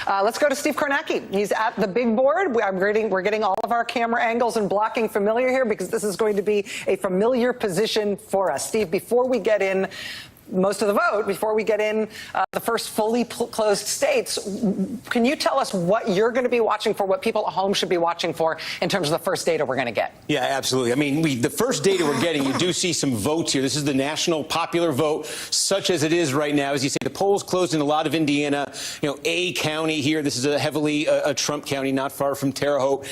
Let's go to Steve Kornacki. He's at the big board. We're getting all of our camera angles and blocking familiar here because this is going to be a familiar position for us. Steve, before we get in most of the vote, before we get in the first fully closed states, can you tell us what you're going to be watching for, what people at home should be watching for in terms of the first data we're going to get? Yeah, absolutely. I mean, the first data we're getting, you do see some votes here. This is the national popular vote, such as it is right now. As you say, the polls closed in a lot of Indiana, A county here. This is a heavily a Trump county, not far from Terre Haute.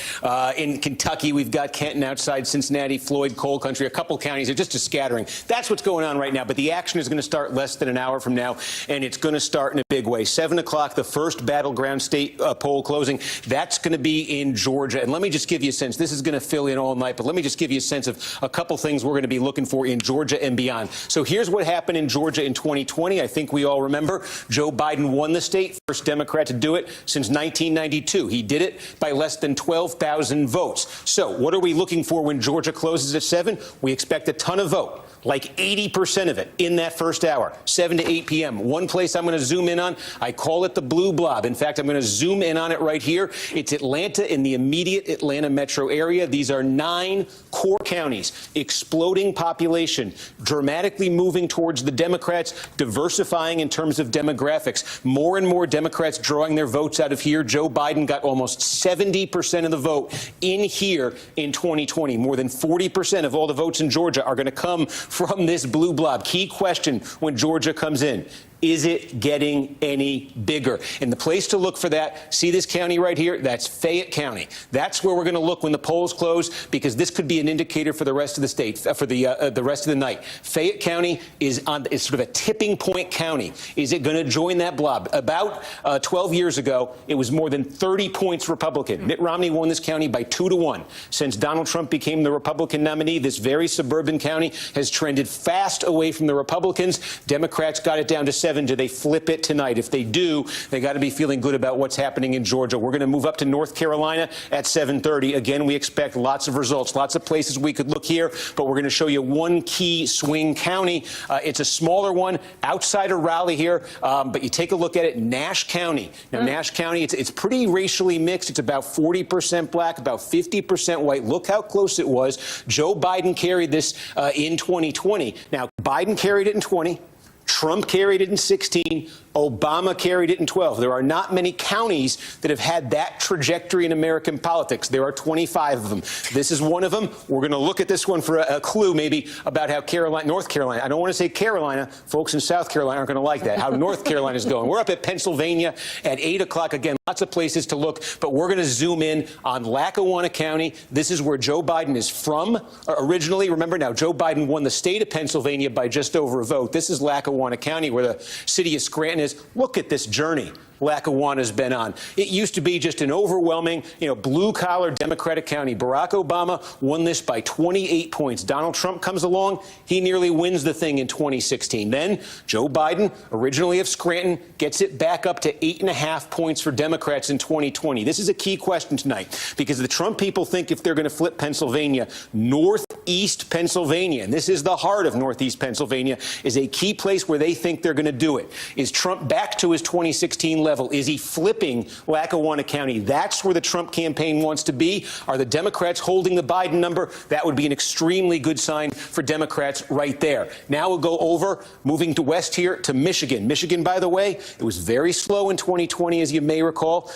In Kentucky, we've got Kenton outside Cincinnati, Floyd, coal country, a couple counties. They're just a scattering. That's what's going on right now. But the action is going to start less than an hour from now, and it's going to start in a big way. 7 o'clock, the first battleground state poll closing. That's going to be in Georgia. And let me just give you a sense. This is going to fill in all night, but let me just give you a sense of a couple things we're going to be looking for in Georgia and beyond. So here's what happened in Georgia in 2020. I think we all remember Joe Biden won the state, first Democrat to do it since 1992. He did it by less than 12,000 votes. So what are we looking for when Georgia closes at 7? We expect a ton of vote, like 80% of it in that first hour, 7 to 8 p.m. One place I'm going to zoom in on, I call it the blue blob. In fact, I'm going to zoom in on it right here. It's Atlanta, in the immediate Atlanta metro area. These are 9 core counties, exploding population, dramatically moving towards the Democrats, diversifying in terms of demographics. More and more Democrats drawing their votes out of here. Joe Biden got almost 70% of the vote in here in 2020. More than 40% of all the votes in Georgia are going to come from this blue blob. Key question when Georgia comes in: is it getting any bigger? And the place to look for that, see this county right here? That's Fayette County. That's where we're going to look when the polls close, because this could be an indicator for the rest of the state, for the rest of the night. Fayette County is sort of a tipping point county. Is it going to join that blob? About 12 years ago, it was more than 30 points Republican. Mitt Romney won this county by 2-1. Since Donald Trump became the Republican nominee, this very suburban county has trended fast away from the Republicans. Democrats got it down to 7. Do they flip it tonight? If they do, they got to be feeling good about what's happening in Georgia. We're going to move up to North Carolina at 7:30. Again, we expect lots of results, lots of places we could look here, but we're going to show you one key swing county. It's a smaller one outside of Raleigh here, but you take a look at it, Nash County. Now, Nash County, it's pretty racially mixed. It's about 40% black, about 50% white. Look how close it was. Joe Biden carried this in 2020. Now, Biden carried it in 20. Trump carried it in 16. Obama carried it in 12. There are not many counties that have had that trajectory in American politics. There are 25 of them. This is one of them. We're going to look at this one for a clue maybe about how North Carolina, I don't want to say Carolina, folks in South Carolina aren't going to like that, how North Carolina is going. We're up at Pennsylvania at 8 o'clock. Again, lots of places to look, but we're going to zoom in on Lackawanna County. This is where Joe Biden is from originally. Remember now, Joe Biden won the state of Pennsylvania by just over a vote. This is Lackawanna County, where the city of Scranton is. Look at this journey Lackawanna's been on. It used to be just an overwhelming, blue-collar Democratic county. Barack Obama won this by 28 points. Donald Trump comes along. He nearly wins the thing in 2016. Then Joe Biden, originally of Scranton, gets it back up to 8.5 points for Democrats in 2020. This is a key question tonight, because the Trump people think if they're going to flip Pennsylvania, Northeast Pennsylvania, and this is the heart of Northeast Pennsylvania, is a key place where they think they're going to do it. Is Trump back to his 2016 level? Is he flipping Lackawanna County? That's where the Trump campaign wants to be. Are the Democrats holding the Biden number? That would be an extremely good sign for Democrats right there. Now we'll go over, moving to west here, to Michigan. Michigan, by the way, it was very slow in 2020, as you may recall.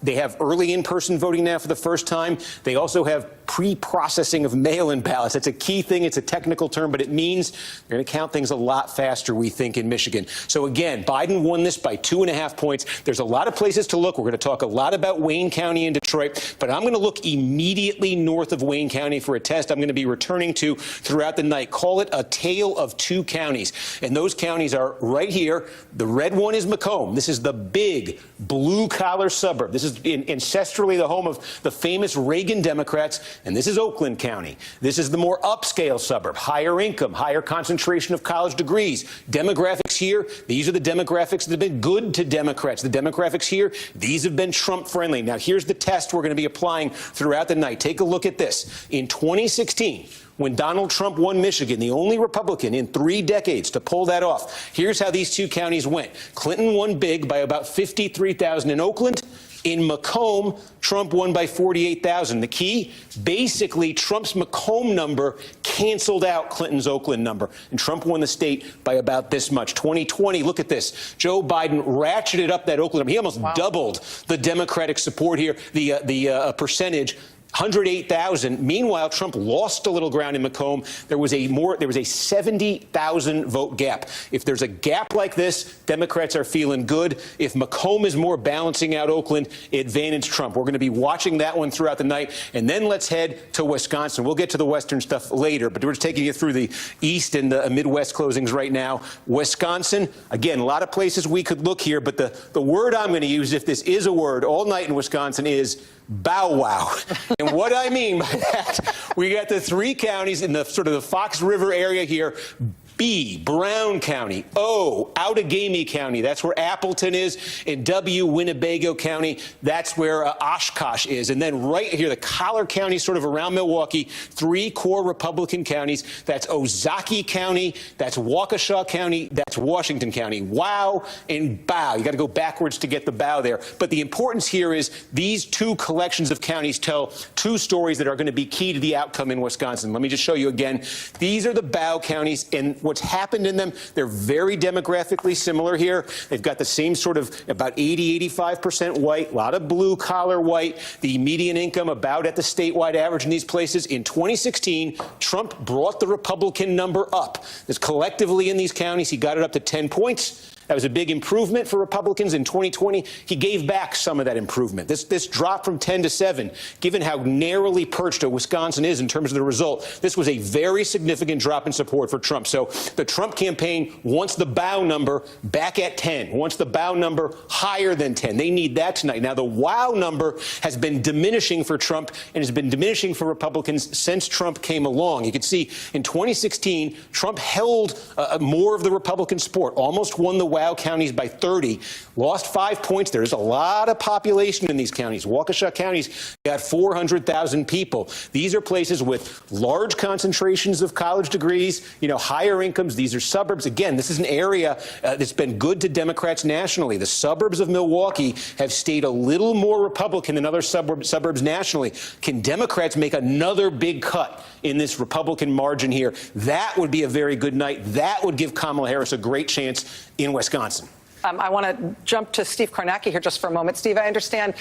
They have early in-person voting now for the first time. They also have pre-processing of mail-in ballots. That's a key thing. It's a technical term, but it means they're going to count things a lot faster, we think, in Michigan. So again, Biden won this by 2.5 points. There's a lot of places to look. We're going to talk a lot about Wayne County and Detroit, but I'm going to look immediately north of Wayne County for a test I'm going to be returning to throughout the night. Call it a tale of two counties. And those counties are right here. The red one is Macomb. This is the big blue-collar suburb. This is ancestrally the home of the famous Reagan Democrats. and this is Oakland County. This is the more upscale suburb, higher income, higher concentration of college degrees. Demographics here, these are the demographics that have been good to Democrats. The demographics here, these have been Trump friendly. Now, here's the test we're going to be applying throughout the night. Take a look at this. In 2016, when Donald Trump won Michigan, the only Republican in 3 decades to pull that off, here's how these two counties went. Clinton won big by about 53,000 in Oakland. In Macomb, Trump won by 48,000. The key, basically, Trump's Macomb number canceled out Clinton's Oakland number, and Trump won the state by about this much. 2020, look at this. Joe Biden ratcheted up that Oakland number. He almost doubled the Democratic support here, the percentage. 108,000. Meanwhile, Trump lost a little ground in Macomb. There was a 70,000 vote gap. If there's a gap like this, Democrats are feeling good. If Macomb is more balancing out Oakland, advantage Trump. We're going to be watching that one throughout the night. And then let's head to Wisconsin. We'll get to the Western stuff later, but we're just taking you through the East and the Midwest closings right now. Wisconsin, again, a lot of places we could look here, but the word I'm going to use, if this is a word all night in Wisconsin, is bow wow. And what I mean by that, we got the 3 counties in the sort of the Fox River area here. B, Brown County. O, Outagamie County. That's where Appleton is. And W, Winnebago County. That's where Oshkosh is. And then right here, the Collar County, sort of around Milwaukee, 3 core Republican counties. That's Ozaukee County. That's Waukesha County. That's Washington County. Wow and bow. You got to go backwards to get the bow there. But the importance here is these 2 collections of counties tell 2 stories that are going to be key to the outcome in Wisconsin. Let me just show you again. These are the bow counties, and what's happened in them, they're very demographically similar here. They've got the same sort of about 85% white, a lot of blue collar white, the median income about at the statewide average in these places. In 2016, Trump brought the Republican number up. This collectively in these counties, he got it up to 10 points. That was a big improvement for Republicans in 2020. He gave back some of that improvement. This dropped from 10 to 7. Given how narrowly perched Wisconsin is in terms of the result, this was a very significant drop in support for Trump. So the Trump campaign wants the bow number back at 10, wants the bow number higher than 10. They need that tonight. Now, the wow number has been diminishing for Trump and has been diminishing for Republicans since Trump came along. You can see in 2016, Trump held more of the Republican support, almost won the wow counties by 30, lost 5 points. There's a lot of population in these counties. Waukesha County's got 400,000 people. These are places with large concentrations of college degrees, higher incomes. These are suburbs. Again, this is an area that's been good to Democrats nationally. The suburbs of Milwaukee have stayed a little more Republican than other suburbs nationally. Can Democrats make another big cut in this Republican margin here? That would be a very good night. That would give Kamala Harris a great chance in Wisconsin. I want to jump to Steve Kornacki here just for a moment. Steve, I understand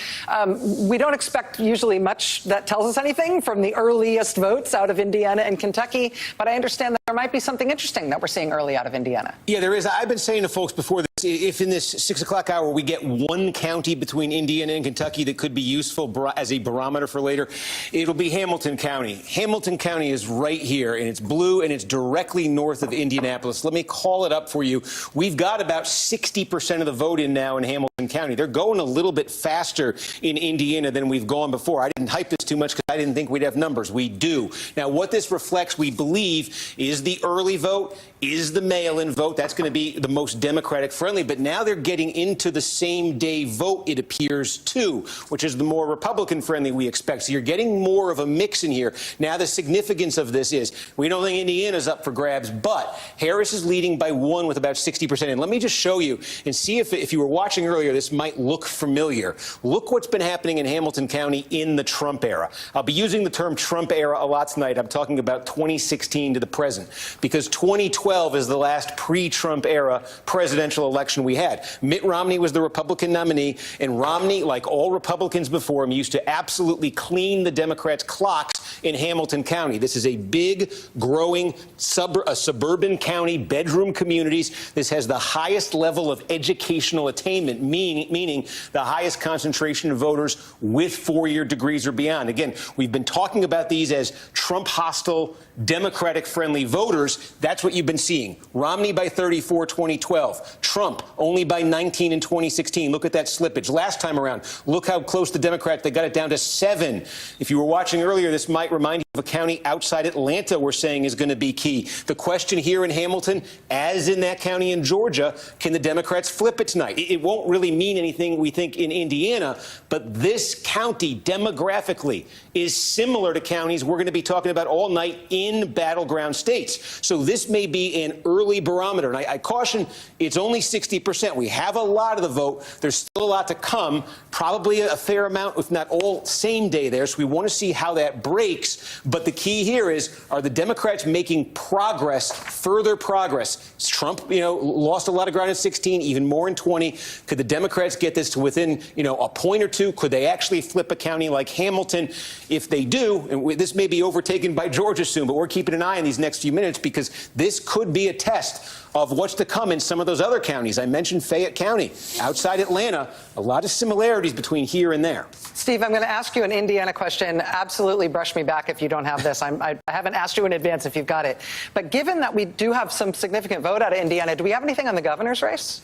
we don't expect usually much that tells us anything from the earliest votes out of Indiana and Kentucky, but I understand that there might be something interesting that we're seeing early out of Indiana. Yeah, there is. I've been saying to folks before this, if in this 6 o'clock hour we get one county between Indiana and Kentucky that could be useful as a barometer for later, it'll be Hamilton County. Hamilton County is right here, and it's blue, and it's directly north of Indianapolis. Let me call it up for you. We've got about 60% of the vote in now in Hamilton County. They're going a little bit faster in Indiana than we've gone before. I didn't hype this too much because I didn't think we'd have numbers. We do. Now, what this reflects, we believe, is the early vote, is the mail-in vote. That's going to be the most Democratic friendly. But now they're getting into the same day vote, it appears, too, which is the more Republican friendly we expect. So you're getting more of a mix in here. Now, the significance of this is we don't think Indiana's up for grabs, but Harris is leading by 1 with about 60%. And let me just show you and see if you were watching earlier, this might look familiar. Look what's been happening in Hamilton County in the Trump era. I'll be using the term Trump era a lot tonight. I'm talking about 2016 to the present, because 2012 is the last pre-Trump era presidential election we had. Mitt Romney was the Republican nominee, and Romney, like all Republicans before him, used to absolutely clean the Democrats' clocks in Hamilton County. This is a big, growing suburban county, bedroom communities. This has the highest level of educational attainment, meaning the highest concentration of voters with 4-year degrees or beyond. Again, We've been talking about these as Trump-hostile, Democratic-friendly voters. That's what you've been seeing. Romney by 34, 2012. Trump only by 19 in 2016. Look at that slippage. Last time around, look how close the Democrats, they got it down to 7. If you were watching earlier, this might remind you of a county outside Atlanta we're saying is going to be key. The question here in Hamilton, as in that county in Georgia, can the Democrats flip it tonight? It won't really mean anything, we think, in Indiana, but this county demographically is similar to counties we're going to be talking about all night in battleground states. So this may be an early barometer. And I caution, it's only 60%. We have a lot of the vote. There's still a lot to come, probably a fair amount, if not all, same day there. So we want to see how that breaks. But the key here is, are the Democrats making progress, further progress? Trump, lost a lot of ground in 16, even more in 20. Could the Democrats get this to within, a point or two? Could they actually flip a county like Hamilton? If they do, and this may be overtaken by Georgia soon, but we're keeping an eye on these next few minutes because this could be a test of what's to come in some of those other counties. I mentioned Fayette County, outside Atlanta, a lot of similarities between here and there. Steve, I'm going to ask you an Indiana question. Absolutely brush me back if you don't have this. I haven't asked you in advance if you've got it. But given that we do have some significant vote out of Indiana, do we have anything on the governor's race?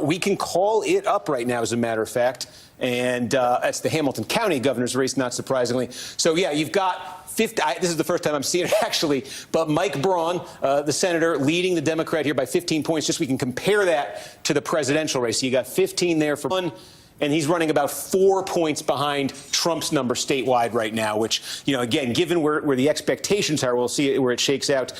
We can call it up right now, as a matter of fact. And that's the Hamilton County governor's race, not surprisingly. So, yeah, you've got 50. This is the first time I'm seeing it, actually. But Mike Braun, the senator, leading the Democrat here by 15 points. Just so we can compare that to the presidential race. So you got 15 there for one. And he's running about 4 points behind Trump's number statewide right now, which, again, given where the expectations are, we'll see where it shakes out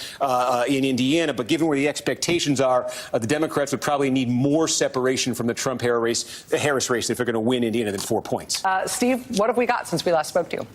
in Indiana. But given where the expectations are, the Democrats would probably need more separation from the Trump-Harris race if they're going to win Indiana than 4 points. Steve, what have we got since we last spoke to you?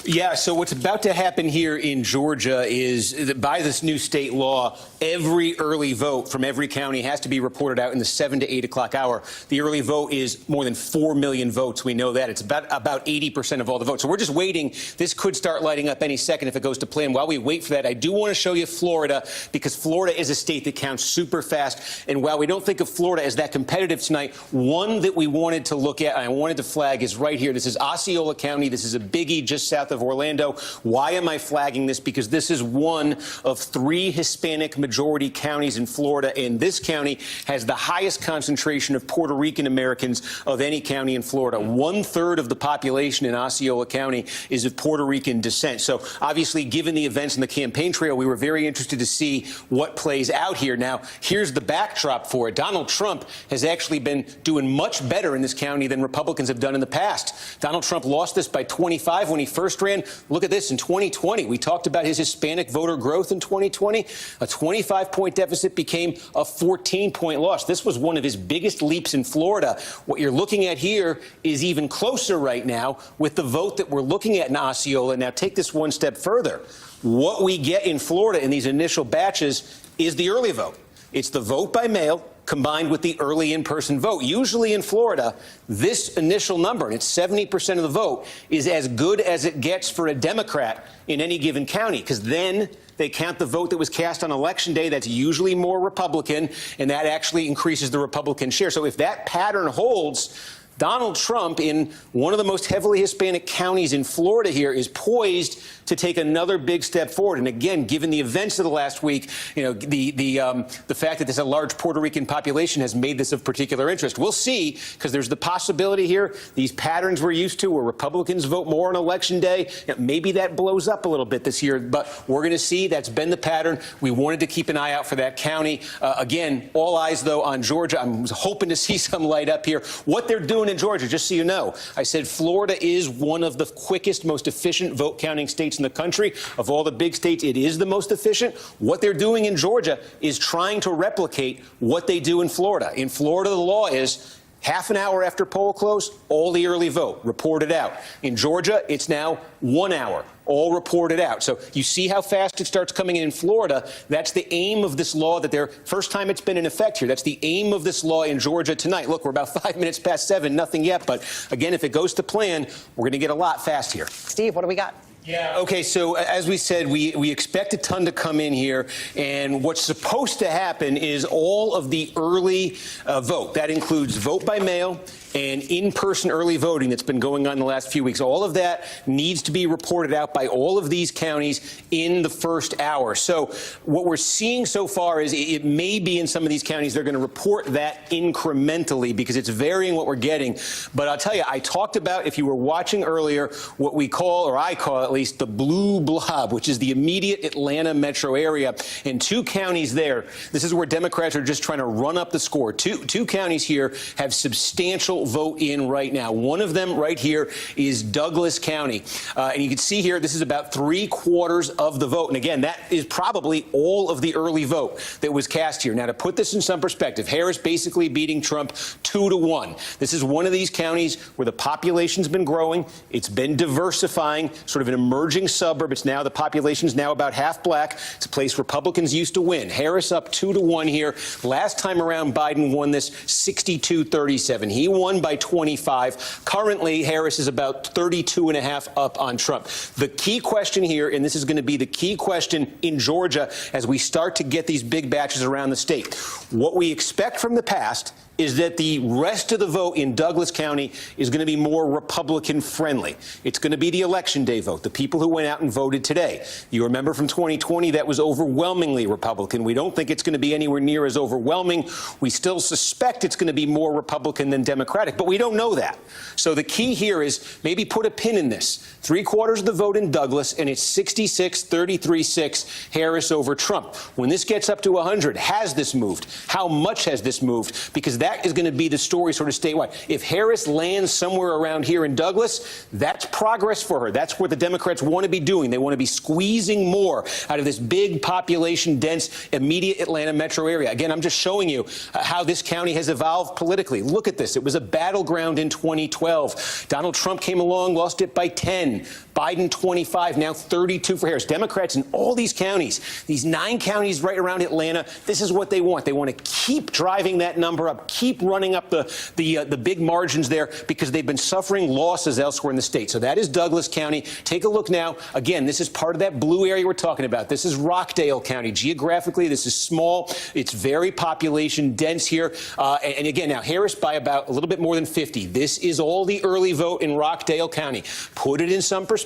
Yeah, so what's about to happen here in Georgia is that by this new state law, every early vote from every county has to be reported out in the 7 to 8 o'clock hour. The early vote is more than 4 million votes. We know that. It's about 80% of all the votes. So we're just waiting. This could start lighting up any second if it goes to plan. While we wait for that, I do want to show you Florida, because Florida is a state that counts super fast. And while we don't think of Florida as that competitive tonight, one that we wanted to look at, and I wanted to flag, is right here. This is Osceola County. This is a biggie just south of Orlando. Why am I flagging this? Because this is one of 3 Hispanic majority counties in Florida, and this county has the highest concentration of Puerto Rican Americans of any county in Florida. 1/3 of the population in Osceola County is of Puerto Rican descent. So obviously, given the events in the campaign trail, we were very interested to see what plays out here. Now, here's the backdrop for it. Donald Trump has actually been doing much better in this county than Republicans have done in the past. Donald Trump lost this by 25 when he first ran. Look at this in 2020. We talked about his Hispanic voter growth in 2020. A 25-point deficit became a 14-point loss. This was one of his biggest leaps in Florida. What you're looking at here is even closer right now with the vote that we're looking at in Osceola. Now, take this one step further. What we get in Florida in these initial batches is the early vote. It's the vote by mail combined with the early in-person vote. Usually in Florida, this initial number, and it's 70% of the vote, is as good as it gets for a Democrat in any given county, because then they count the vote that was cast on Election Day. That's usually more Republican, and that actually increases the Republican share. So if that pattern holds, Donald Trump, in one of the most heavily Hispanic counties in Florida here, is poised to take another big step forward. And again, given the events of the last week, the fact that there's a large Puerto Rican population has made this of particular interest. We'll see, because there's the possibility here, these patterns we're used to where Republicans vote more on Election Day, maybe that blows up a little bit this year. But we're going to see. That's been the pattern. We wanted to keep an eye out for that county. Again, all eyes, though, on Georgia. I'm hoping to see some light up here. What they're doing in Georgia, just so you know, I said Florida is one of the quickest, most efficient vote counting states in the country. Of all the big states, it is the most efficient. What they're doing in Georgia is trying to replicate what they do in Florida. In Florida, the law is half an hour after poll close, all the early vote reported out. In Georgia, it's now 1 hour, all reported out. So you see how fast it starts coming in Florida. That's the aim of this law, that they're first time it's been in effect here. That's the aim of this law in Georgia tonight. Look, we're about 5 minutes past 7, nothing yet. But again, if it goes to plan, we're going to get a lot fast here. Steve, what do we got? Yeah. Okay, so as we said, we expect a ton to come in here, and what's supposed to happen is all of the early vote. That includes vote by mail and in-person early voting that's been going on the last few weeks. All of that needs to be reported out by all of these counties in the first hour. So what we're seeing so far is it may be in some of these counties they're going to report that incrementally because it's varying what we're getting. But I'll tell you, I talked about, if you were watching earlier, what we call, or I call at least, the blue blob, which is the immediate Atlanta metro area. In two counties there, this is where Democrats are just trying to run up the score. Two counties here have substantial vote in right now. One of them right here is Douglas County. And you can see here, this is about 3/4 of the vote. And again, that is probably all of the early vote that was cast here. Now, to put this in some perspective, Harris basically beating Trump 2-1. This is one of these counties where the population's been growing. It's been diversifying, sort of an emerging suburb. It's now, the population's now about half black. It's a place Republicans used to win. Harris up 2-1 here. Last time around, Biden won this 62-37. He won by 25. Currently, Harris is about 32.5 up on Trump. The key question here, and this is going to be the key question in Georgia as we start to get these big batches around the state. What we expect from the past is that the rest of the vote in Douglas County is going to be more Republican friendly. It's going to be the election day vote, the people who went out and voted today. You remember from 2020, that was overwhelmingly Republican. We don't think it's going to be anywhere near as overwhelming. We still suspect it's going to be more Republican than Democratic, but we don't know that. So the key here is maybe put a pin in this. 3/4 of the vote in Douglas, and it's 66-33-6 Harris over Trump. When this gets up to 100, has this moved? How much has this moved? Because that is going to be the story sort of statewide. If Harris lands somewhere around here in Douglas, that's progress for her. That's what the Democrats want to be doing. They want to be squeezing more out of this big population-dense, immediate Atlanta metro area. Again, I'm just showing you how this county has evolved politically. Look at this. It was a battleground in 2012. Donald Trump came along, lost it by 10. Biden 25, now 32 for Harris. Democrats in all these counties, these 9 counties right around Atlanta, this is what they want. They want to keep driving that number up, keep running up the big margins there because they've been suffering losses elsewhere in the state. So that is Douglas County. Take a look now. Again, this is part of that blue area we're talking about. This is Rockdale County. Geographically, this is small. It's very population dense here. And again, now Harris by about a little bit more than 50. This is all the early vote in Rockdale County. Put it in some perspective.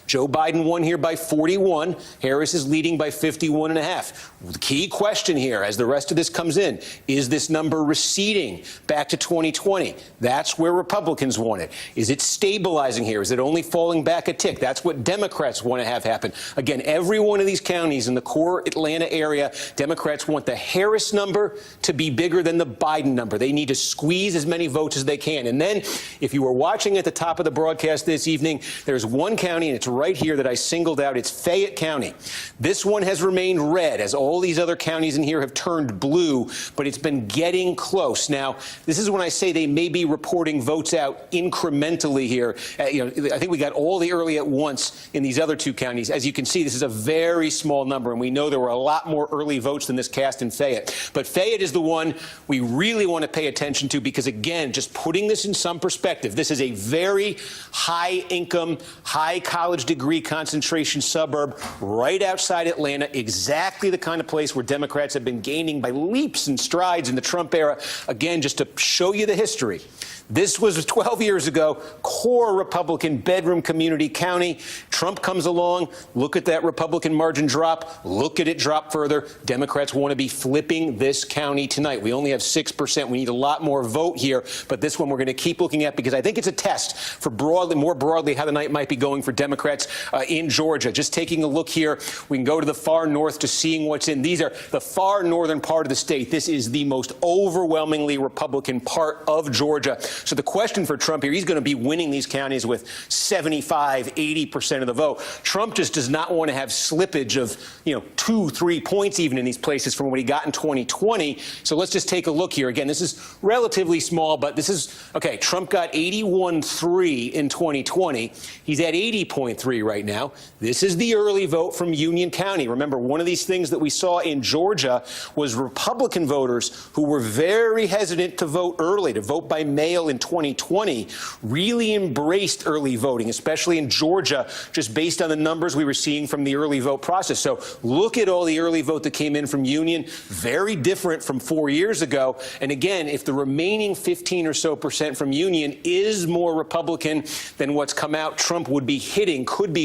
Joe Biden won here by 41. Harris is leading by 51.5. The key question here, as the rest of this comes in, is this number receding back to 2020? That's where Republicans want it. Is it stabilizing here? Is it only falling back a tick? That's what Democrats want to have happen. Again, every one of these counties in the core Atlanta area, Democrats want the Harris number to be bigger than the Biden number. They need to squeeze as many votes as they can. And then, if you were watching at the top of the broadcast this evening, there's one county, and it's right here that I singled out. It's Fayette County. This one has remained red, as all these other counties in here have turned blue, but it's been getting close. Now, this is when I say they may be reporting votes out incrementally here. I think we got all the early at once in these other two counties. As you can see, this is a very small number, and we know there were a lot more early votes than this cast in Fayette. But Fayette is the one we really want to pay attention to because, again, just putting this in some perspective, this is a very high-income, high college degree concentration suburb right outside Atlanta, exactly the kind of place where Democrats have been gaining by leaps and strides in the Trump era. Again, just to show you the history. This was 12 years ago, core Republican bedroom community county. Trump comes along. Look at that Republican margin drop. Look at it drop further. Democrats want to be flipping this county tonight. We only have 6%. We need a lot more vote here. But this one we're going to keep looking at because I think it's a test for more broadly how the night might be going for Democrats in Georgia. Just taking a look here, we can go to the far north to seeing what's in. These are the far northern part of the state. This is the most overwhelmingly Republican part of Georgia. So the question for Trump here, he's going to be winning these counties with 75, 80% of the vote. Trump just does not want to have slippage of, 2-3 points even in these places from what he got in 2020. So let's just take a look here. Again, this is relatively small, but this is, okay, Trump got 81.3 in 2020. He's at 80.3 right now. This is the early vote from Union County. Remember, one of these things that we saw in Georgia was Republican voters who were very hesitant to vote early, to vote by mail mail in 2020 really embraced early voting, especially in Georgia, just based on the numbers we were seeing from the early vote process. So look at all the early vote that came in from Union, very different from 4 years ago. And again, if the remaining 15 or so percent from Union is more Republican than what's come out, Trump could be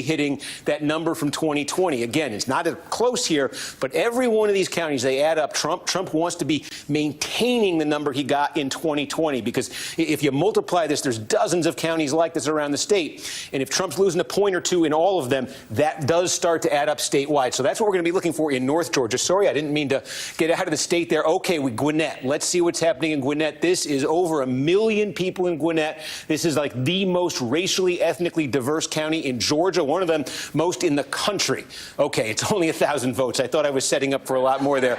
hitting that number from 2020. Again, it's not close here, but every one of these counties, they add up. Trump wants to be maintaining the number he got in 2020, because if you multiply this, there's dozens of counties like this around the state. And if Trump's losing a point or two in all of them, that does start to add up statewide. So that's what we're going to be looking for in North Georgia. Sorry, I didn't mean to get out of the state there. Okay, with Gwinnett. Let's see what's happening in Gwinnett. This is over 1 million people in Gwinnett. This is like the most racially, ethnically diverse county in Georgia, one of them most in the country. Okay, it's only 1,000 votes. I thought I was setting up for a lot more there.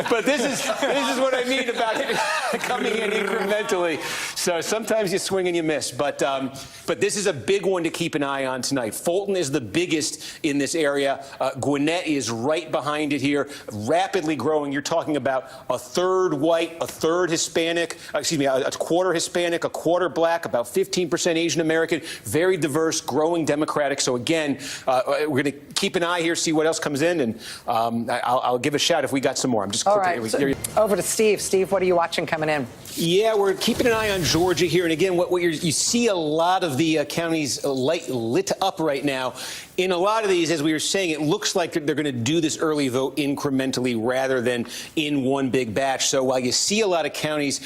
But this is what I mean about it coming in incrementally. So sometimes you swing and you miss. But this is a big one to keep an eye on tonight. Fulton is the biggest in this area. Gwinnett is right behind it here, rapidly growing. You're talking about a third white, a third Hispanic, a quarter Hispanic, a quarter black, about 15% Asian American, very diverse, growing Democratic. So again, we're going to keep an eye here, see what else comes in, and I'll give a shout if we got some more. I'm just all right. So over to Steve. Steve, what are you watching coming in? Yeah, we're keeping an eye on Georgia here, and again, you see a lot of the counties lit up right now. In a lot of these, as we were saying, it looks like they're going to do this early vote incrementally rather than in one big batch. So while you see a lot of counties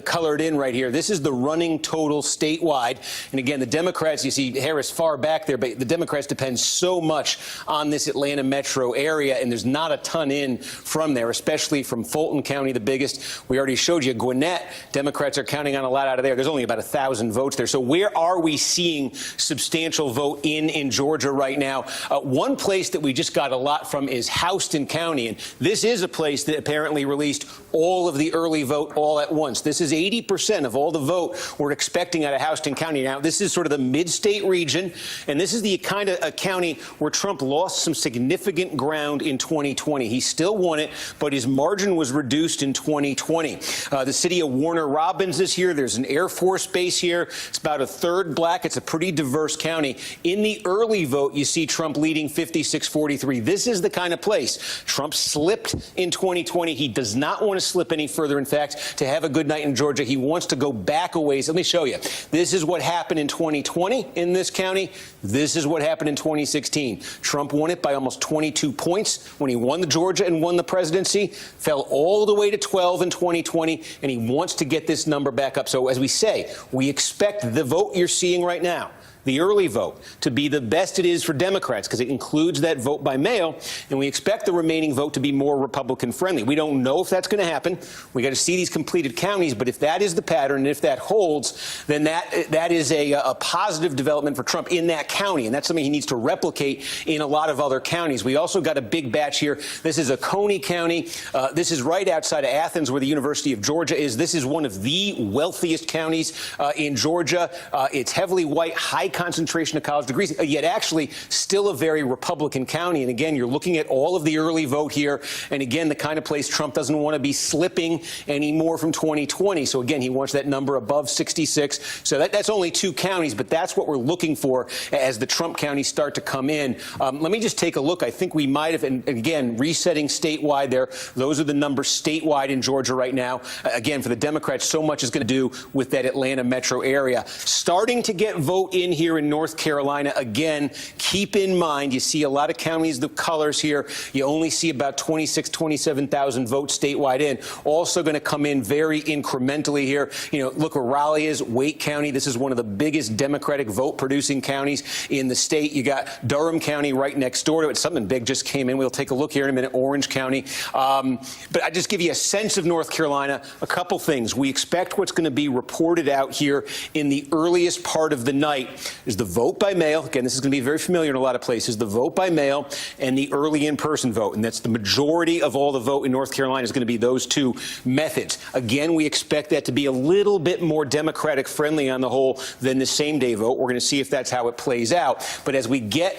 colored in right here, this is the running total statewide. And again, the Democrats, you see Harris far back there, but the Democrats depend so much on this Atlanta metro area, and there's not a ton in from there, especially from Fulton County, the biggest. We already showed you Gwinnett. Democrats are counting on a lot out of there. There's only about 1,000 votes there. So where are we seeing substantial vote in Georgia right now? One place that we just got a lot from is Houston County, and this is a place that apparently released all of the early vote all at once. This is 80% of all the vote we're expecting out of Houston County. Now, this is sort of the mid-state region, and this is the kind of a county where Trump lost some significant ground in 2020. He still won it, but his margin was reduced in 2020. The city of Warner Robins is here. There's an Air Force base here. It's about a third black. It's a pretty diverse county. In the early vote, you see Trump leading 56-43. This is the kind of place. Trump slipped in 2020. He does not want to slip any further. In fact, to have a good night in Georgia, he wants to go back a ways. Let me show you. This is what happened in 2020 in this county. This is what happened in 2016. Trump won it by almost 22 points when he won the Georgia and won the presidency, fell all the way to 12 in 2020, and he wants to get this number back up. So as we say, we expect the vote you're seeing right now, the early vote, to be the best it is for Democrats, because it includes that vote by mail, and we expect the remaining vote to be more Republican friendly. We don't know if that's going to happen. We got to see these completed counties, but if that is the pattern, and if that holds, then that is a positive development for Trump in that county, and that's something he needs to replicate in a lot of other counties. We also got a big batch here. This is Oconee County. This is right outside of Athens, where the University of Georgia is. This is one of the wealthiest counties in Georgia. It's heavily white, high concentration of college degrees, yet actually still a very Republican county. And again, you're looking at all of the early vote here. And again, the kind of place Trump doesn't want to be slipping anymore from 2020. So again, he wants that number above 66. So that's only 2 counties, but that's what we're looking for as the Trump counties start to come in. Let me just take a look. I think we might have, and again, resetting statewide there. Those are the numbers statewide in Georgia right now. Again, for the Democrats, so much is going to do with that Atlanta metro area. Starting to get vote in here in North Carolina. Again, keep in mind, you see a lot of counties, the colors here. You only see about 27,000 votes statewide in. Also going to come in very incrementally here. You know, look where Raleigh is, Wake County. This is one of the biggest Democratic vote-producing counties in the state. You got Durham County right next door to it. Something big just came in. We'll take a look here in a minute. Orange County. But I just give you a sense of North Carolina. A couple things. We expect what's going to be reported out here in the earliest part of the night. is the vote by mail. Again, this is going to be very familiar in a lot of places. The vote by mail and the early in-person vote. And that's the majority of all the vote in North Carolina is going to be those two methods. Again, we expect that to be a little bit more Democratic friendly on the whole than the same-day vote. We're going to see if that's how it plays out. But as we get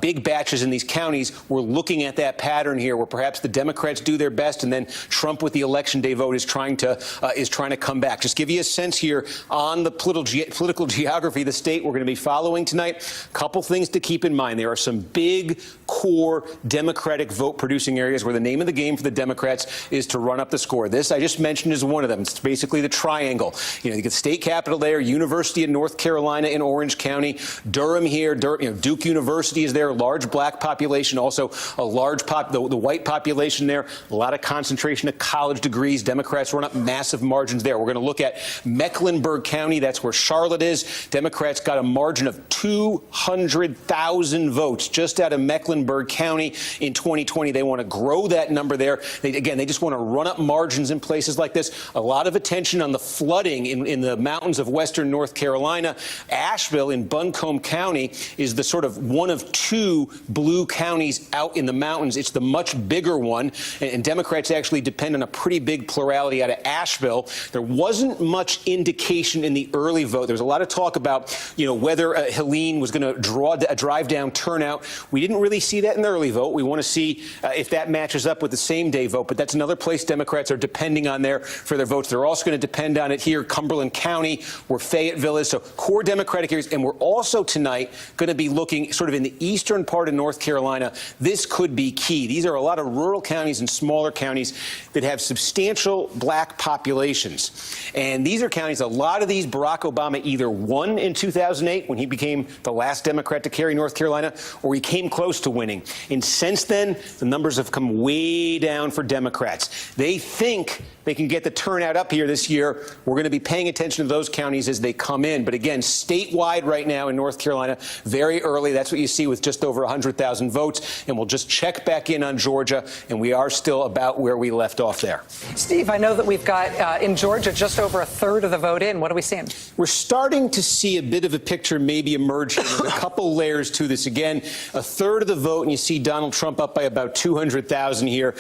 big batches in these counties, we're looking at that pattern here where perhaps the Democrats do their best and then Trump with the election day vote is trying to come back. Just give you a sense here on the political geography of the state we're going to be following tonight. A couple things to keep in mind. There are some big core Democratic vote producing areas where the name of the game for the Democrats is to run up the score. This I just mentioned is one of them. It's basically the triangle. You know, you get the state capitol there, University of North Carolina in Orange County, Durham here, Duke University is there, a large black population, also a large the white population there, a lot of concentration of college degrees. Democrats run up massive margins there. We're going to look at Mecklenburg County. That's where Charlotte is. Democrats got a margin of 200,000 votes just out of Mecklenburg County in 2020. They want to grow that number there. They just want to run up margins in places like this. A lot of attention on the flooding in the mountains of western North Carolina. Asheville in Buncombe County is the sort of one of two blue counties out in the mountains. It's the much bigger one, and Democrats actually depend on a pretty big plurality out of Asheville. There wasn't much indication in the early vote. There was a lot of talk about, whether Helene was going to drive down turnout. We didn't really see that in the early vote. We want to see if that matches up with the same-day vote, but that's another place Democrats are depending on there for their votes. They're also going to depend on it here, Cumberland County, where Fayetteville is, so core Democratic areas. And we're also tonight going to be looking sort of in the eastern part of North Carolina. This could be key. These are a lot of rural counties and smaller counties that have substantial black populations. And these are counties, a lot of these Barack Obama either won in 2008 when he became the last Democrat to carry North Carolina, or he came close to winning. And since then, the numbers have come way down for Democrats. They think they can get the turnout up here this year. We're going to be paying attention to those counties as they come in. But again, statewide right now in North Carolina, very early. That's what you see with just over 100,000 votes. And we'll just check back in on Georgia, and we are still about where we left off there. Steve, I know that we've got in Georgia just over a third of the vote in. What are we seeing? We're starting to see a bit of a picture maybe emerge. There's a couple layers to this. Again, a third of the vote, and you see Donald Trump up by about 200,000 here.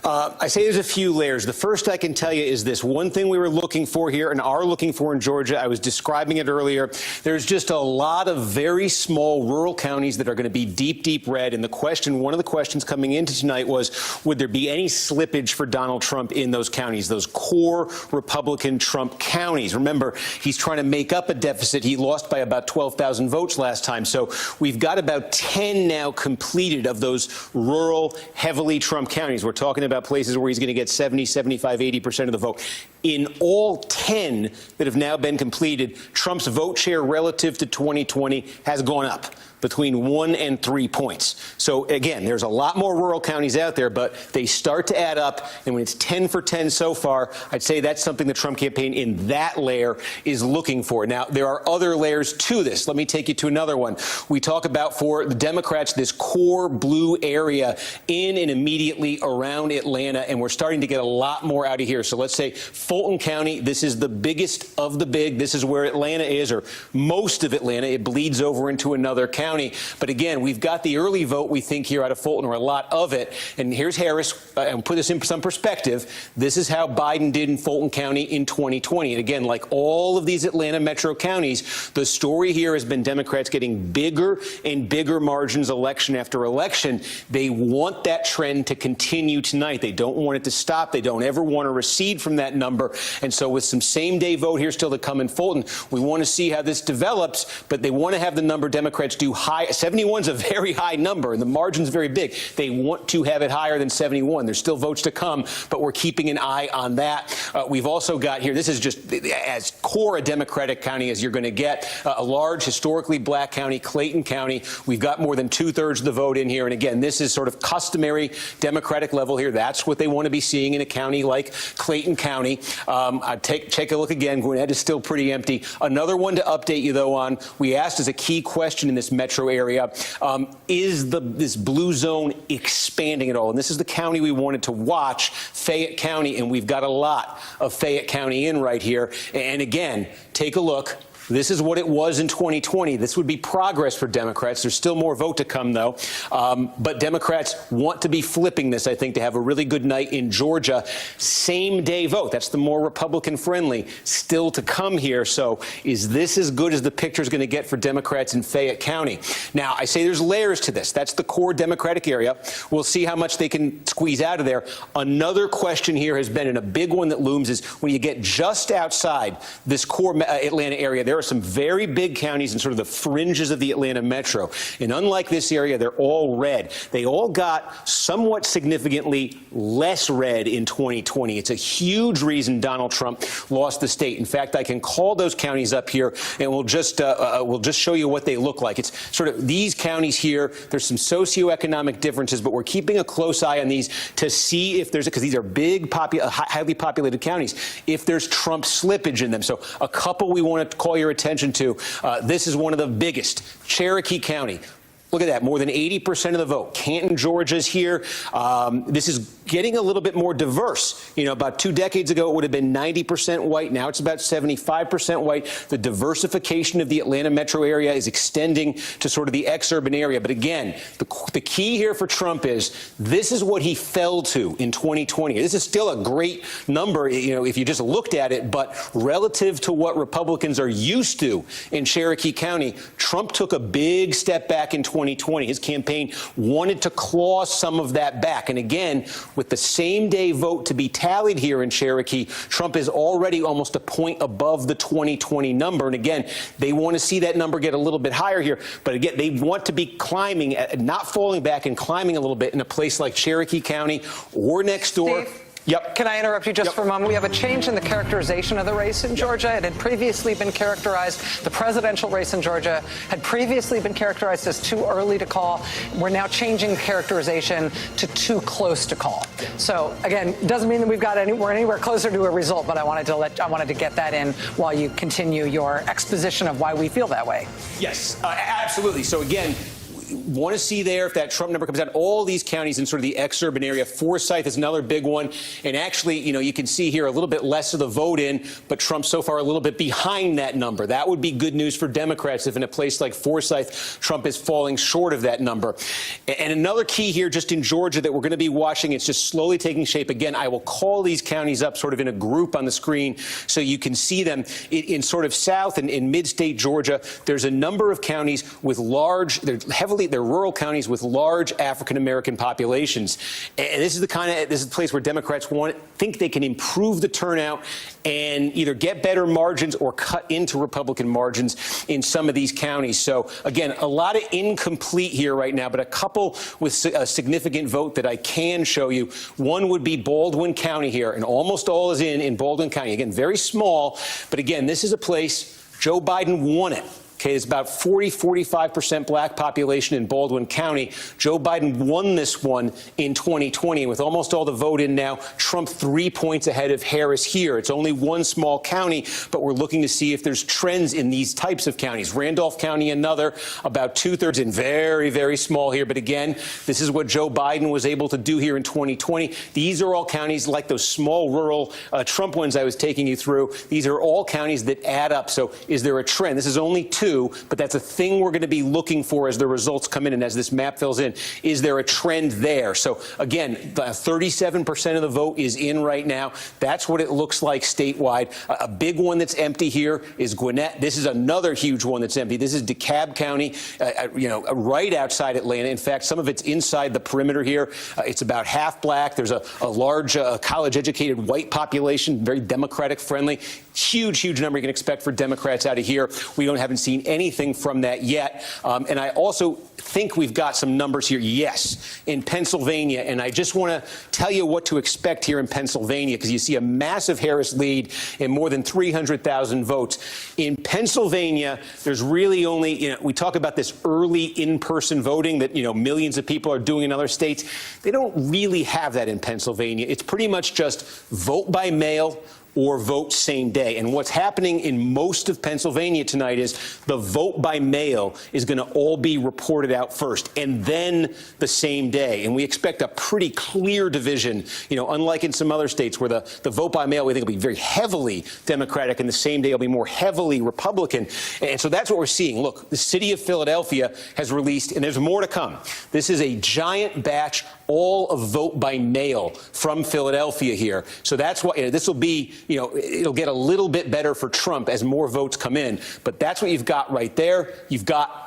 I say there's a few layers. The first I can tell you is this. One thing we were looking for here and are looking for in Georgia, I was describing it earlier, there's just a lot of very small rural counties that are going to be deep, deep red. And one of the questions coming into tonight was, would there be any slippage for Donald Trump in those counties, those core Republican Trump counties? Remember, he's trying to make up a deficit. He lost by about 12,000 votes last time. So we've got about 10 now completed of those rural, heavily Trump counties. We're talking about places where he's going to get 70, 75, 80% of the vote. In all 10 that have now been completed, Trump's vote share relative to 2020 has gone up between 1 and 3 points. So again, there's a lot more rural counties out there, but they start to add up. And when it's 10 for 10 so far, I'd say that's something the Trump campaign in that layer is looking for. Now, there are other layers to this. Let me take you to another one. We talk about, for the Democrats, this core blue area in and immediately around Atlanta, and we're starting to get a lot more out of here. So let's say Fulton County, this is the biggest of the big. This is where Atlanta is, or most of Atlanta. It bleeds over into another county. But again, we've got the early vote, we think, here out of Fulton, or a lot of it. And here's Harris, and put this in some perspective. This is how Biden did in Fulton County in 2020. And again, like all of these Atlanta metro counties, the story here has been Democrats getting bigger and bigger margins election after election. They want that trend to continue tonight. They don't want it to stop. They don't ever want to recede from that number. And so with some same-day vote here still to come in Fulton, we want to see how this develops, but they want to have the number Democrats do high. 71 is a very high number, and the margin's very big. They want to have it higher than 71. There's still votes to come, but we're keeping an eye on that. We've also got here, this is just as core a Democratic county as you're going to get, a large historically black county, Clayton County. We've got more than 2/3 of the vote in here. And again, this is sort of customary Democratic level here. That's what they want to be seeing in a county like Clayton County. Take a look again. Gwinnett is still pretty empty. Another one to update you, though, on, we asked as a key question in this metro area, is this blue zone expanding at all? And this is the county we wanted to watch, Fayette County, and we've got a lot of Fayette County in right here. And again, take a look. This is what it was in 2020. This would be progress for Democrats. There's still more vote to come, though. But Democrats want to be flipping this, I think, to have a really good night in Georgia. Same-day vote. That's the more Republican-friendly. Still to come here. So is this as good as the picture is going to get for Democrats in Fayette County? Now, I say there's layers to this. That's the core Democratic area. We'll see how much they can squeeze out of there. Another question here has been, and a big one that looms, is when you get just outside this core Atlanta area, there are some very big counties in sort of the fringes of the Atlanta metro. And unlike this area, they're all red. They all got somewhat significantly less red in 2020. It's a huge reason Donald Trump lost the state. In fact, I can call those counties up here, and we'll just show you what they look like. It's sort of these counties here. There's some socioeconomic differences, but we're keeping a close eye on these to see if there's, because these are big, highly populated counties, if there's Trump slippage in them. So a couple we want to call your attention to. This is one of the biggest, Cherokee County. Look at that, more than 80% of the vote. Canton, Georgia's here. This is getting a little bit more diverse. You know, about 2 decades ago, it would have been 90% white. Now it's about 75% white. The diversification of the Atlanta metro area is extending to sort of the exurban area. But again, the key here for Trump is this is what he fell to in 2020. This is still a great number, you know, if you just looked at it. But relative to what Republicans are used to in Cherokee County, Trump took a big step back in 2020. His campaign wanted to claw some of that back. And again, with the same-day vote to be tallied here in Cherokee, Trump is already almost a point above the 2020 number. And again, they want to see that number get a little bit higher here. But again, they want to be climbing, not falling back and climbing a little bit in a place like Cherokee County or next door. Steve? Yep. Can I interrupt you just for a moment? We have a change in the characterization of the race in Georgia. It had previously been characterized, the presidential race in Georgia had previously been characterized as too early to call. We're now changing characterization to too close to call. So again, doesn't mean that we're anywhere closer to a result, but I wanted to get that in while you continue your exposition of why we feel that way. Yes, absolutely. So again, want to see there if that Trump number comes out. All these counties in sort of the exurban area. Forsyth is another big one. And actually, you know, you can see here a little bit less of the vote in, but Trump so far a little bit behind that number. That would be good news for Democrats if in a place like Forsyth, Trump is falling short of that number. And another key here just in Georgia that we're going to be watching, it's just slowly taking shape. Again, I will call these counties up sort of in a group on the screen so you can see them. In sort of south and in mid-state Georgia, there's a number of counties with large, they're rural counties with large African-American populations. And this is the place where Democrats think they can improve the turnout and either get better margins or cut into Republican margins in some of these counties. So again, a lot of incomplete here right now, but a couple with a significant vote that I can show you. One would be Baldwin County here, and almost all is in Baldwin County. Again, very small, but again, this is a place Joe Biden won it. Okay, it's about 45% black population in Baldwin County. Joe Biden won this one in 2020. And with almost all the vote in now, Trump 3 points ahead of Harris here. It's only one small county, but we're looking to see if there's trends in these types of counties. Randolph County, another, about 2/3 in very, very small here. But again, this is what Joe Biden was able to do here in 2020. These are all counties like those small rural Trump ones I was taking you through. These are all counties that add up. So is there a trend? This is only two. But that's a thing we're going to be looking for as the results come in and as this map fills in. Is there a trend there? So again, 37% of the vote is in right now. That's what it looks like statewide. A big one that's empty here is Gwinnett. This is another huge one that's empty. This is DeKalb County, right outside Atlanta. In fact, some of it's inside the perimeter here. It's about half black. There's a large college-educated white population, very Democratic friendly. Huge number you can expect for Democrats out of here. We haven't seen anything from that yet. And I also think we've got some numbers here, yes, in Pennsylvania. And I just want to tell you what to expect here in Pennsylvania, because you see a massive Harris lead in more than 300,000 votes. In Pennsylvania, there's really only, we talk about this early in-person voting that, millions of people are doing in other states. They don't really have that in Pennsylvania. It's pretty much just vote by mail or vote same day. And what's happening in most of Pennsylvania tonight is the vote by mail is going to all be reported out first and then the same day. And we expect a pretty clear division, unlike in some other states where the vote by mail we think will be very heavily Democratic and the same day will be more heavily Republican. And so that's what we're seeing. Look, the city of Philadelphia has released, and there's more to come. This is a giant batch, all of vote by mail from Philadelphia here. So that's why this will be, it'll get a little bit better for Trump as more votes come in. But that's what you've got right there. You've got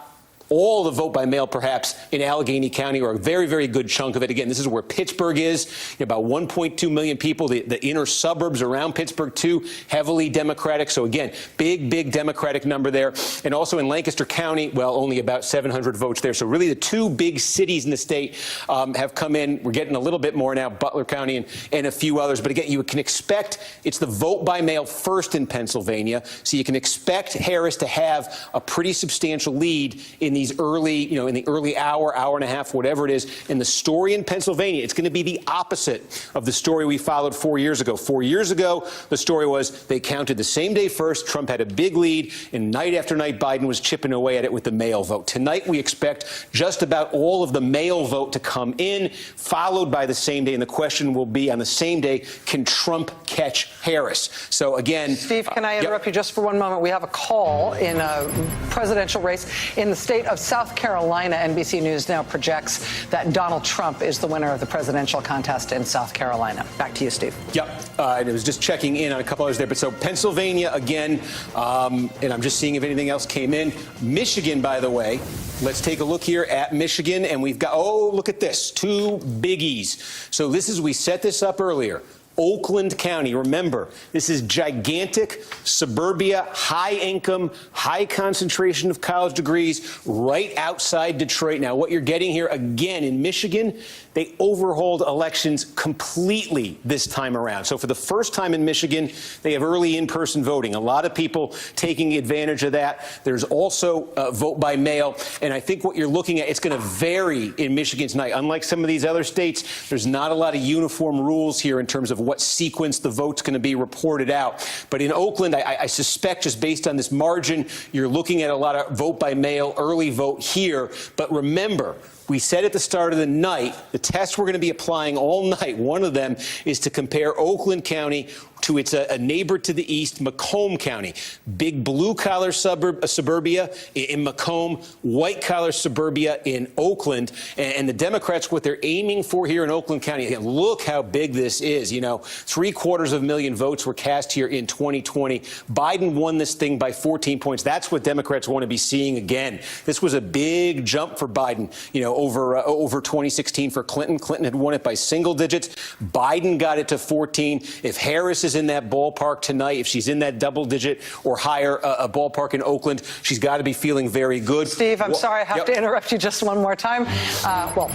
all the vote by mail, perhaps, in Allegheny County, or a very, very good chunk of it. Again, this is where Pittsburgh is. About 1.2 million people. The inner suburbs around Pittsburgh, too, heavily Democratic. So, again, big Democratic number there. And also in Lancaster County, well, only about 700 votes there. So, really, the two big cities in the state have come in. We're getting a little bit more now, Butler County and a few others. But, again, you can expect it's the vote by mail first in Pennsylvania. So you can expect Harris to have a pretty substantial lead in these early, in the early hour and a half, whatever it is. And the story in Pennsylvania, it's going to be the opposite of the story we followed 4 years ago. 4 years ago, the story was they counted the same day first. Trump had a big lead, and night after night, Biden was chipping away at it with the mail vote. Tonight, we expect just about all of the mail vote to come in, followed by the same day. And the question will be on the same day, can Trump catch Harris? So again, Steve, can I interrupt you just for one moment? We have a call in a presidential race in the state of South Carolina. NBC News now projects that Donald Trump is the winner of the presidential contest in South Carolina. Back to you, Steve. Yep. I was just checking in on a couple others there. But so Pennsylvania again, and I'm just seeing if anything else came in. Michigan, by the way, let's take a look here at Michigan. And we've got, look at this, two biggies. So we set this up earlier. Oakland County, remember, this is gigantic suburbia, high income, high concentration of college degrees right outside Detroit. Now, what you're getting here again in Michigan, they overhauled elections completely this time around. So for the first time in Michigan, they have early in-person voting. A lot of people taking advantage of that. There's also vote by mail. And I think what you're looking at, it's going to vary in Michigan tonight. Unlike some of these other states, there's not a lot of uniform rules here in terms of what sequence the vote's going to be reported out. But in Oakland, I suspect just based on this margin, you're looking at a lot of vote by mail, early vote here. But remember, we said at the start of the night, the test we're going to be applying all night, one of them is to compare Oakland County to its a neighbor to the east, Macomb County. Big blue-collar suburbia in Macomb, white-collar suburbia in Oakland. And the Democrats, what they're aiming for here in Oakland County, again, look how big this is. 750,000 votes were cast here in 2020. Biden won this thing by 14 points. That's what Democrats want to be seeing again. This was a big jump for Biden, over 2016 for Clinton. Clinton had won it by single digits. Biden got it to 14. If Harris is in that ballpark tonight, if she's in that double digit or higher a ballpark in Oakland, she's got to be feeling very good. Steve, I'm sorry, I have to interrupt you just one more time.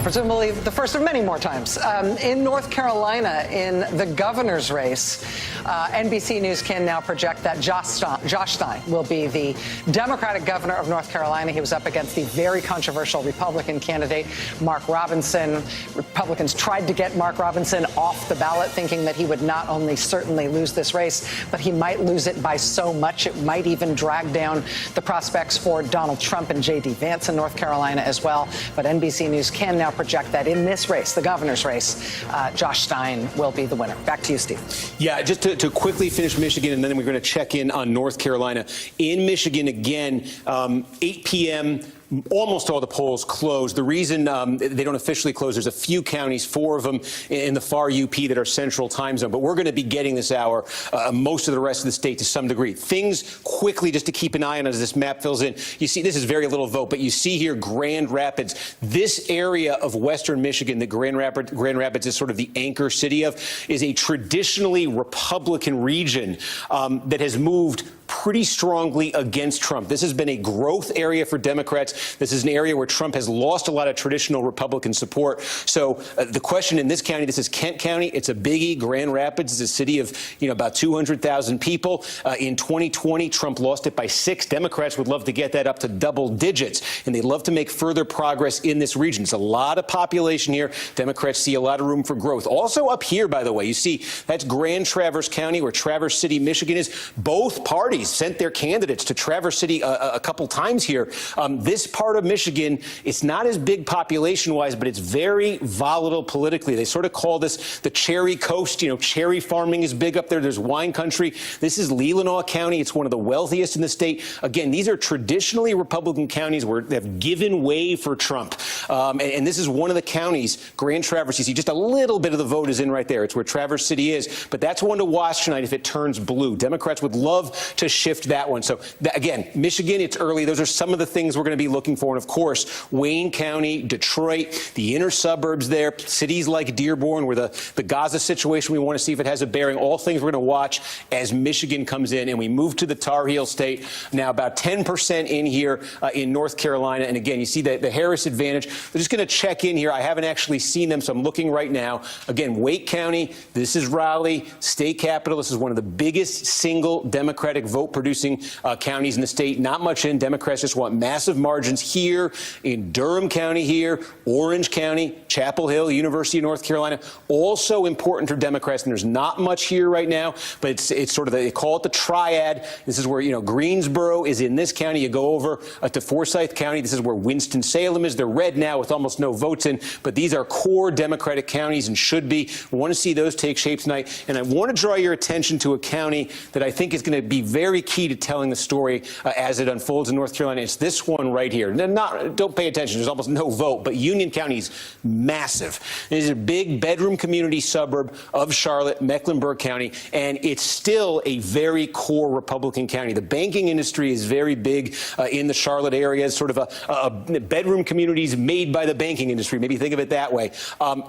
Presumably the first of many more times. In North Carolina, in the governor's race, NBC News can now project that Josh Stein will be the Democratic governor of North Carolina. He was up against the very controversial Republican candidate, Mark Robinson. Republicans tried to get Mark Robinson off the ballot, thinking that he would not only certainly lose this race, but he might lose it by so much it might even drag down the prospects for Donald Trump and J.D. Vance in North Carolina as well. But NBC News can now project that in this race, the governor's race, Josh Stein will be the winner. Back to you, Steve. Yeah, just to quickly finish Michigan, and then we're going to check in on North Carolina. In Michigan, again, 8 p.m., almost all the polls closed. The reason they don't officially close, there's a few counties, 4 of them in the far UP that are central time zone. But we're going to be getting this hour most of the rest of the state to some degree. Things quickly, just to keep an eye on as this map fills in. You see, this is very little vote, but you see here Grand Rapids. This area of western Michigan that Grand Rapids is sort of the anchor city of, is a traditionally Republican region that has moved pretty strongly against Trump. This has been a growth area for Democrats. This is an area where Trump has lost a lot of traditional Republican support. So the question in this county, this is Kent County. It's a biggie. Grand Rapids is a city of, about 200,000 people. In 2020, Trump lost it by 6. Democrats would love to get that up to double digits, and they'd love to make further progress in this region. It's a lot of population here. Democrats see a lot of room for growth. Also up here, by the way, you see that's Grand Traverse County, where Traverse City, Michigan is. Both parties sent their candidates to Traverse City a couple times here. This part of Michigan, it's not as big population-wise, but it's very volatile politically. They sort of call this the cherry coast. Cherry farming is big up there. There's wine country. This is Leelanau County. It's one of the wealthiest in the state. Again, these are traditionally Republican counties where they've given way for Trump. And this is one of the counties, Grand Traverse. You see just a little bit of the vote is in right there. It's where Traverse City is. But that's one to watch tonight if it turns blue. Democrats would love to shift that one. So, again, Michigan, it's early. Those are some of the things we're going to be looking for. And, of course, Wayne County, Detroit, the inner suburbs there, cities like Dearborn, where the Gaza situation, we want to see if it has a bearing. All things we're going to watch as Michigan comes in. And we move to the Tar Heel state. Now, about 10% in here in North Carolina. And, again, you see the Harris advantage. We're just going to check in here. I haven't actually seen them, so I'm looking right now. Again, Wake County, this is Raleigh, state capital. This is one of the biggest single Democratic vote-producing counties in the state. Not much in. Democrats just want massive margins here in Durham County here, Orange County, Chapel Hill, University of North Carolina. Also important for Democrats, and there's not much here right now, but it's sort of, they call it the triad. This is where, Greensboro is in this county. You go over to Forsyth County. This is where Winston-Salem is. They're red now with almost no votes in, but these are core Democratic counties and should be. We want to see those take shape tonight. And I want to draw your attention to a county that I think is going to be very key to telling the story as it unfolds in North Carolina. It's this one right here. Don't pay attention. There's almost no vote, but Union County is massive. It is a big bedroom community suburb of Charlotte, Mecklenburg County, and it's still a very core Republican county. The banking industry is very big in the Charlotte area. It's sort of a bedroom communities made by the banking industry. Maybe think of it that way.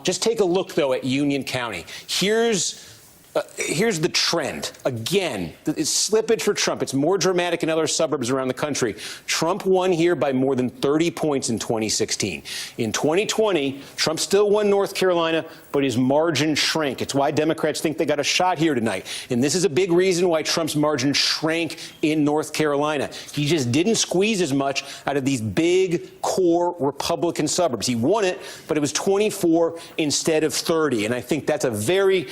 Just take a look, though, at Union County. Here's the trend. Again, it's slippage for Trump. It's more dramatic in other suburbs around the country. Trump won here by more than 30 points in 2016. In 2020, Trump still won North Carolina, but his margin shrank. It's why Democrats think they got a shot here tonight. And this is a big reason why Trump's margin shrank in North Carolina. He just didn't squeeze as much out of these big core Republican suburbs. He won it, but it was 24 instead of 30. And I think that's a very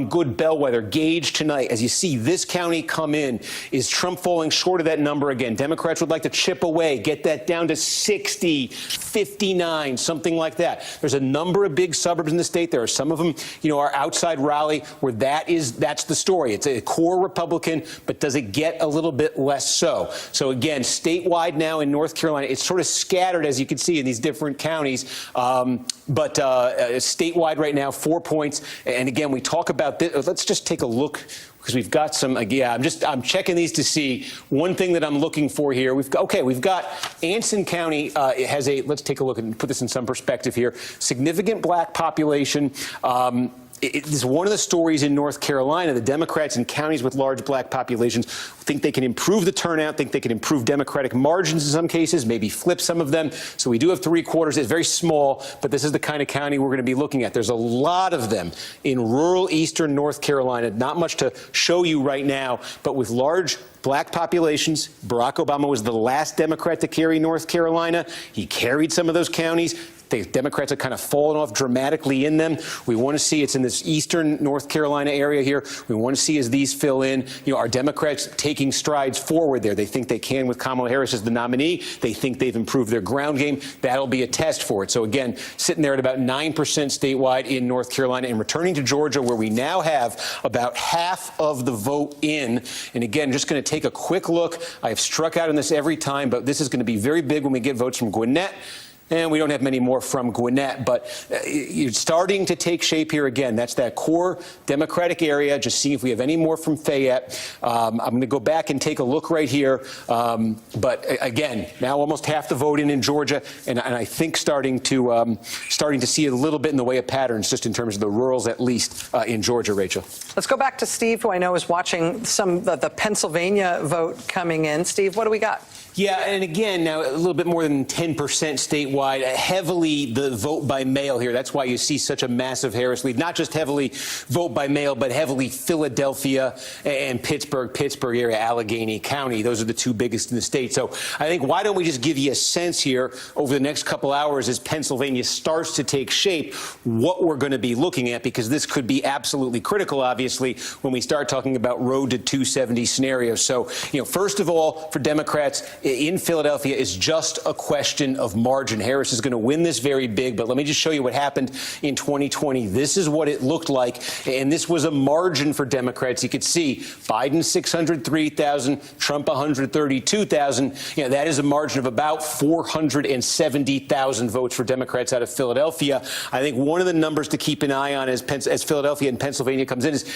good bellwether gauge tonight. As you see this county come in, is Trump falling short of that number again? Democrats would like to chip away, get that down to 60, 59, something like that. There's a number of big suburbs in the state. There are some of them, are outside Raleigh, where that's the story. It's a core Republican, but does it get a little bit less so? So again, statewide now in North Carolina, it's sort of scattered, as you can see, in these different counties. But statewide right now, 4 points. And again, we talk about this. Let's just take a look, because we've got some. I'm checking these to see one thing that I'm looking for here. We've got Anson County has let's take a look and put this in some perspective here. Significant black population. It is one of the stories in North Carolina. The Democrats in counties with large black populations think they can improve the turnout, think they can improve Democratic margins in some cases, maybe flip some of them. So we do have 3/4. It's very small, but this is the kind of county we're going to be looking at. There's a lot of them in rural eastern North Carolina. Not much to show you right now, but with large black populations. Barack Obama was the last Democrat to carry North Carolina. He carried some of those counties. The Democrats have kind of fallen off dramatically in them. We want to see it's in this eastern North Carolina area here. We want to see as these fill in, are Democrats taking strides forward there? They think they can with Kamala Harris as the nominee. They think they've improved their ground game. That'll be a test for it. So again, sitting there at about 9% statewide in North Carolina and returning to Georgia, where we now have about half of the vote in. And again, just going to take a quick look. I have struck out on this every time, but this is going to be very big when we get votes from Gwinnett, And we don't have many more from Gwinnett, but you're starting to take shape here again. That's that core Democratic area. Just see if we have any more from Fayette. I'm going to go back and take a look right here. But again, now almost half the vote in Georgia, and I think starting to see a little bit in the way of patterns, just in terms of the rurals, at least in Georgia, Rachel. Let's go back to Steve, who I know is watching some of the Pennsylvania vote coming in. Steve, what do we got? Yeah, and again, now a little bit more than 10% statewide, heavily the vote by mail here. That's why you see such a massive Harris lead. Not just heavily vote by mail, but heavily Philadelphia and Pittsburgh area, Allegheny County. Those are the two biggest in the state. So I think why don't we just give you a sense here over the next couple hours as Pennsylvania starts to take shape, what we're going to be looking at, because this could be absolutely critical, obviously, when we start talking about road to 270 scenarios. So, first of all, for Democrats, in Philadelphia is just a question of margin. Harris is going to win this very big, but let me just show you what happened in 2020. This is what it looked like, and this was a margin for Democrats. You could see Biden 603,000, Trump 132,000. That is a margin of about 470,000 votes for Democrats out of Philadelphia. I think one of the numbers to keep an eye on as Philadelphia and Pennsylvania comes in is,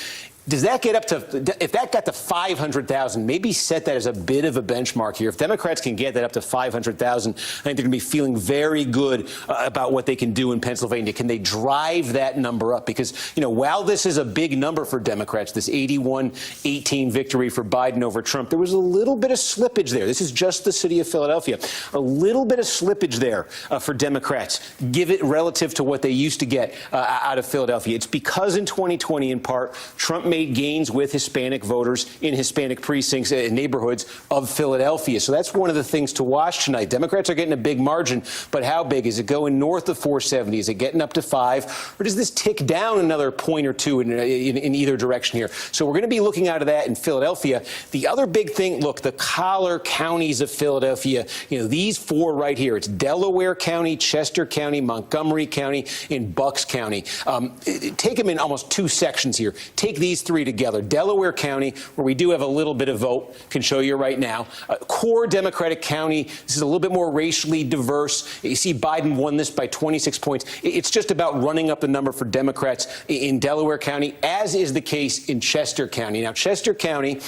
does that get up to, if that got to 500,000, maybe set that as a bit of a benchmark here. If Democrats can get that up to 500,000, I think they're going to be feeling very good about what they can do in Pennsylvania. Can they drive that number up? Because, while this is a big number for Democrats, this 81-18 victory for Biden over Trump, there was a little bit of slippage there. This is just the city of Philadelphia. A little bit of slippage there for Democrats. Give it relative to what they used to get out of Philadelphia. It's because in 2020, in part, Trump made gains with Hispanic voters in Hispanic precincts and neighborhoods of Philadelphia. So that's one of the things to watch tonight. Democrats are getting a big margin, but how big? Is it going north of 470? Is it getting up to 5? Or does this tick down another point or two in either direction here? So we're going to be looking out of that in Philadelphia. The other big thing, look, the collar counties of Philadelphia, these four right here. It's Delaware County, Chester County, Montgomery County, and Bucks County. Take them in almost two sections here. Take these three together. Delaware County, where we do have a little bit of vote, can show you right now. Core Democratic county. This is a little bit more racially diverse. You see Biden won this by 26 points. It's just about running up the number for Democrats in Delaware County, as is the case in Chester County. Now, Chester County,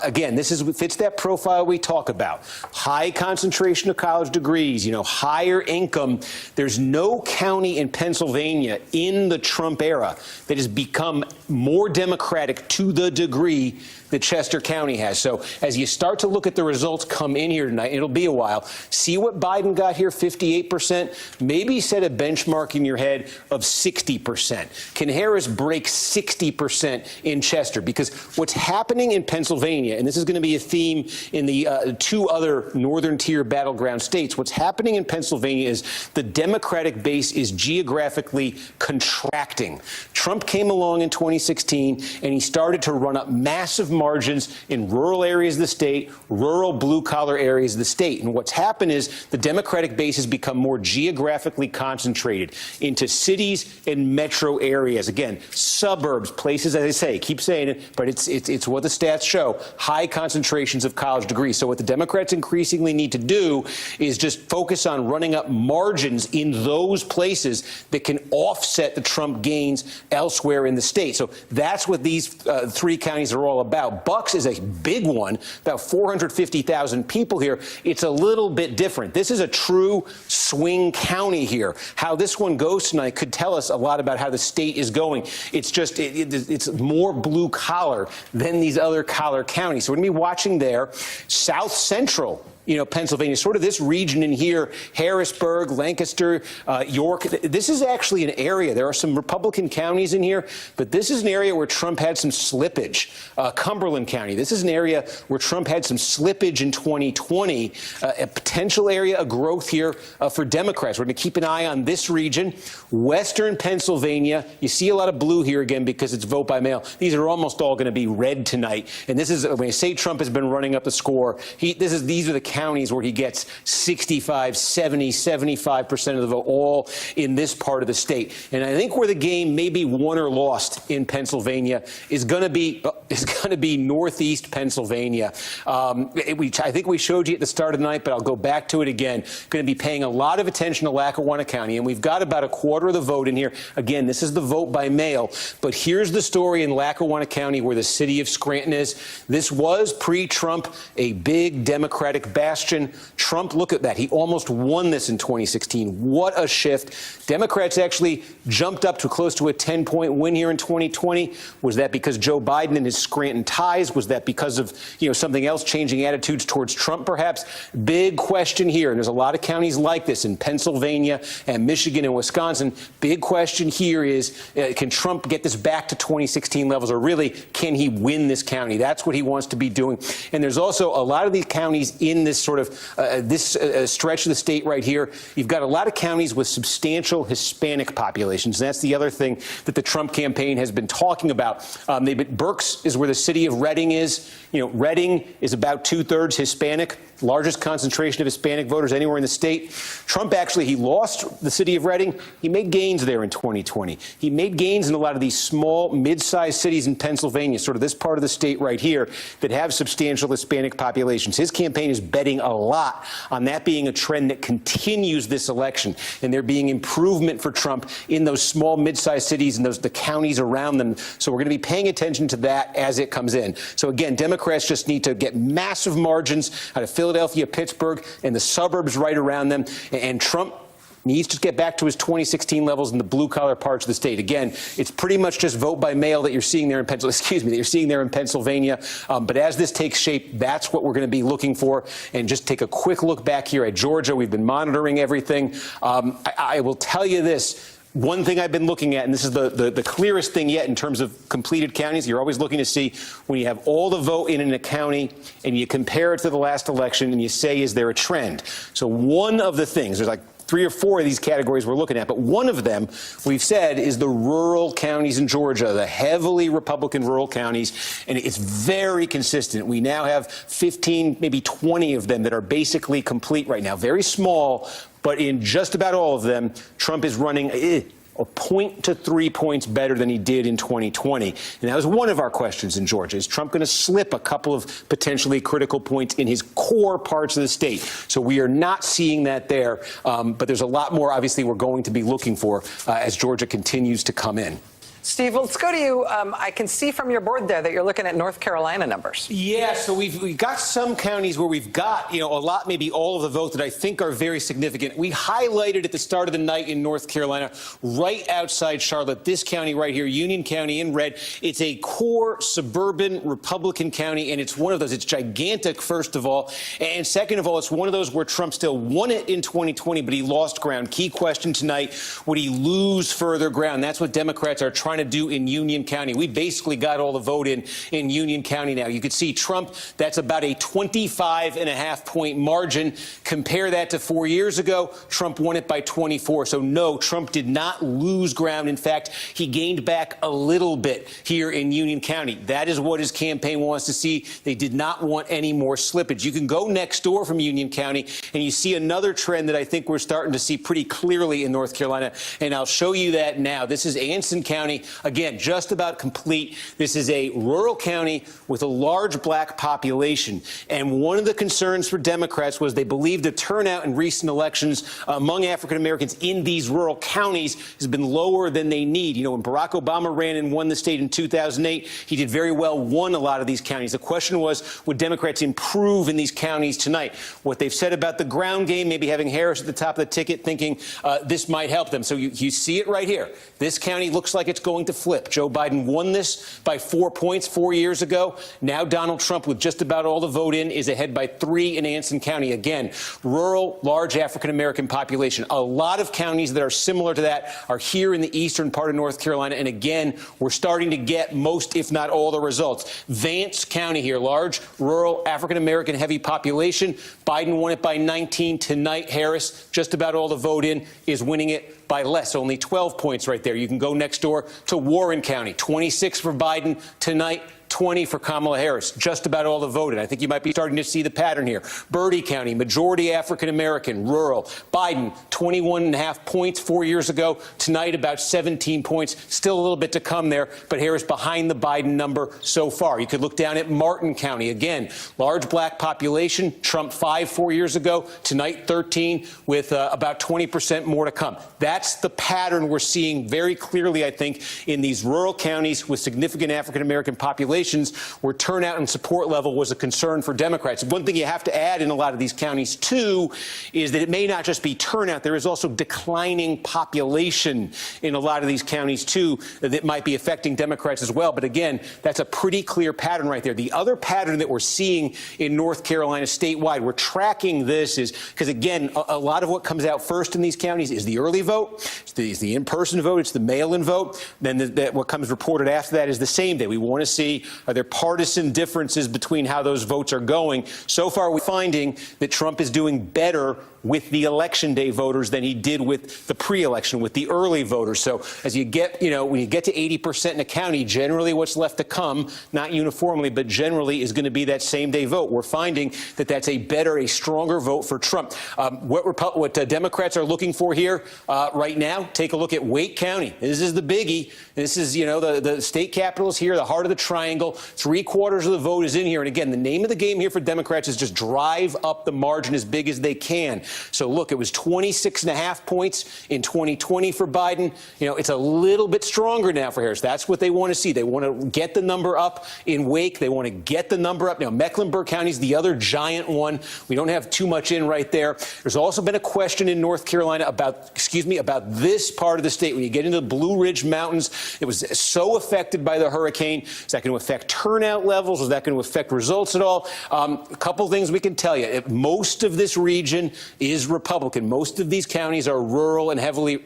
again, this fits that profile we talk about. High concentration of college degrees, higher income. There's no county in Pennsylvania in the Trump era that has become more Democratic to the degree that Chester County has. So as you start to look at the results come in here tonight, it'll be a while, see what Biden got here, 58%, maybe set a benchmark in your head of 60%. Can Harris break 60% in Chester? Because what's happening in Pennsylvania, and this is going to be a theme in the two other northern tier battleground states, what's happening in Pennsylvania is the Democratic base is geographically contracting. Trump came along in 2016, and he started to run up massive margins in rural areas of the state, rural blue-collar areas of the state. And what's happened is the Democratic base has become more geographically concentrated into cities and metro areas. Again, suburbs, places, as I say, keep saying it, but it's what the stats show, high concentrations of college degrees. So what the Democrats increasingly need to do is just focus on running up margins in those places that can offset the Trump gains elsewhere in the state. So that's what these three counties are all about. Bucks is a big one, about 450,000 people here. It's a little bit different. This is a true swing county here. How this one goes tonight could tell us a lot about how the state is going. It's just, it's more blue collar than these other collar counties. So we're going to be watching there. South Central, Pennsylvania, sort of this region in here, Harrisburg, Lancaster, York. This is actually an area. There are some Republican counties in here, but this is an area where Trump had some slippage. Cumberland County. This is an area where Trump had some slippage in 2020, a potential area of growth here for Democrats. We're going to keep an eye on this region. Western Pennsylvania. You see a lot of blue here again because it's vote by mail. These are almost all going to be red tonight. And this is, when I say Trump has been running up the score, these are the counties where he gets 65, 70, 75% of the vote, all in this part of the state. And I think where the game may be won or lost in Pennsylvania is going to be northeast Pennsylvania. I think we showed you at the start of the night, but I'll go back to it again. Going to be paying a lot of attention to Lackawanna County, and we've got about a quarter of the vote in here. Again, this is the vote by mail, but here's the story in Lackawanna County where the city of Scranton is. This was pre-Trump a big Democratic bastion. Trump, look at that. He almost won this in 2016. What a shift. Democrats actually jumped up to close to a 10-point win here in 2020. Was that because Joe Biden and his Scranton ties? Was that because of, something else, changing attitudes towards Trump, perhaps? Big question here, and there's a lot of counties like this in Pennsylvania and Michigan and Wisconsin. Big question here is, can Trump get this back to 2016 levels, or really, can he win this county? That's what he wants to be doing. And there's also a lot of these counties in this sort of stretch of the state right here. You've got a lot of counties with substantial Hispanic populations. And that's the other thing that the Trump campaign has been talking about. Berks is where the city of Reading is. Reading is about 2/3 Hispanic, largest concentration of Hispanic voters anywhere in the state. Trump he lost the city of Reading. He made gains there in 2020. He made gains in a lot of these small, mid-sized cities in Pennsylvania, sort of this part of the state right here, that have substantial Hispanic populations. His campaign is betting a lot on that being a trend that continues this election, and there being improvement for Trump in those small, mid-sized cities and the counties around them. So we're going to be paying attention to that as it comes in. So again, Democrats just need to get massive margins out of Philadelphia, Pittsburgh, and the suburbs right around them. And Trump needs to get back to his 2016 levels in the blue-collar parts of the state. Again, it's pretty much just vote by mail that you're seeing there in Pennsylvania. But as this takes shape, that's what we're going to be looking for. And just take a quick look back here at Georgia. We've been monitoring everything. I will tell you this. One thing I've been looking at, and this is the clearest thing yet in terms of completed counties, you're always looking to see when you have all the vote in a county and you compare it to the last election and you say, is there a trend? So one of the things, there's like 3 or 4 of these categories we're looking at, but one of them we've said is the rural counties in Georgia, the heavily Republican rural counties, and it's very consistent. We now have 15, maybe 20 of them that are basically complete right now. Very small, but in just about all of them, Trump is running a point to 3 points better than he did in 2020. And that was one of our questions in Georgia. Is Trump going to slip a couple of potentially critical points in his core parts of the state? So we are not seeing that there. But there's a lot more, obviously, we're going to be looking for as Georgia continues to come in. Steve, let's go to you. I can see from your board there that you're looking at North Carolina numbers. Yeah, so we've got some counties where we've got, a lot, maybe all of the vote that I think are very significant. We highlighted at the start of the night in North Carolina, right outside Charlotte, this county right here, Union County in red. It's a core suburban Republican county, and it's one of those. It's gigantic, first of all. And second of all, it's one of those where Trump still won it in 2020, but he lost ground. Key question tonight, would he lose further ground? That's what Democrats are trying to do in Union County. We basically got all the vote in Union County now. You could see Trump, that's about a 25.5-point margin. Compare that to 4 years ago. Trump won it by 24. So no, Trump did not lose ground. In fact, he gained back a little bit here in Union County. That is what his campaign wants to see. They did not want any more slippage. You can go next door from Union County and you see another trend that I think we're starting to see pretty clearly in North Carolina. And I'll show you that now. This is Anson County. Again, just about complete. This is a rural county with a large black population. And one of the concerns for Democrats was they believed the turnout in recent elections among African Americans in these rural counties has been lower than they need. When Barack Obama ran and won the state in 2008, he did very well, won a lot of these counties. The question was, would Democrats improve in these counties tonight? What they've said about the ground game, maybe having Harris at the top of the ticket, thinking this might help them. So you see it right here. This county looks like it's going to flip. Joe Biden won this by 4 points 4 years ago. Now Donald Trump, with just about all the vote in, is ahead by 3 in Anson County. Again, rural, large African-American population. A lot of counties that are similar to that are here in the eastern part of North Carolina. And again, we're starting to get most, if not all, the results. Vance County here, large, rural, African-American heavy population. Biden won it by 19 tonight. Harris, just about all the vote in, is winning it by less, only 12 points right there. You can go next door to Warren County, 26 for Biden tonight, 20 for Kamala Harris. Just about all the voted. I think you might be starting to see the pattern here. Bertie County, majority African-American, rural. Biden, 21.5 points 4 years ago. Tonight, about 17 points. Still a little bit to come there, but Harris behind the Biden number so far. You could look down at Martin County. Again, large black population. Trump 5 4 years ago. Tonight, 13, with about 20% more to come. That's the pattern we're seeing very clearly, I think, in these rural counties with significant African-American populations where turnout and support level was a concern for Democrats. One thing you have to add in a lot of these counties, too, is that it may not just be turnout. There is also declining population in a lot of these counties, too, that might be affecting Democrats as well. But again, that's a pretty clear pattern right there. The other pattern that we're seeing in North Carolina statewide, we're tracking this is because, again, a lot of what comes out first in these counties is the early vote, it's the in-person vote, it's the mail-in vote. Then what comes reported after that is the same day. We want to see, are there partisan differences between how those votes are going? So far, we're finding that Trump is doing better with the election day voters than he did with the pre-election, with the early voters. So as you get, when you get to 80% in a county, generally what's left to come, not uniformly, but generally is going to be that same day vote. We're finding that that's a better, a stronger vote for Trump. What Democrats are looking for here right now, take a look at Wake County. This is the biggie. This is, the state capital is here, the heart of the triangle. 3/4 of the vote is in here. And again, the name of the game here for Democrats is just drive up the margin as big as they can. So look, it was 26.5 points in 2020 for Biden. It's a little bit stronger now for Harris. That's what they want to see. They want to get the number up in Wake. They want to get the number up. Now, Mecklenburg County is the other giant one. We don't have too much in right there. There's also been a question in North Carolina about this part of the state. When you get into the Blue Ridge Mountains, it was so affected by the hurricane. Is that going to affect turnout levels? Is that going to affect results at all? A couple things we can tell you. Most of this region is Republican. Most of these counties are rural and heavily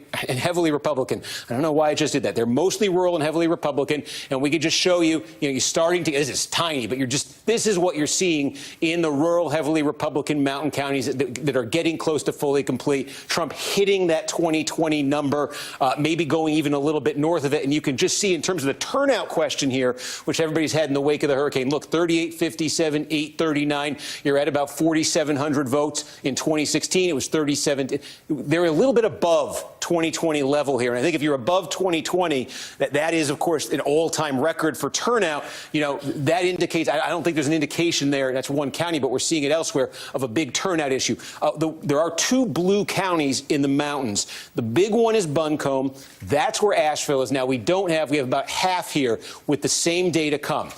Republican. I don't know why I just did that. They're mostly rural and heavily Republican, and we could just show you, you're starting to, this is tiny, but this is what you're seeing in the rural, heavily Republican mountain counties that are getting close to fully complete. Trump hitting that 2020 number, maybe going even a little bit north of it, and you can just see in terms of the turnout question here, which everybody's had in the wake of the hurricane. Look, 3857, 839. You're at about 4,700 votes in 2016. It was 37. They're a little bit above 2020 level here. And I think if you're above 2020, that is, of course, an all-time record for turnout. That indicates, I don't think there's an indication there, that's one county, but we're seeing it elsewhere, of a big turnout issue. There are 2 blue counties in the mountains. The big one is Buncombe. That's where Asheville is now. We have about half here with the same day to come.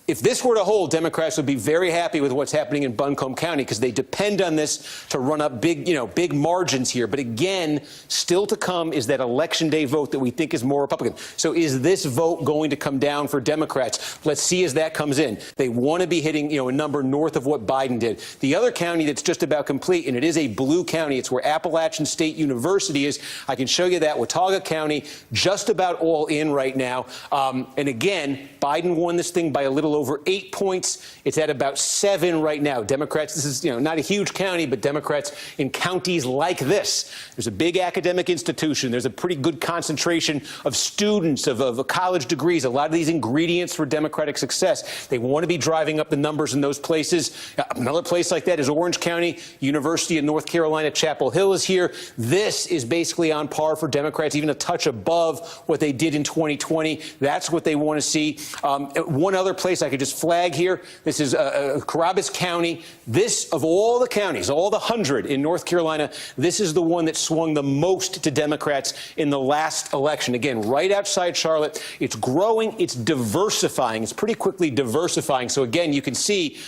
If this were to hold, Democrats would be very happy with what's happening in Buncombe County because they depend on this to run up big margins here. But again, still to come is that election day vote that we think is more Republican. So is this vote going to come down for Democrats? Let's see as that comes in. They want to be hitting, a number north of what Biden did. The other county that's just about complete, and it is a blue county, it's where Appalachian State University is. I can show you that. Watauga County, just about all in right now. And again, Biden won this thing by a little over 8 points. It's at about 7 right now. Democrats, this is not a huge county, but Democrats in counties like this, there's a big academic institution. There's a pretty good concentration of students, of college degrees, a lot of these ingredients for Democratic success. They want to be driving up the numbers in those places. Another place like that is Orange County. University of North Carolina, Chapel Hill is here. This is basically on par for Democrats, even a touch above what they did in 2020. That's what they want to see. One other place I could just flag here, this is Carrabas County. This, of all the counties, all the 100 in North Carolina, this is the one that swung the most to Democrats in the last election. Again, right outside Charlotte. It's growing. It's diversifying. It's pretty quickly diversifying. So again, you can see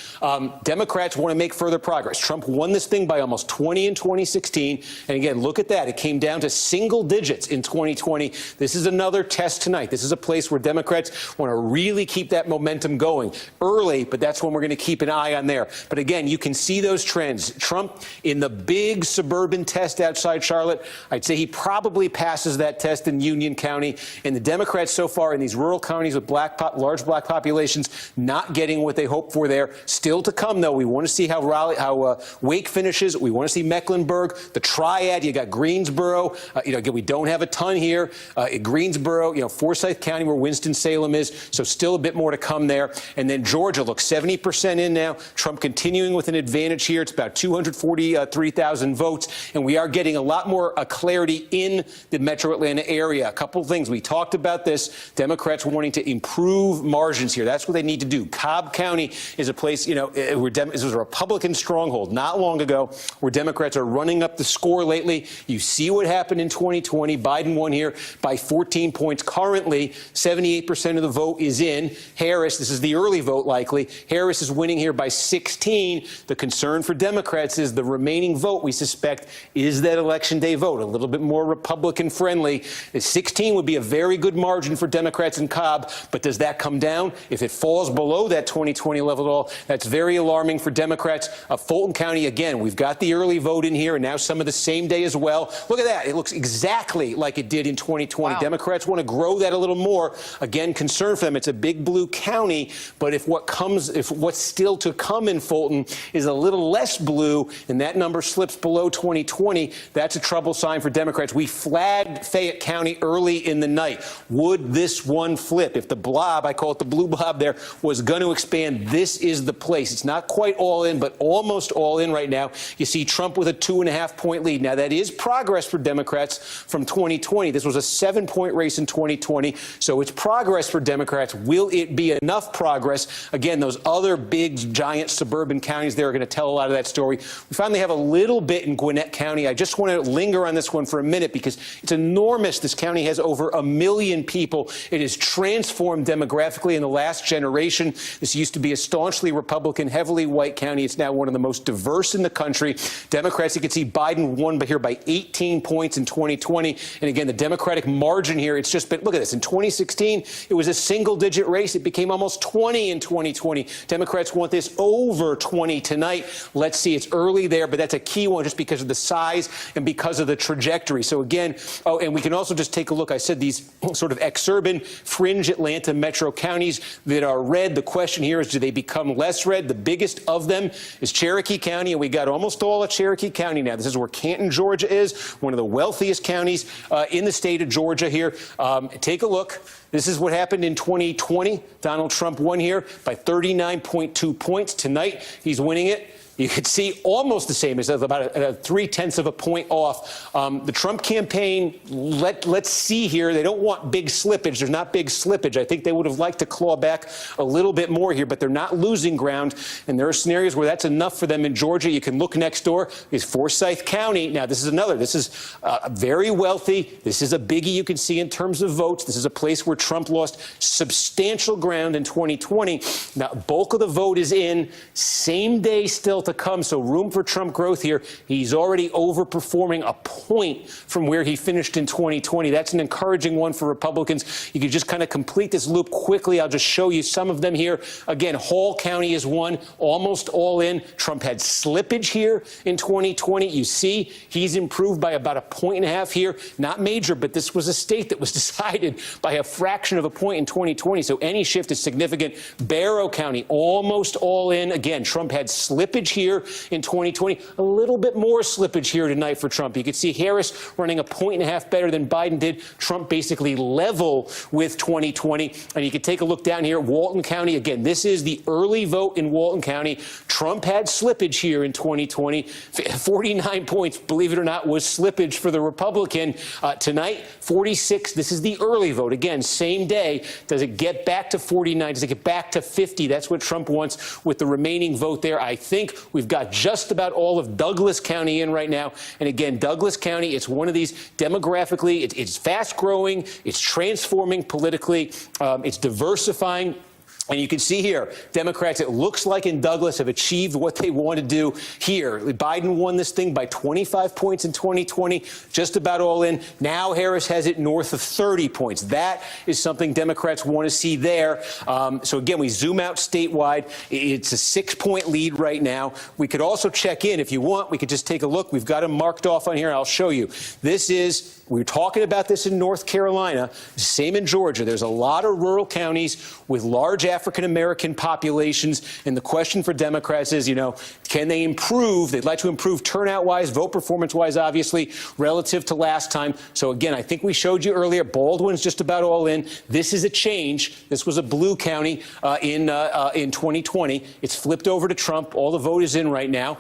Democrats want to make further progress. Trump won this thing by almost 20 in 2016. And again, look at that. It came down to single digits in 2020. This is another test tonight. This is a place where Democrats want to really keep that momentum going early, but that's when we're going to keep an eye on there. But again, you can see those trends. Trump in the big suburban test outside Charlotte, I'd say he probably passes that test in Union County. And the Democrats so far in these rural counties with large black populations not getting what they hope for there. Still to come, though. We want to see how Wake finishes. We want to see Mecklenburg, the triad. You got Greensboro. Again, we don't have a ton here. Greensboro, Forsyth County, where Winston-Salem is. So still a bit more to come there. there. And then Georgia, look, 70% in now. Trump continuing with an advantage here. It's about 243,000 votes. And we are getting a lot more clarity in the metro Atlanta area. A couple of things. We talked about this. Democrats wanting to improve margins here. That's what they need to do. Cobb County is a place, where this was a Republican stronghold not long ago, where Democrats are running up the score lately. You see what happened in 2020. Biden won here by 14 points. Currently, 78% of the vote is in. Harris, this is the early vote likely. Harris is winning here by 16. The concern for Democrats is the remaining vote, we suspect, is that Election Day vote, a little bit more Republican friendly. 16 would be a very good margin for Democrats in Cobb, but does that come down? If it falls below that 2020 level at all, that's very alarming for Democrats. Fulton County, again, we've got the early vote in here, and now some of the same day as well. Look at that. It looks exactly like it did in 2020. Wow. Democrats want to grow that a little more. Again, concern for them. It's a big blue county, but if what's still to come in Fulton is a little less blue, and that number slips below 2020, that's a trouble sign for Democrats. We flagged Fayette County early in the night. Would this one flip? If the blob, I call it the blue blob there, was going to expand, this is the place. It's not quite all in, but almost all in right now. You see Trump with a 2.5-point lead. Now, that is progress for Democrats from 2020. This was a 7-point race in 2020, so it's progress for Democrats. Will it be enough progress? Again, those other big, giant suburban counties there are going to tell a lot of that story. We finally have a little bit in Gwinnett County. I just want to linger on this one for a minute because it's enormous. This county has over 1 million people. It has transformed demographically in the last generation. This used to be a staunchly Republican, heavily white county. It's now one of the most diverse in the country. Democrats, you can see Biden won here by 18 points in 2020. And again, the Democratic margin here, it's just been, look at this. In 2016, it was a single-digit race. It became almost 20 in 2020. Democrats want this over 20 tonight. Let's see. It's early there, but that's a key one just because of the size and because of the trajectory. So again, and we can also just take a look. I said these sort of exurban, fringe Atlanta metro counties that are red. The question here is, do they become less red? The biggest of them is Cherokee County, and we got almost all of Cherokee County now. This is where Canton, Georgia is, one of the wealthiest counties in the state of Georgia here. Take a look. This is what happened in 2020. Donald Trump won here by 39.2 points. Tonight, he's winning it. You could see almost the same as about a 0.3 of a point off. The Trump campaign, let's see here. They don't want big slippage. There's not big slippage. I think they would have liked to claw back a little bit more here, but they're not losing ground. And there are scenarios where that's enough for them in Georgia. You can look next door. Is Forsyth County. Now, this is another. This is very wealthy. This is a biggie you can see in terms of votes. This is a place where Trump lost substantial ground in 2020. Now, bulk of the vote is in. Same day still to come, so room for Trump growth here. He's already overperforming a point from where he finished in 2020. That's an encouraging one for Republicans. You could just kind of complete this loop quickly. I'll just show you some of them here. Again, Hall County is one, almost all in. Trump had slippage here in 2020. You see, he's improved by about 1.5 points here. Not major, but this was a state that was decided by a fraction of a point in 2020, so any shift is significant. Barrow County, almost all in. Again, Trump had slippage here in 2020. A little bit more slippage here tonight for Trump. You can see Harris running 1.5 points better than Biden did. Trump basically level with 2020. And you can take a look down here at Walton County. Again, this is the early vote in Walton County. Trump had slippage here in 2020. 49 points, believe it or not, was slippage for the Republican. Tonight, 46. This is the early vote. Again, same day. Does it get back to 49? Does it get back to 50? That's what Trump wants with the remaining vote there. I think we've got just about all of Douglas County in right now. And again, Douglas County, it's one of these demographically, it's fast growing, it's transforming politically, it's diversifying. And you can see here, Democrats, it looks like in Douglas, have achieved what they want to do here. Biden won this thing by 25 points in 2020, just about all in. Now Harris has it north of 30 points. That is something Democrats want to see there. So again, we zoom out statewide. It's a 6-point lead right now. We could also check in if you want. We could just take a look. We've got them marked off on here. I'll show you. This is, we were talking about this in North Carolina, same in Georgia. There's a lot of rural counties with large African-American populations. And the question for Democrats is, Can they improve? They'd like to improve turnout-wise, vote performance-wise, obviously, relative to last time. So again, I think we showed you earlier, Baldwin's just about all in. This is a change. This was a blue county in 2020. It's flipped over to Trump. All the vote is in right now.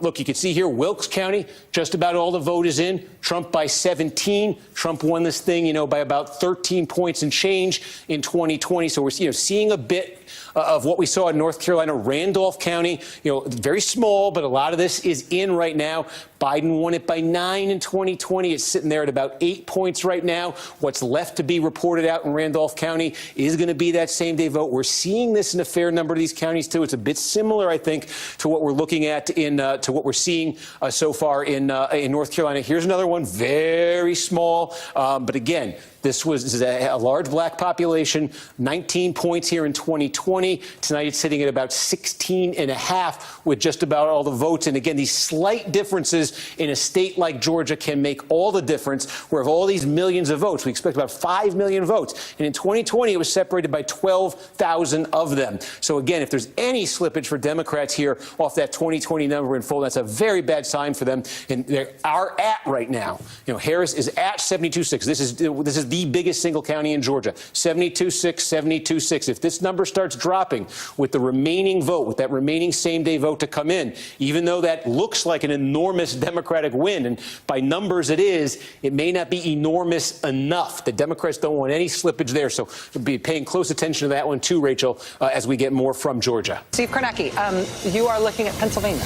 Look, you can see here, Wilkes County, just about all the vote is in. Trump by 17. Trump won this thing, by about 13 points and change in 2020. So we're, seeing a bit of what we saw in North Carolina, Randolph County, very small, but a lot of this is in right now. Biden won it by 9 in 2020. It's sitting there at about 8 points right now. What's left to be reported out in Randolph County is going to be that same-day vote. We're seeing this in a fair number of these counties, too. It's a bit similar, I think, to what we're looking at to what we're seeing so far in North Carolina. Here's another one, very small, but again, this is a large black population, 19 points here in 2020. Tonight it's sitting at about 16.5 with just about all the votes. And again, these slight differences in a state like Georgia can make all the difference. Where of all these millions of votes, we expect about 5 million votes. And in 2020, it was separated by 12,000 of them. So again, if there's any slippage for Democrats here off that 2020 number in full, that's a very bad sign for them. And they are at right now. Harris is at 72.6. This is the biggest single county in Georgia, 72.6, 72.6. If this number starts dropping with the remaining vote, with that remaining same-day vote to come in, even though that looks like an enormous Democratic win, and by numbers it is, it may not be enormous enough. The Democrats don't want any slippage there, so we'll be paying close attention to that one too, Rachel, as we get more from Georgia. Steve Kornacki, you are looking at Pennsylvania.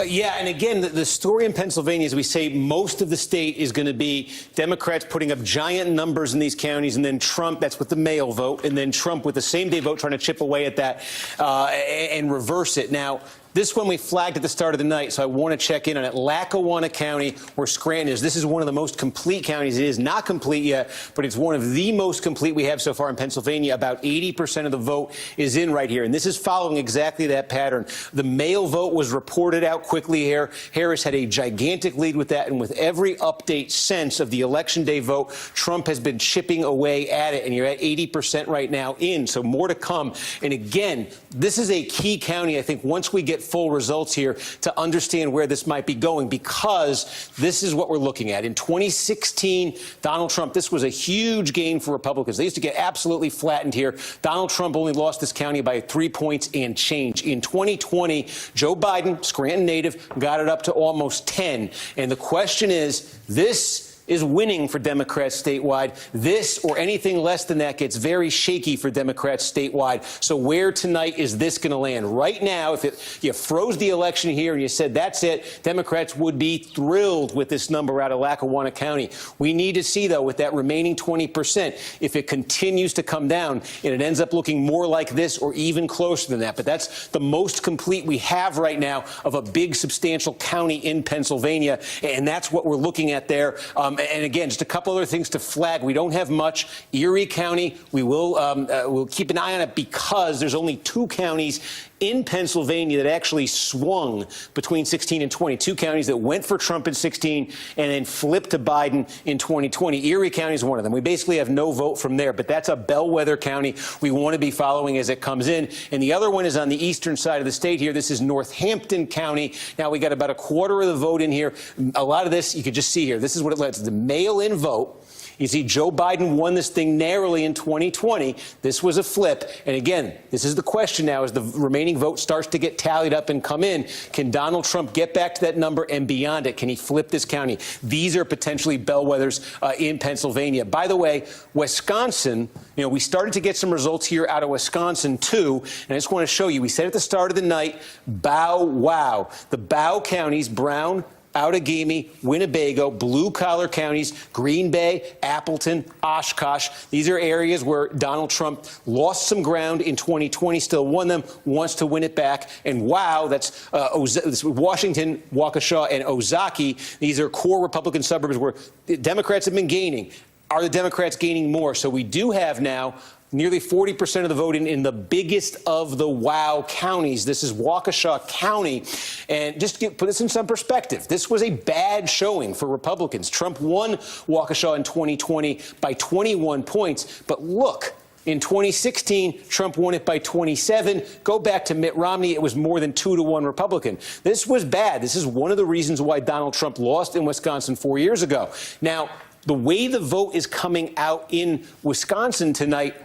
Yeah, and again, the story in Pennsylvania is we say most of the state is going to be Democrats putting up giant numbers in these counties, and then Trump, that's with the mail vote, and then Trump with the same-day vote trying to chip away at that and reverse it. Now, this one we flagged at the start of the night, so I want to check in on it. Lackawanna County, where Scranton is. This is one of the most complete counties. It is not complete yet, but it's one of the most complete we have so far in Pennsylvania. About 80% of the vote is in right here, and this is following exactly that pattern. The mail vote was reported out quickly here. Harris had a gigantic lead with that, and with every update since of the Election Day vote, Trump has been chipping away at it, and you're at 80% right now in, so more to come. And again, this is a key county, I think, once we get full results here to understand where this might be going, because this is what we're looking at. In 2016, Donald Trump, this was a huge gain for Republicans. They used to get absolutely flattened here. Donald Trump only lost this county by 3 points and change. In 2020, Joe Biden, Scranton native, got it up to almost 10. And the question is, this is winning for Democrats statewide. This or anything less than that gets very shaky for Democrats statewide. So where tonight is this going to land? Right now, if you froze the election here and you said that's it, Democrats would be thrilled with this number out of Lackawanna County. We need to see, though, with that remaining 20%, if it continues to come down and it ends up looking more like this or even closer than that. But that's the most complete we have right now of a big, substantial county in Pennsylvania, and that's what we're looking at there. And again, just a couple other things to flag. We don't have much. Erie County, we'll keep an eye on it because there's only 2 counties in Pennsylvania that actually swung between 16 and 20. 2 counties that went for Trump in 16 and then flipped to Biden in 2020. Erie County is one of them. We basically have no vote from there, but that's a bellwether county we want to be following as it comes in. And the other one is on the eastern side of the state here. This is Northampton County. Now, we got about a quarter of the vote in here. A lot of this you could just see here. This is what it led to, the mail-in vote. You see, Joe Biden won this thing narrowly in 2020. This was a flip. And again, this is the question now as the remaining vote starts to get tallied up and come in. Can Donald Trump get back to that number and beyond it? Can he flip this county? These are potentially bellwethers in Pennsylvania. By the way, Wisconsin, we started to get some results here out of Wisconsin, too. And I just want to show you, we said at the start of the night, bow wow. The bow counties, Brown, Outagamie, Winnebago, blue-collar counties, Green Bay, Appleton, Oshkosh. These are areas where Donald Trump lost some ground in 2020, still won them, wants to win it back. And wow, that's Washington, Waukesha, and Ozaukee. These are core Republican suburbs where the Democrats have been gaining. Are the Democrats gaining more? So we do have now nearly 40% of the vote in the biggest of the wow counties. This is Waukesha County. And just to put this in some perspective, this was a bad showing for Republicans. Trump won Waukesha in 2020 by 21 points. But look, In 2016, Trump won it by 27. Go back to Mitt Romney, it was more than 2-1 Republican. This was bad. This is one of the reasons why Donald Trump lost in Wisconsin 4 years ago. Now, the way the vote is coming out in Wisconsin tonight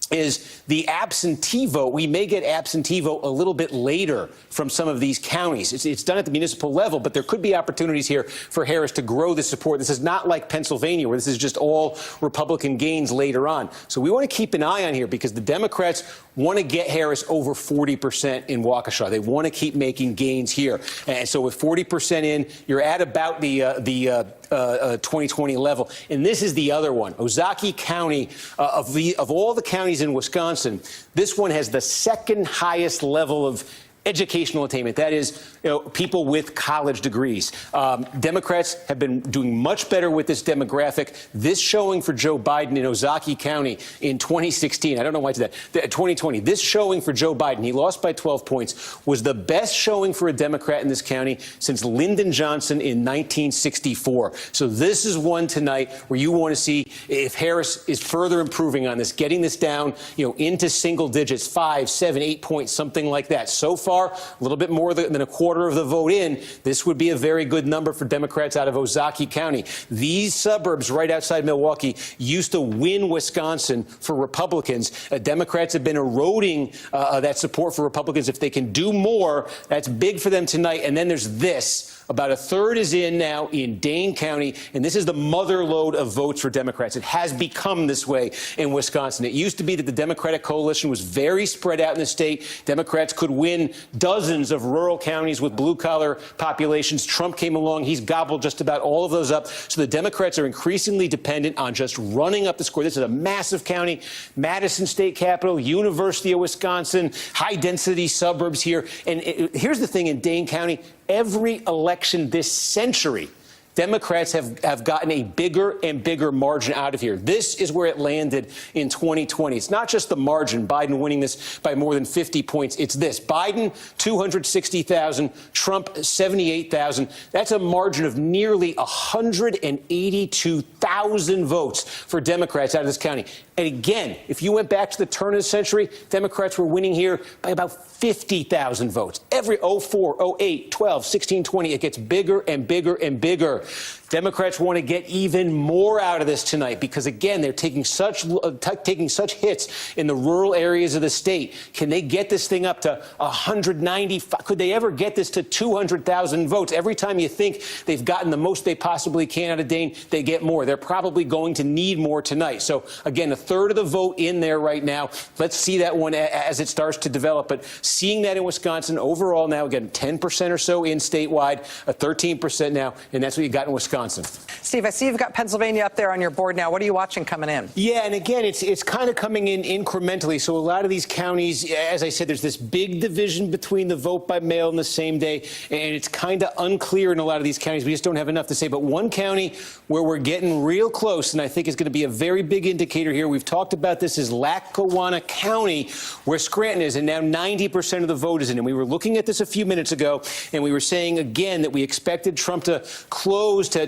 is the absentee vote. We may get absentee vote a little bit later from some of these counties. It's done at the municipal level, but there could be opportunities here for Harris to grow the support. This is not like Pennsylvania, where this is just all Republican gains later on. So we want to keep an eye on here because the Democrats want to get Harris over 40% in Waukesha. They want to keep making gains here. And so with 40% in, you're at about the 2020 level. And this is the other one. Ozaukee County, of all the counties in Wisconsin, this one has the second highest level of educational attainment. That is, people with college degrees. Democrats have been doing much better with this demographic. This showing for Joe Biden in Ozaukee County in 2016, I don't know why I did that, 2020, this showing for Joe Biden, he lost by 12 points, was the best showing for a Democrat in this county since Lyndon Johnson in 1964. So this is one tonight where you want to see if Harris is further improving on this, getting this down, into single digits, 5, 7, 8 points, something like that. So far, a little bit more than a quarter of the vote in, this would be a very good number for Democrats out of Ozaukee County. These suburbs right outside Milwaukee used to win Wisconsin for Republicans. Democrats have been eroding that support for Republicans. If they can do more, that's big for them tonight. And then there's this. About a third is in now in Dane County, and this is the mother lode of votes for Democrats. It has become this way in Wisconsin. It used to be that the Democratic coalition was very spread out in the state. Democrats could win dozens of rural counties with blue-collar populations. Trump came along. He's gobbled just about all of those up. So the Democrats are increasingly dependent on just running up the score. This is a massive county, Madison State Capital, University of Wisconsin, high-density suburbs here. And here's the thing in Dane County. Every election this century, Democrats have gotten a bigger and bigger margin out of here. This is where it landed in 2020. It's not just the margin, Biden winning this by more than 50 points. It's this. Biden, 260,000, Trump, 78,000. That's a margin of nearly 182,000 votes for Democrats out of this county. And again, if you went back to the turn of the century, Democrats were winning here by about 50,000 votes. Every 04, 08, 12, 16, 20, it gets bigger and bigger and bigger. Democrats want to get even more out of this tonight because, again, they're taking such hits in the rural areas of the state. Can they get this thing up to 195? Could they ever get this to 200,000 votes? Every time you think they've gotten the most they possibly can out of Dane, they get more. They're probably going to need more tonight. So, again, a third of the vote in there right now. Let's see that one as it starts to develop. But seeing that in Wisconsin overall now, again, 10% or so in statewide, a 13% now, and that's what you got in Wisconsin. Steve, I see you've got Pennsylvania up there on your board now. What are you watching coming in? Yeah, and again, it's kind of coming in incrementally. So a lot of these counties, as I said, there's this big division between the vote by mail and the same day, and it's kind of unclear in a lot of these counties. We just don't have enough to say. But one county where we're getting real close, and I think is going to be a very big indicator here, we've talked about this, is Lackawanna County, where Scranton is, and now 90% of the vote is in. And we were looking at this a few minutes ago, and we were saying again that we expected Trump to close, to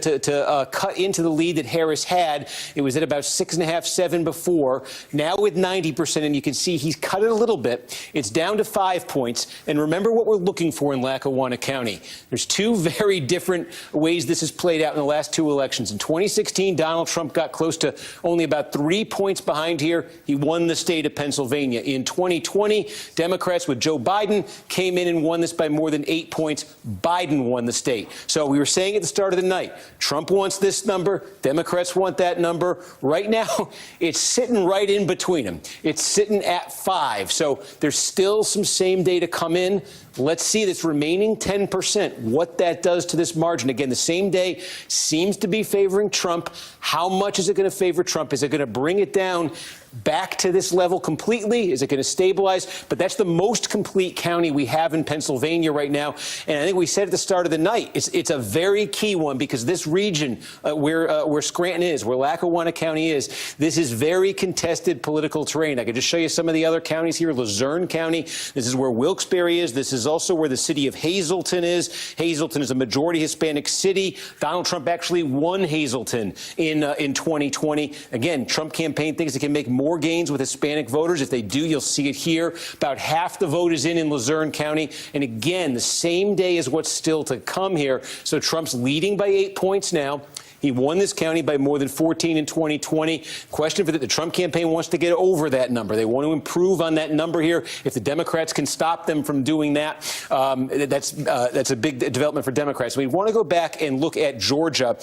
cut into the lead that Harris had. It was at about 6.5, 7 before. Now with 90%, and you can see he's cut it a little bit. It's down to 5 points. And remember what we're looking for in Lackawanna County. There's two very different ways this has played out in the last two elections. In 2016, Donald Trump got close to only about 3 points behind here. He won the state of Pennsylvania. In 2020, Democrats with Joe Biden came in and won this by more than 8 points. Biden won the state. So we were saying at the start of the night, Trump wants this number. Democrats want that number. Right now, it's sitting right in between them. It's sitting at 5. So there's still some same day to come in. Let's see this remaining 10%, what that does to this margin. Again, the same day seems to be favoring Trump. How much is it going to favor Trump? Is it going to bring it down back to this level completely? Is it going to stabilize? But that's the most complete county we have in Pennsylvania right now. And I think we said at the start of the night, it's a very key one because this region where Scranton is, where Lackawanna County is, this is very contested political terrain. I could just show you some of the other counties here. Luzerne County, this is where Wilkes-Barre is. This is also where the city of Hazleton is. Hazleton is a majority Hispanic city. Donald Trump actually won Hazleton in 2020. Again, Trump campaign thinks it can make more gains with Hispanic voters. If they do, you'll see it here. About half the vote is in Luzerne County. And again, the same day is what's still to come here. So Trump's leading by 8 points now. He won this county by more than 14 in 2020. Question for the Trump campaign wants to get over that number. They want to improve on that number here. If the Democrats can stop them from doing that, that's a big development for Democrats. We want to go back and look at Georgia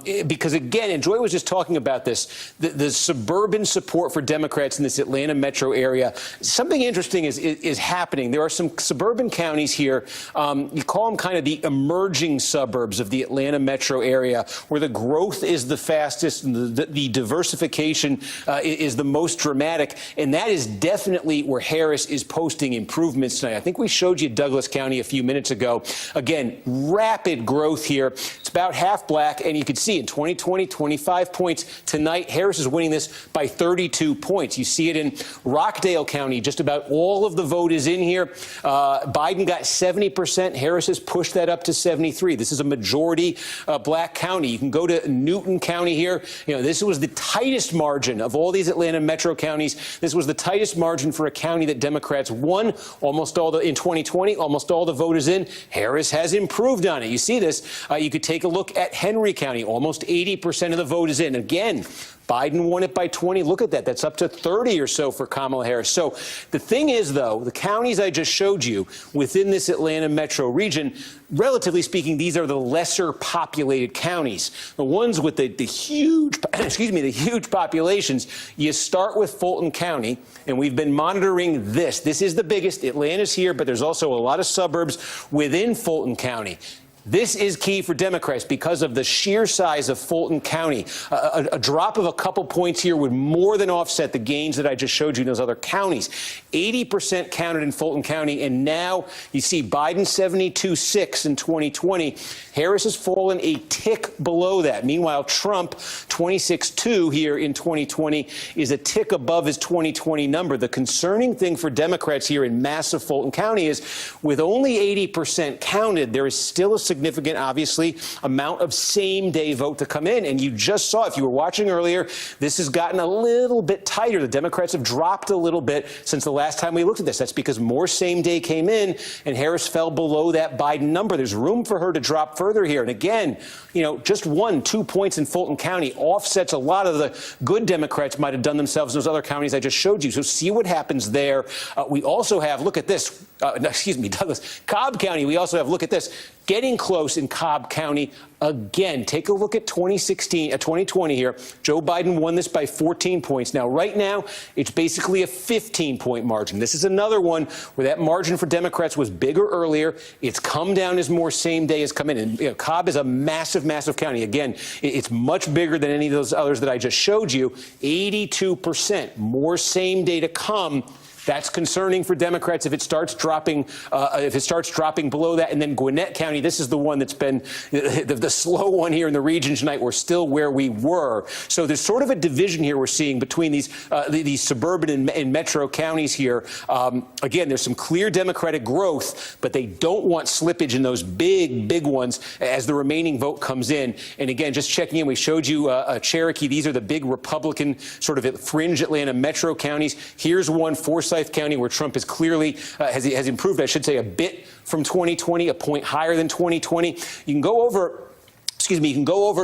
because, again, and Joy was just talking about this, the suburban support for Democrats in this Atlanta metro area. Something interesting is happening. There are some suburban counties here. You call them kind of the emerging suburbs of the Atlanta metro area, where the growth is the fastest and the diversification is the most dramatic. And that is definitely where Harris is posting improvements tonight. I think we showed you Douglas County a few minutes ago. Again, rapid growth here. It's about half black. And you can see in 2020, 25 points. Tonight, Harris is winning this by 32 points. You see it in Rockdale County. Just about all of the vote is in here. Biden got 70%. Harris has pushed that up to 73. This is a majority black county. You can go to Newton County here. You know, this was the tightest margin of all these Atlanta metro counties. This was the tightest margin for a county that Democrats won almost all in 2020. Almost all the vote is in. Harris has improved on it. You see this. You could take a look at Henry County. Almost 80% of the vote is in. Again, Biden won it by 20. Look at that. That's up to 30 or so for Kamala Harris. So the thing is, though, the counties I just showed you within this Atlanta metro region, relatively speaking, these are the lesser populated counties. The ones with the huge, the huge populations, you start with Fulton County, and we've been monitoring this. This is the biggest. Atlanta's here, but there's also a lot of suburbs within Fulton County. This is key for Democrats because of the sheer size of Fulton County. A drop of a couple points here would more than offset the gains that I just showed you in those other counties. 80% counted in Fulton County, and now you see Biden 72.6 in 2020. Harris has fallen a tick below that. Meanwhile, Trump 26.2 here in 2020 is a tick above his 2020 number. The concerning thing for Democrats here in massive Fulton County is with only 80% counted, there is still a significant, obviously, amount of same-day vote to come in. And you just saw, if you were watching earlier, this has gotten a little bit tighter. The Democrats have dropped a little bit since the last time we looked at this. That's because more same-day came in, and Harris fell below that Biden number. There's room for her to drop further here. And again, you know, just 1-2 points in Fulton County offsets a lot of the good Democrats might have done themselves in those other counties I just showed you. So see what happens there. We also have, look at this, Douglas, Cobb County. We also have, look at this, getting close in Cobb County again. Take a look at 2020 here. Joe Biden won this by 14 points. Now, right now, it's basically a 15-point margin. This is another one where that margin for Democrats was bigger earlier. It's come down as more same day has come in. And you know, Cobb is a massive, massive county. Again, it's much bigger than any of those others that I just showed you. 82%, more same day to come. That's concerning for Democrats if it starts dropping below that. And then Gwinnett County, this is the one that's been the slow one here in the region tonight. We're still where we were. So there's sort of a division here we're seeing between these suburban and metro counties here. Again, there's some clear Democratic growth, but they don't want slippage in those big ones as the remaining vote comes in. And again, just checking in, we showed you Cherokee. These are the big Republican sort of fringe Atlanta metro counties. Here's one, Forsyth County, where Trump is clearly has improved, I should say, a bit from 2020, a point higher than 2020. You can go over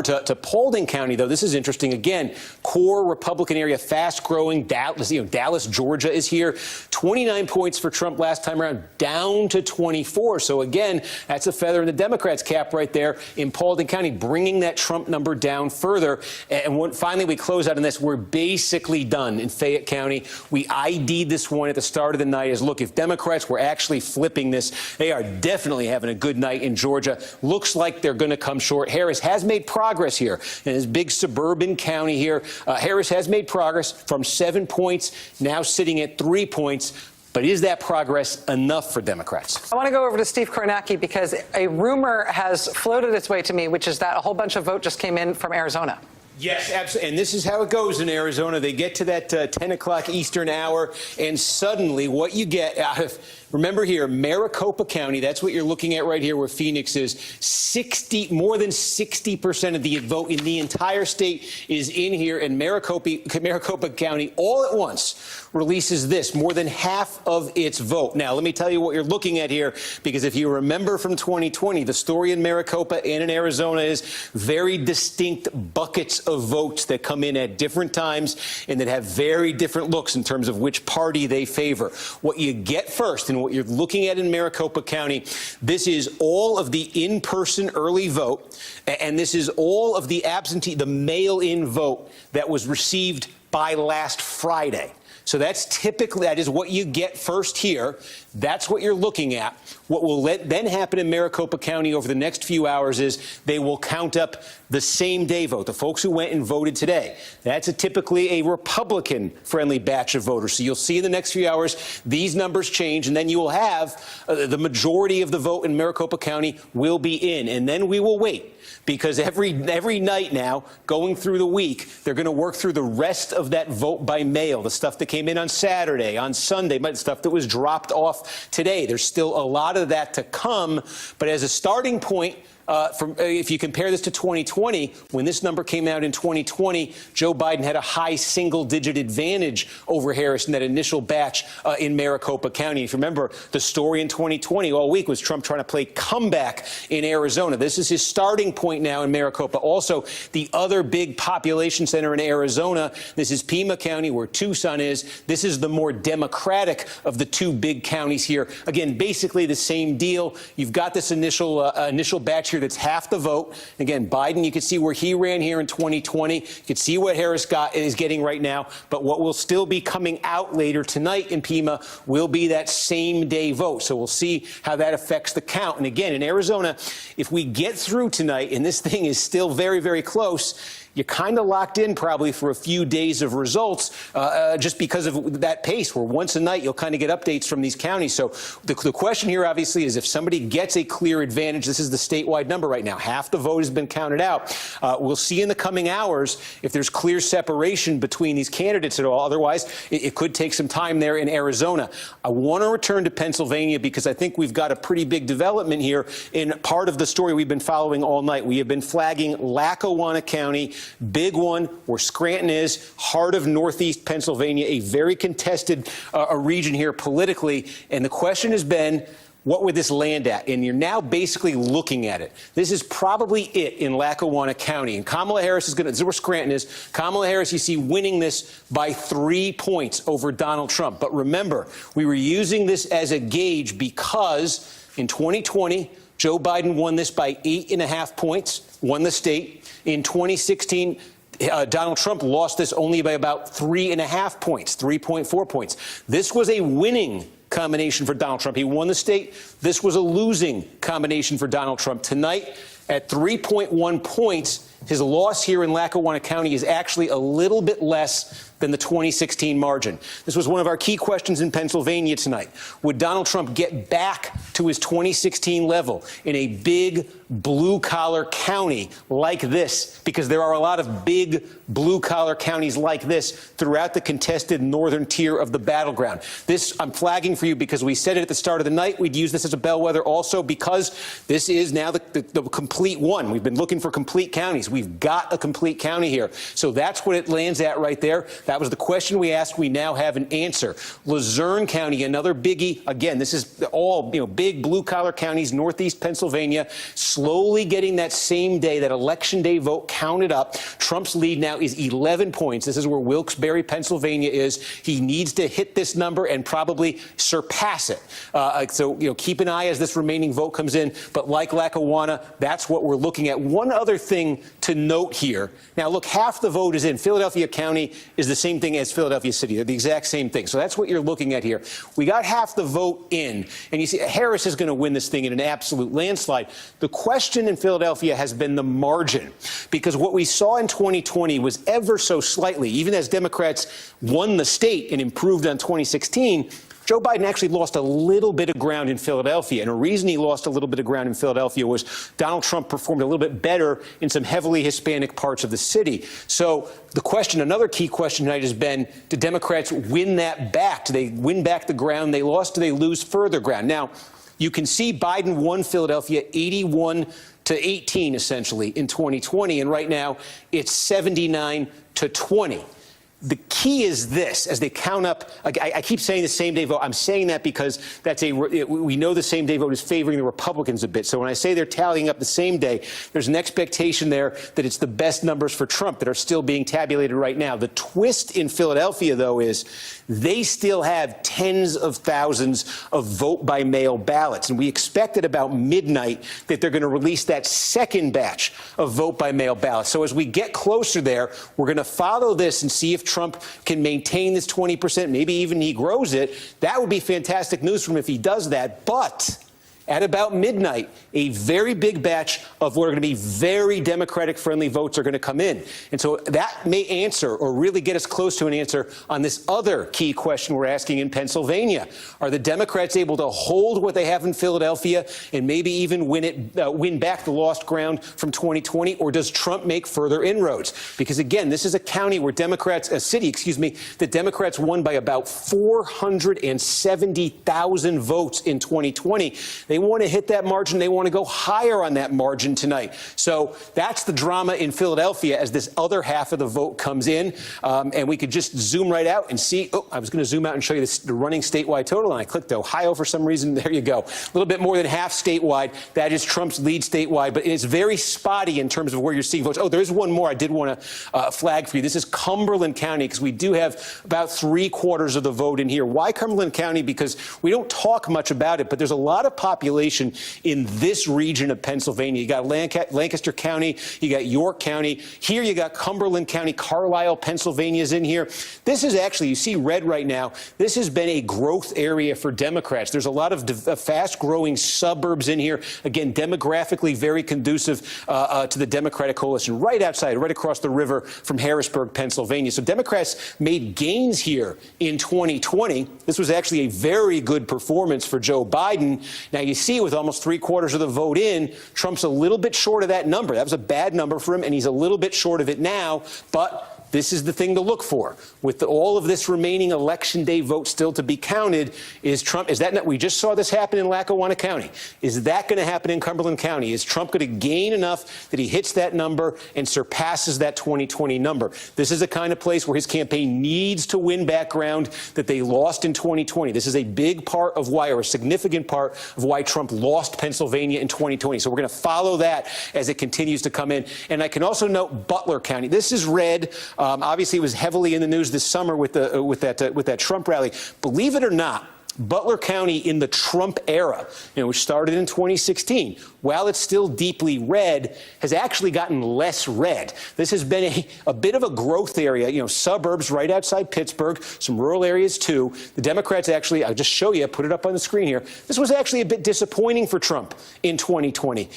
to Paulding County, though. This is interesting. Again, core Republican area, fast-growing. Dallas, Georgia is here. 29 points for Trump last time around, down to 24. So, again, that's a feather in the Democrats' cap right there in Paulding County, bringing that Trump number down further. And finally, we close out on this. We're basically done in Fayette County. We ID'd this one at the start of the night as, look, if Democrats were actually flipping this, they are definitely having a good night in Georgia. Looks like they're going to come short. Harris has made progress here in this big suburban county here. Harris has made progress from 7 points, now sitting at 3 points. But is that progress enough for Democrats? I want to go over to Steve Kornacki because a rumor has floated its way to me, which is that a whole bunch of vote just came in from Arizona. Yes, absolutely. And this is how it goes in Arizona. They get to that 10 o'clock Eastern hour, and suddenly what you get out of Remember here, Maricopa County, that's what you're looking at right here where Phoenix is. More than 60% of the vote in the entire state is in here, and Maricopa County all at once releases this, more than half of its vote. Now, let me tell you what you're looking at here, because if you remember from 2020, the story in Maricopa and in Arizona is very distinct buckets of votes that come in at different times and that have very different looks in terms of which party they favor. What you get first and what you're looking at in Maricopa County, this is all of the in-person early vote, and this is all of the absentee, the mail-in vote that was received by last Friday. So that is what you get first here. That's what you're looking at. What will then happen in Maricopa County over the next few hours is they will count up the same day vote, the folks who went and voted today. That's typically a Republican-friendly batch of voters. So you'll see in the next few hours these numbers change, and then you will have the majority of the vote in Maricopa County will be in. And then we will wait, because every night now, going through the week, they're going to work through the rest of that vote by mail, the stuff that came in on Saturday, on Sunday, stuff that was dropped off today. There's still a lot of that to come, but as a starting point, if you compare this to 2020, when this number came out in 2020, Joe Biden had a high single-digit advantage over Harris in that initial batch in Maricopa County. If you remember, the story in 2020 all week was Trump trying to play comeback in Arizona. This is his starting point now in Maricopa. Also, the other big population center in Arizona, this is Pima County, where Tucson is. This is the more Democratic of the two big counties here. Again, basically the same deal. You've got this initial batch here that's half the vote. Again, Biden, you can see where he ran here in 2020. You can see what Harris is getting right now. But what will still be coming out later tonight in Pima will be that same day vote. So we'll see how that affects the count. And again, in Arizona, if we get through tonight and this thing is still very, very close, you're kind of locked in probably for a few days of results just because of that pace, where once a night you'll kind of get updates from these counties. So the question here, obviously, is if somebody gets a clear advantage, this is the statewide number right now. Half the vote has been counted out. We'll see in the coming hours if there's clear separation between these candidates at all. Otherwise, it could take some time there in Arizona. I want to return to Pennsylvania because I think we've got a pretty big development here in part of the story we've been following all night. We have been flagging Lackawanna County, big one, where Scranton is, heart of Northeast Pennsylvania, a very contested region here politically. And the question has been, what would this land at? And you're now basically looking at it. This is probably it in Lackawanna County. And Kamala Harris is going to, this is where Scranton is. Kamala Harris, you see, winning this by 3 points over Donald Trump. But remember, we were using this as a gauge because in 2020, Joe Biden won this by 8.5 points, won the state. In 2016, Donald Trump lost this only by about 3.5 points, 3.4 points. This was a winning combination for Donald Trump. He won the state. This was a losing combination for Donald Trump. Tonight, at 3.1 points, his loss here in Lackawanna County is actually a little bit less than the 2016 margin. This was one of our key questions in Pennsylvania tonight. Would Donald Trump get back to his 2016 level in a big blue-collar county like this? Because there are a lot of big blue-collar counties like this throughout the contested northern tier of the battleground. This I'm flagging for you because we said it at the start of the night. We'd use this as a bellwether also because this is now the complete one. We've been looking for complete counties. We've got a complete county here. So that's what it lands at right there. That was the question we asked. We now have an answer. Luzerne County, another biggie. Again, this is all big blue-collar counties, northeast Pennsylvania, slowly getting that same day, that election day vote counted up. Trump's lead now is 11 points. This is where Wilkes-Barre, Pennsylvania is. He needs to hit this number and probably surpass it. So keep an eye as this remaining vote comes in. But like Lackawanna, that's what we're looking at. One other thing to note here. Now, look, half the vote is in. Philadelphia County is the same thing as Philadelphia City. They're the exact same thing. So that's what you're looking at here. We got half the vote in. And you see, Harris is going to win this thing in an absolute landslide. The question in Philadelphia has been the margin, because what we saw in 2020 was ever so slightly, even as Democrats won the state and improved on 2016, Joe Biden actually lost a little bit of ground in Philadelphia. And the reason he lost a little bit of ground in Philadelphia was Donald Trump performed a little bit better in some heavily Hispanic parts of the city. So the question, another key question tonight has been, do Democrats win that back? Do they win back the ground they lost? Do they lose further ground? Now, you can see Biden won Philadelphia 81-18, essentially, in 2020. And right now, it's 79-20. The key is this, as they count up, I keep saying the same day vote. I'm saying that because we know the same day vote is favoring the Republicans a bit. So when I say they're tallying up the same day, there's an expectation there that it's the best numbers for Trump that are still being tabulated right now. The twist in Philadelphia, though, is they still have tens of thousands of vote-by-mail ballots. And we expect at about midnight that they're going to release that second batch of vote-by-mail ballots. So as we get closer there, we're going to follow this and see if Trump can maintain this 20%, maybe even he grows it. That would be fantastic news for him if he does that. But at about midnight, a very big batch of what are going to be very Democratic-friendly votes are going to come in. And so that may answer, or really get us close to an answer, on this other key question we're asking in Pennsylvania. Are the Democrats able to hold what they have in Philadelphia and maybe even win back the lost ground from 2020, or does Trump make further inroads? Because, again, this is a county where a city, that Democrats won by about 470,000 votes in 2020. They want to hit that margin. They want to go higher on that margin tonight. So that's the drama in Philadelphia as this other half of the vote comes in. And we could just zoom right out and see. Oh, I was going to zoom out and show you the running statewide total, and I clicked Ohio for some reason. There you go. A little bit more than half statewide. That is Trump's lead statewide, but it's very spotty in terms of where you're seeing votes. Oh, there is one more I did want to flag for you. This is Cumberland County, because we do have about 3/4 of the vote in here. Why Cumberland County? Because we don't talk much about it, but there's a lot of population in this region of Pennsylvania. You got Lancaster County, you got York County. Here you got Cumberland County, Carlisle, Pennsylvania is in here. This is actually, you see red right now, this has been a growth area for Democrats. There's a lot of fast-growing suburbs in here. Again, demographically very conducive to the Democratic coalition. Right outside, right across the river from Harrisburg, Pennsylvania. So Democrats made gains here in 2020. This was actually a very good performance for Joe Biden. Now, you see with almost 3/4 of the vote in, Trump's a little bit short of that number. That was a bad number for him, and he's a little bit short of it now. But this is the thing to look for. With all of this remaining Election Day vote still to be counted, we just saw this happen in Lackawanna County. Is that going to happen in Cumberland County? Is Trump going to gain enough that he hits that number and surpasses that 2020 number? This is the kind of place where his campaign needs to win back ground that they lost in 2020. This is a big part of why, or a significant part of why Trump lost Pennsylvania in 2020. So we're going to follow that as it continues to come in. And I can also note Butler County. This is red. Obviously, it was heavily in the news this summer with that Trump rally. Believe it or not, Butler County in the Trump era, which started in 2016, while it's still deeply red, has actually gotten less red. This has been a bit of a growth area, suburbs right outside Pittsburgh, some rural areas too. The Democrats actually, I'll just show you, put it up on the screen here. This was actually a bit disappointing for Trump in 2020.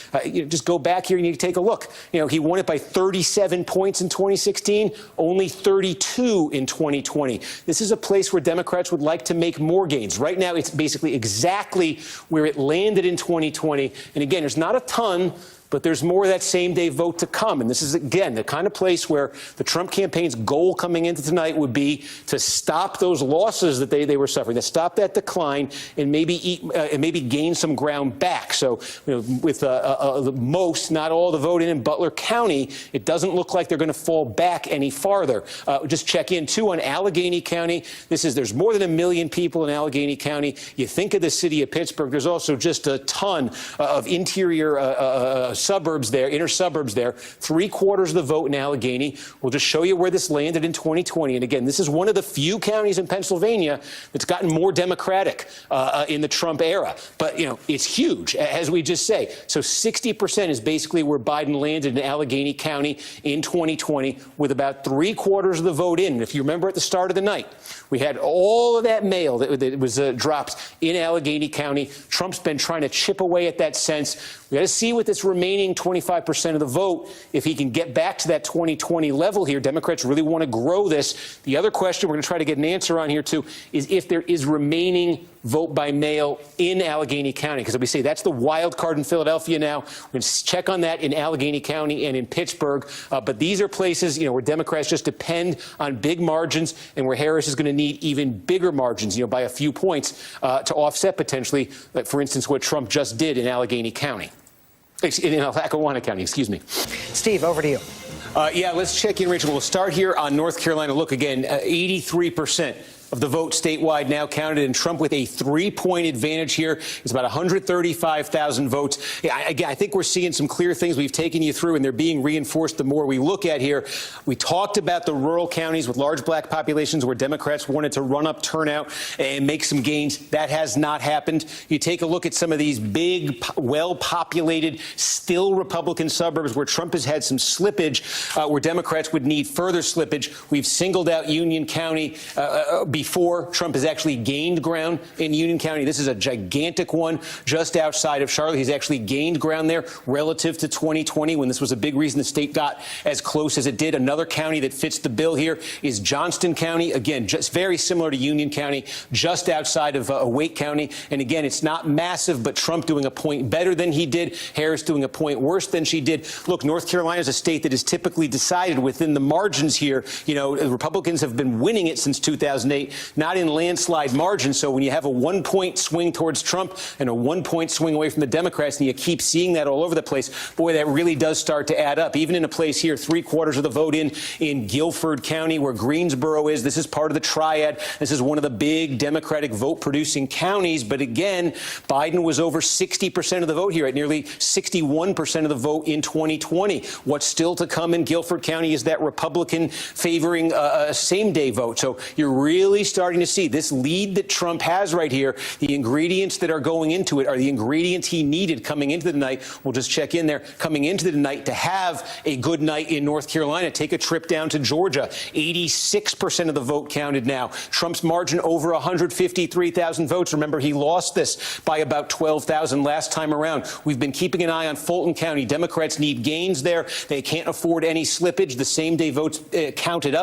Just go back here and you take a look. He won it by 37 points in 2016, only 32 in 2020. This is a place where Democrats would like to make more gains. Right now, it's basically exactly where it landed in 2020. And again, there's not a ton, but there's more of that same-day vote to come. And this is, again, the kind of place where the Trump campaign's goal coming into tonight would be to stop those losses that they were suffering, to stop that decline and maybe gain some ground back. So, with most, not all the vote in Butler County, it doesn't look like they're going to fall back any farther. Just check in, too, on Allegheny County. There's more than 1 million people in Allegheny County. You think of the city of Pittsburgh, there's also just a ton of interior suburbs there, inner suburbs there. 3/4 of the vote in Allegheny. We'll just show you where this landed in 2020. And again, this is one of the few counties in Pennsylvania that's gotten more Democratic in the Trump era. But, it's huge, as we just say. So 60% is basically where Biden landed in Allegheny County in 2020, with about 3/4 of the vote in. And if you remember at the start of the night, we had all of that mail that was dropped in Allegheny County. Trump's been trying to chip away at that sense. We got to see with this remaining 25% of the vote if he can get back to that 2020 level here. Democrats really want to grow this. The other question we're going to try to get an answer on here, too, is if there is remaining vote by mail in Allegheny County, because we say that's the wild card in Philadelphia now. We're going to check on that in Allegheny County and in Pittsburgh. But these are places, where Democrats just depend on big margins and where Harris is going to need even bigger margins, by a few points to offset potentially, like, for instance, what Trump just did in Allegheny County. In Lackawanna County, excuse me. Steve, over to you. Yeah, let's check in, Rachel. We'll start here on North Carolina. Look, again, 83% of the vote statewide now counted, and Trump with a 3-point advantage here. It's about 135,000 votes. Yeah, again, I think we're seeing some clear things we've taken you through, and they're being reinforced the more we look at here. We talked about the rural counties with large black populations where Democrats wanted to run up turnout and make some gains. That has not happened. You take a look at some of these big, well-populated, still Republican suburbs where Trump has had some slippage, where Democrats would need further slippage. We've singled out Union County before. Trump has actually gained ground in Union County. This is a gigantic one just outside of Charlotte. He's actually gained ground there relative to 2020, when this was a big reason the state got as close as it did. Another county that fits the bill here is Johnston County. Again, just very similar to Union County, just outside of Wake County. And again, it's not massive, but Trump doing a point better than he did. Harris doing a point worse than she did. Look, North Carolina is a state that is typically decided within the margins here. Republicans have been winning it since 2008. Not in landslide margins. So when you have a 1-point swing towards Trump and a 1-point swing away from the Democrats, and you keep seeing that all over the place, boy, that really does start to add up. Even in a place here, 3/4 of the vote in Guilford County, where Greensboro is. This is part of the triad. This is one of the big Democratic vote-producing counties. But again, Biden was over 60% of the vote here, at nearly 61% of the vote in 2020. What's still to come in Guilford County is that Republican favoring same-day vote. So you're really starting to see this lead that Trump has right here. The ingredients that are going into it are the ingredients he needed coming into the night. We'll just check in there. Coming into the night to have a good night in North Carolina. Take a trip down to Georgia. 86% of the vote counted now. Trump's margin over 153,000 votes. Remember, he lost this by about 12,000 last time around. We've been keeping an eye on Fulton County. Democrats need gains there. They can't afford any slippage. The same-day votes being counted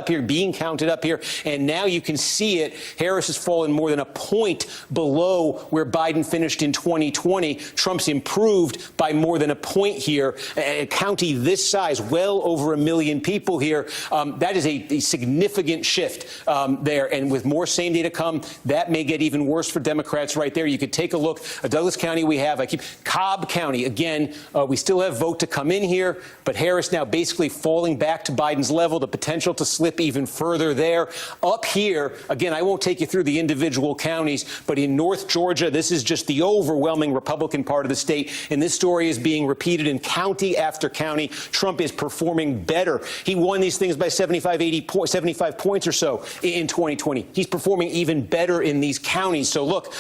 up here. And now you can see it. Harris has fallen more than a point below where Biden finished in 2020. Trump's improved by more than a point here. A county this size, well over 1 million people here. That is a significant shift there. And with more same day to come, that may get even worse for Democrats right there. You could take a look at Douglas County. Cobb County. Again, we still have vote to come in here, but Harris now basically falling back to Biden's level. The potential to slip even further there. Up here, again, I won't take you through the individual counties, but in North Georgia, this is just the overwhelming Republican part of the state. And this story is being repeated in county after county. Trump is performing better. He won these things by 75 points or so in 2020. He's performing even better in these counties. So look,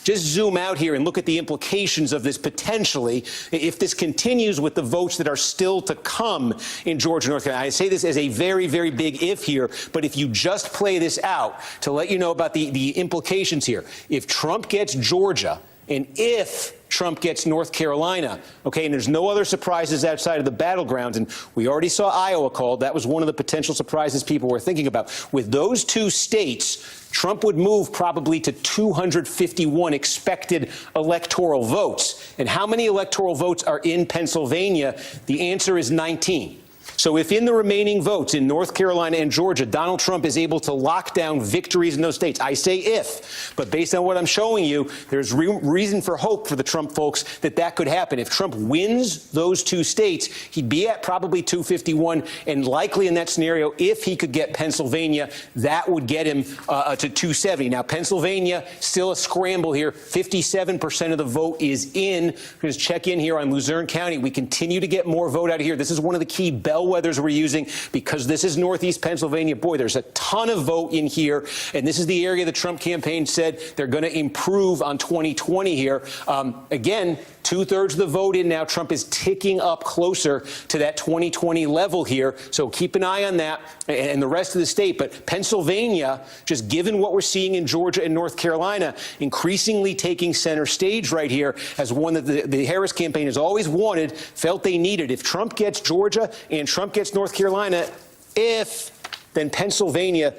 just zoom out here and look at the implications of this potentially. If this continues with the votes that are still to come in Georgia, North Carolina, I say this as a very, very big if here, but if you just play this out to let you know about the implications here. If Trump gets Georgia and if Trump gets North Carolina, okay, and there's no other surprises outside of the battlegrounds, and we already saw Iowa called. That was one of the potential surprises people were thinking about. With those two states, Trump would move probably to 251 expected electoral votes. And how many electoral votes are in Pennsylvania? The answer is 19. So if in the remaining votes in North Carolina and Georgia, Donald Trump is able to lock down victories in those states, I say if, but based on what I'm showing you, there's reason for hope for the Trump folks that could happen. If Trump wins those two states, he'd be at probably 251, and likely in that scenario, if he could get Pennsylvania, that would get him to 270. Now, Pennsylvania, still a scramble here. 57% of the vote is in. Just check in here on Luzerne County. We continue to get more vote out of here. This is one of the key bellwethers bellwethers we're using, because this is Northeast Pennsylvania. Boy, there's a ton of vote in here, and this is the area the Trump campaign said they're going to improve on 2020 here. Again, 2/3 of the vote in now. Trump is ticking up closer to that 2020 level here. So keep an eye on that and the rest of the state. But Pennsylvania, just given what we're seeing in Georgia and North Carolina, increasingly taking center stage right here as one that the Harris campaign has always wanted, felt they needed. If Trump gets Georgia and Trump gets North Carolina, then Pennsylvania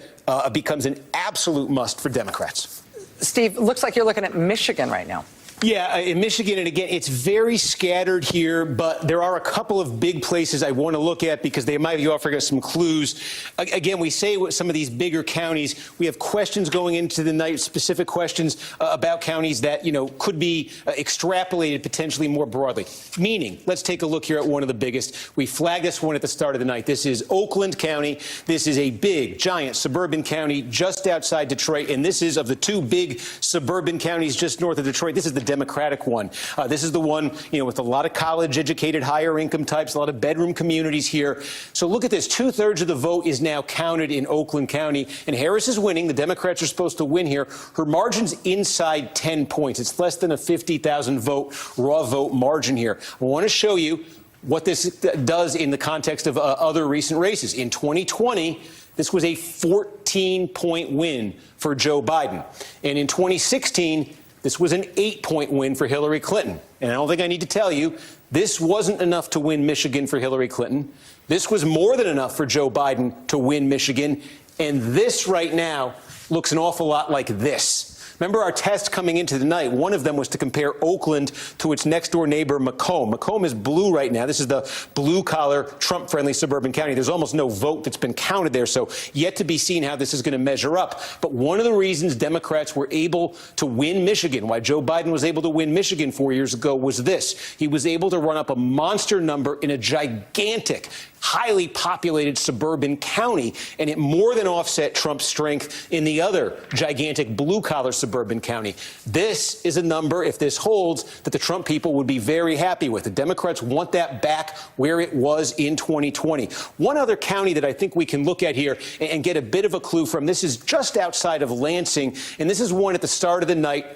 becomes an absolute must for Democrats. Steve, looks like you're looking at Michigan right now. Yeah, in Michigan, and again, it's very scattered here, but there are a couple of big places I want to look at because they might be offering us some clues. Again, we say with some of these bigger counties, we have questions going into the night, specific questions about counties that, could be extrapolated potentially more broadly. Meaning, let's take a look here at one of the biggest. We flagged this one at the start of the night. This is Oakland County. This is a big, giant suburban county just outside Detroit, and this is of the two big suburban counties just north of Detroit. This is the Democratic one. This is the one, with a lot of college-educated, higher-income types, a lot of bedroom communities here. So look at this. 2/3 of the vote is now counted in Oakland County, and Harris is winning. The Democrats are supposed to win here. Her margin's inside 10 points. It's less than a 50,000 vote, raw vote margin here. I want to show you what this does in the context of other recent races. In 2020, this was a 14-point win for Joe Biden. And in 2016, this was an 8-point win for Hillary Clinton. And I don't think I need to tell you, this wasn't enough to win Michigan for Hillary Clinton. This was more than enough for Joe Biden to win Michigan. And this right now looks an awful lot like this. Remember our test coming into the night, one of them was to compare Oakland to its next-door neighbor, Macomb. Macomb is blue right now. This is the blue-collar, Trump-friendly suburban county. There's almost no vote that's been counted there, so yet to be seen how this is going to measure up. But one of the reasons Democrats were able to win Michigan, why Joe Biden was able to win Michigan 4 years ago, was this. He was able to run up a monster number in a gigantic, highly populated suburban county, and it more than offset Trump's strength in the other gigantic blue-collar suburban county. This is a number, if this holds, that the Trump people would be very happy with. The Democrats want that back where it was in 2020. One other county that I think we can look at here and get a bit of a clue from, this is just outside of Lansing, and this is one at the start of the night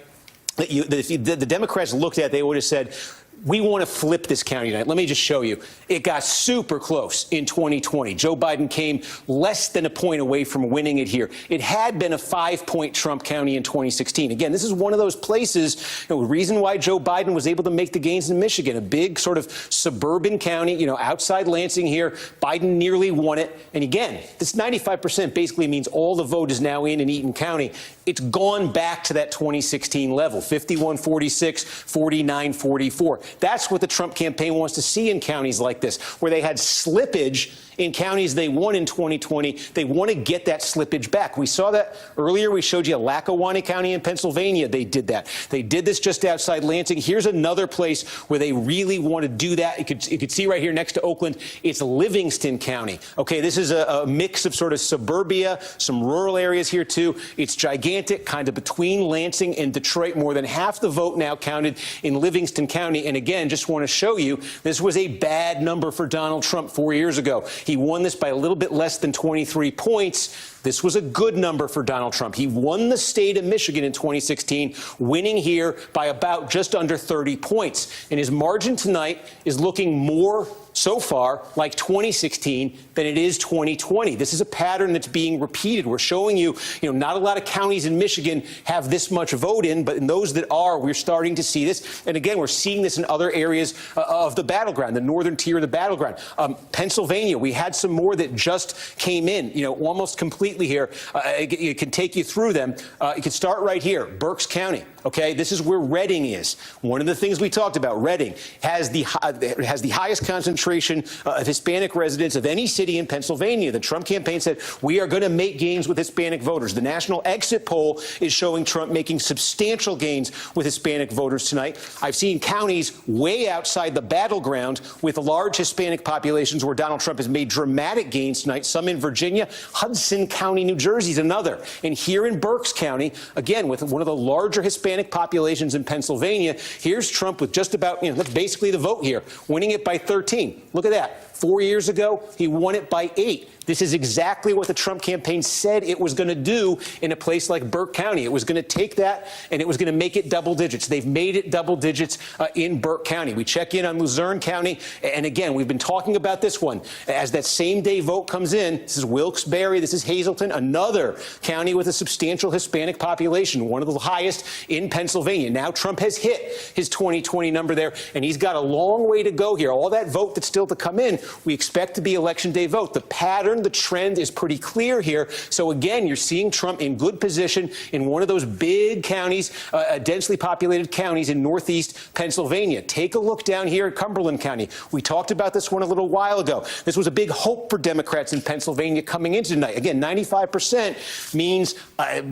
that the Democrats looked at. They would have said, we want to flip this county tonight. Let me just show you. It got super close in 2020. Joe Biden came less than a point away from winning it here. It had been a 5-point Trump county in 2016. Again, this is one of those places, the reason why Joe Biden was able to make the gains in Michigan, a big sort of suburban county, outside Lansing here. Biden nearly won it. And again, this 95% basically means all the vote is now in Eaton County. It's gone back to that 2016 level, 51-46, 49-44. That's what the Trump campaign wants to see in counties like this, where they had slippage in counties they won in 2020. They want to get that slippage back. We saw that earlier. We showed you Lackawanna County in Pennsylvania. They did that. They did this just outside Lansing. Here's another place where they really want to do that. You could see right here next to Oakland, it's Livingston County. Okay, this is a mix of sort of suburbia, some rural areas here too. It's gigantic, kind of between Lansing and Detroit. More than half the vote now counted in Livingston County. And again, just want to show you, this was a bad number for Donald Trump 4 years ago. He won this by a little bit less than 23 points. This was a good number for Donald Trump. He won the state of Michigan in 2016, winning here by about just under 30 points. And his margin tonight is looking more so far like 2016 than it is 2020. This is a pattern that's being repeated. We're showing you, not a lot of counties in Michigan have this much vote in, but in those that are, we're starting to see this. And again, we're seeing this in other areas of the battleground, the northern tier of the battleground. Pennsylvania, we had some more that just came in, almost completely here. It can take you through them. You can start right here, Berks County. Okay, this is where Reading is. One of the things we talked about, Reading has the highest concentration of Hispanic residents of any city in Pennsylvania. The Trump campaign said, we are going to make gains with Hispanic voters. The national exit poll is showing Trump making substantial gains with Hispanic voters tonight. I've seen counties way outside the battleground with large Hispanic populations where Donald Trump has made dramatic gains tonight, some in Virginia. Hudson County, New Jersey is another. And here in Berks County, again, with one of the larger Hispanic populations in Pennsylvania, here's Trump with just about, that's basically the vote here, winning it by 13. Look at that. 4 years ago, he won it by 8. This is exactly what the Trump campaign said it was going to do in a place like Burke County. It was going to take that and it was going to make it double digits. They've made it double digits in Burke County. We check in on Luzerne County. And again, we've been talking about this one. As that same day vote comes in, this is Wilkes-Barre, this is Hazleton, another county with a substantial Hispanic population, one of the highest in Pennsylvania. Now Trump has hit his 2020 number there, and he's got a long way to go here. All that vote that's still to come in, we expect to be Election Day vote. The pattern, the trend is pretty clear here. So again, you're seeing Trump in good position in one of those big counties, densely populated counties in northeast Pennsylvania. Take a look down here at Cumberland County. We talked about this one a little while ago. This was a big hope for Democrats in Pennsylvania coming into tonight. Again, 95% means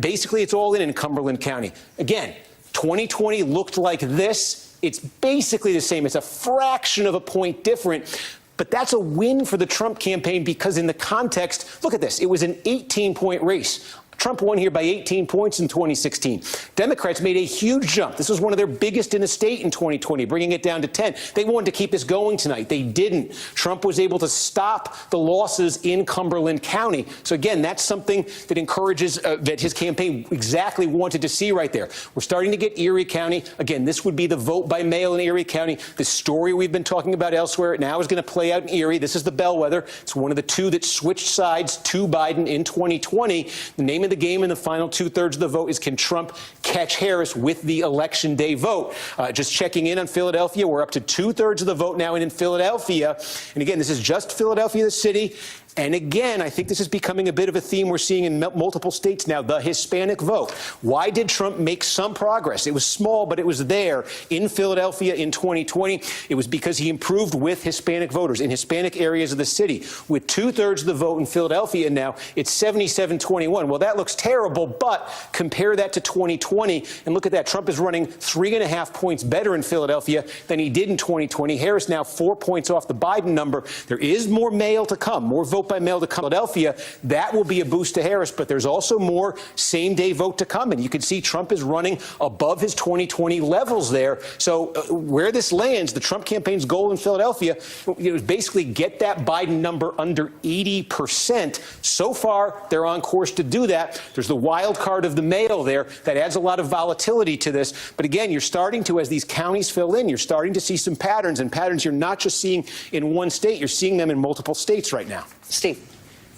basically it's all in Cumberland County. Again, 2020 looked like this. It's basically the same. It's a fraction of a point different. But that's a win for the Trump campaign because in the context, look at this. It was an 18-point race. Trump won here by 18 points in 2016. Democrats made a huge jump. This was one of their biggest in the state in 2020, bringing it down to 10. They wanted to keep this going tonight. They didn't. Trump was able to stop the losses in Cumberland County. So again, that's something that encourages that his campaign exactly wanted to see right there. We're starting to get Erie County. Again, this would be the vote by mail in Erie County. The story we've been talking about elsewhere now is going to play out in Erie. This is the bellwether. It's one of the two that switched sides to Biden in 2020. The name of the game in the final two-thirds of the vote is, can Trump catch Harris with the Election Day vote? Just checking in on Philadelphia, we're up to two-thirds of the vote now in Philadelphia. And again, this is just Philadelphia, the city. And again, I think this is becoming a bit of a theme we're seeing in multiple states now, the Hispanic vote. Why did Trump make some progress? It was small, but it was there in Philadelphia in 2020. It was because he improved with Hispanic voters in Hispanic areas of the city. With two-thirds of the vote in Philadelphia now, it's 77-21. Well, that looks terrible, but compare that to 2020, and look at that. Trump is running 3.5 points better in Philadelphia than he did in 2020. Harris now 4 points off the Biden number. There is more mail to come, more vote by mail to Philadelphia. That will be a boost to Harris, but there's also more same-day vote to come. And you can see Trump is running above his 2020 levels there. So where this lands, the Trump campaign's goal in Philadelphia is basically get that Biden number under 80%. So far, they're on course to do that. There's the wild card of the mail there that adds a lot of volatility to this. But again, you're starting to, as these counties fill in, you're starting to see some patterns, and patterns you're not just seeing in one state, you're seeing them in multiple states right now. Steve.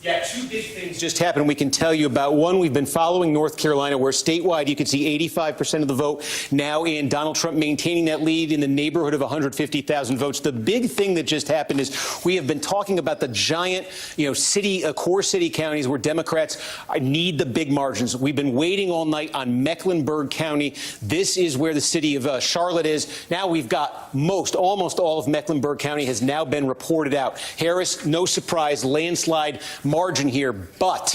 Yeah, two big things just happened we can tell you about. One, we've been following North Carolina, where statewide you can see 85% of the vote now in, Donald Trump maintaining that lead in the neighborhood of 150,000 votes. The big thing that just happened is we have been talking about the giant, core city counties where Democrats need the big margins. We've been waiting all night on Mecklenburg County. This is where the city of Charlotte is. Now we've got almost all of Mecklenburg County has now been reported out. Harris, no surprise, landslide margin here, but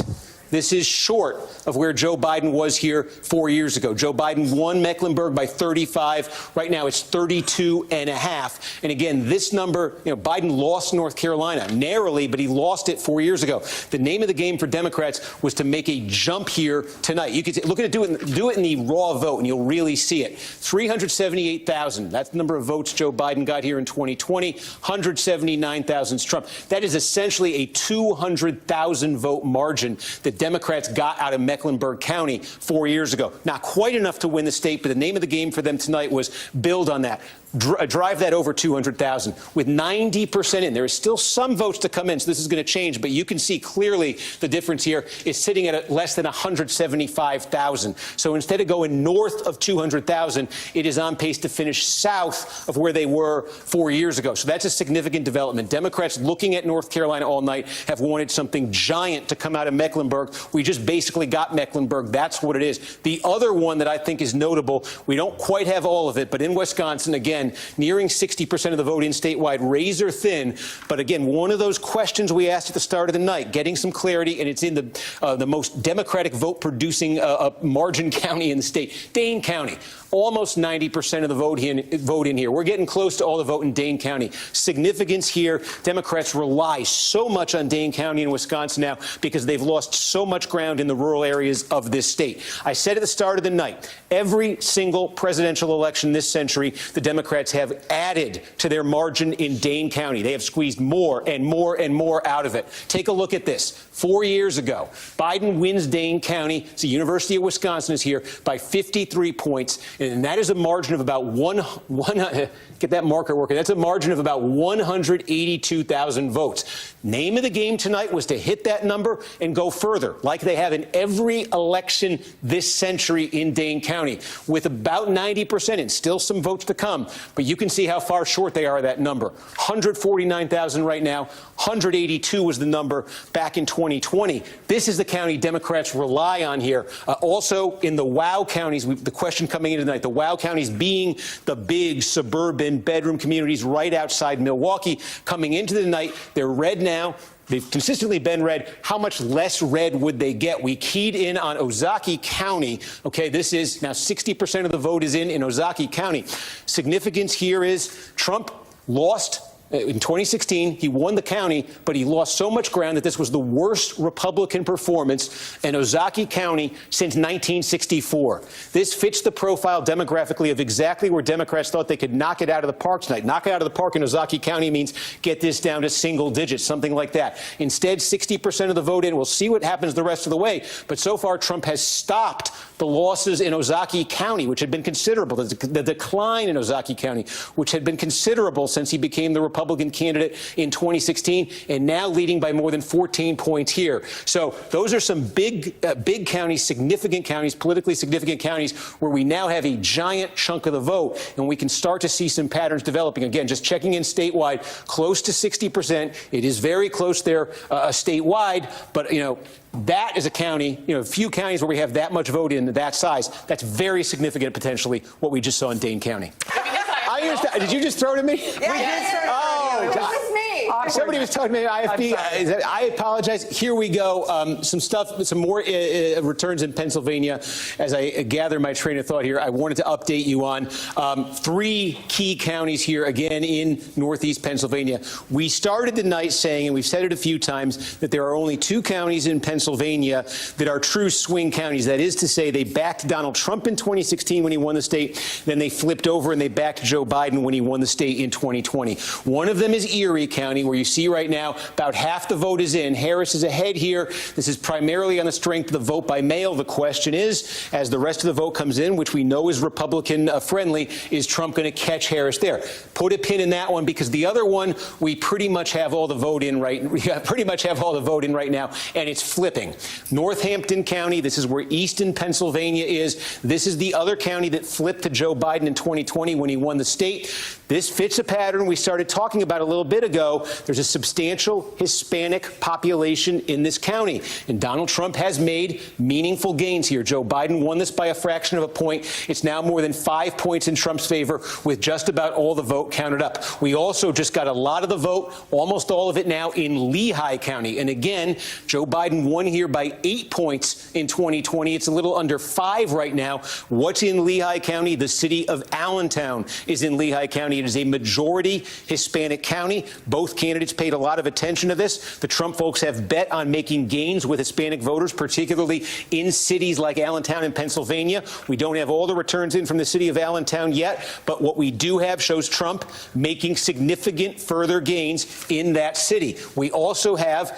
this is short of where Joe Biden was here 4 years ago. Joe Biden won Mecklenburg by 35. Right now it's 32.5. And again, this number, Biden lost North Carolina narrowly, but he lost it 4 years ago. The name of the game for Democrats was to make a jump here tonight. You could look at it, do it in the raw vote, and you'll really see it. 378,000. That's the number of votes Joe Biden got here in 2020. 179,000 is Trump. That is essentially a 200,000 vote margin that Democrats got out of Mecklenburg County 4 years ago. Not quite enough to win the state, but the name of the game for them tonight was build on that. Drive that over 200,000 with 90% in. There is still some votes to come in, so this is going to change, but you can see clearly the difference here is sitting at less than 175,000. So instead of going north of 200,000, it is on pace to finish south of where they were 4 years ago. So that's a significant development. Democrats looking at North Carolina all night have wanted something giant to come out of Mecklenburg. We just basically got Mecklenburg. That's what it is. The other one that I think is notable, we don't quite have all of it, but in Wisconsin, again, nearing 60% of the vote in statewide, razor thin. But again, one of those questions we asked at the start of the night, getting some clarity, and it's in the most Democratic vote-producing margin county in the state, Dane County. almost 90% of the vote in here. We're getting close to all the vote in Dane County. Significance here, Democrats rely so much on Dane County and Wisconsin now because they've lost so much ground in the rural areas of this state. I said at the start of the night, every single presidential election this century, the Democrats have added to their margin in Dane County. They have squeezed more and more and more out of it. Take a look at this. 4 years ago, Biden wins Dane County. The University of Wisconsin is here by 53 points, and that is a margin of about get that marker working. That's a margin of about 182,000 votes. Name of the game tonight was to hit that number and go further, like they have in every election this century in Dane County, with about 90% and still some votes to come. But you can see how far short they are of that number. 149,000 right now. 182 was the number back in 2020. This is the county Democrats rely on here. Also, in the WOW counties, the question coming in tonight, the WOW counties being the big suburban bedroom communities right outside Milwaukee. Coming into the night, they're red now. They've consistently been red. How much less red would they get? We keyed in on Ozaukee County. Okay, this is now 60% of the vote is in Ozaukee County. Significance here is Trump lost in 2016, he won the county, but he lost so much ground that this was the worst Republican performance in Ozaukee County since 1964. This fits the profile demographically of exactly where Democrats thought they could knock it out of the park tonight. Knock it out of the park in Ozaukee County means get this down to single digits, something like that. Instead, 60% of the vote in. We'll see what happens the rest of the way. But so far, Trump has stopped the losses in Ozaukee County, which had been considerable. The decline in Ozaukee County, which had been considerable since he became the Republican candidate in 2016, and now leading by more than 14 points here. So those are some big counties, significant counties, politically significant counties, where we now have a giant chunk of the vote, and we can start to see some patterns developing. Again, just checking in statewide, close to 60%. It is very close there statewide, but, you know, that is a county, you know, a few counties where we have that much vote in that size. That's very significant, potentially, what we just saw in Dane County. I understand. Did you just throw it at me? Yeah, It was me. Somebody was talking about IFB. I apologize. Here we go. Some stuff, some more returns in Pennsylvania. As I gather my train of thought here, I wanted to update you on 3 key counties here, again, in Northeast Pennsylvania. We started the night saying, and we've said it a few times, that there are only 2 counties in Pennsylvania that are true swing counties. That is to say, they backed Donald Trump in 2016 when he won the state. Then they flipped over and they backed Joe Biden when he won the state in 2020. One of them is Erie County, where you see right now about half the vote is in. Harris is ahead here. This is primarily on the strength of the vote by mail. The question is, as the rest of the vote comes in, which we know is Republican friendly, is Trump going to catch Harris there? Put a pin in that one, because the other one, we pretty much have all the vote in right now, and it's flipping. Northampton County, this is where Easton, Pennsylvania is. This is the other county that flipped to Joe Biden in 2020 when he won the state. This fits a pattern we started talking about a little bit ago. There's a substantial Hispanic population in this county, and Donald Trump has made meaningful gains here. Joe Biden won this by a fraction of a point. It's now more than 5 points in Trump's favor, with just about all the vote counted up. We also just got a lot of the vote, almost all of it now, in Lehigh County. And again, Joe Biden won here by 8 points in 2020. It's a little under 5 right now. What's in Lehigh County? The city of Allentown is in Lehigh County. It is a majority Hispanic county. Both candidates paid a lot of attention to this. The Trump folks have bet on making gains with Hispanic voters, particularly in cities like Allentown in Pennsylvania. We don't have all the returns in from the city of Allentown yet, but what we do have shows Trump making significant further gains in that city. We also have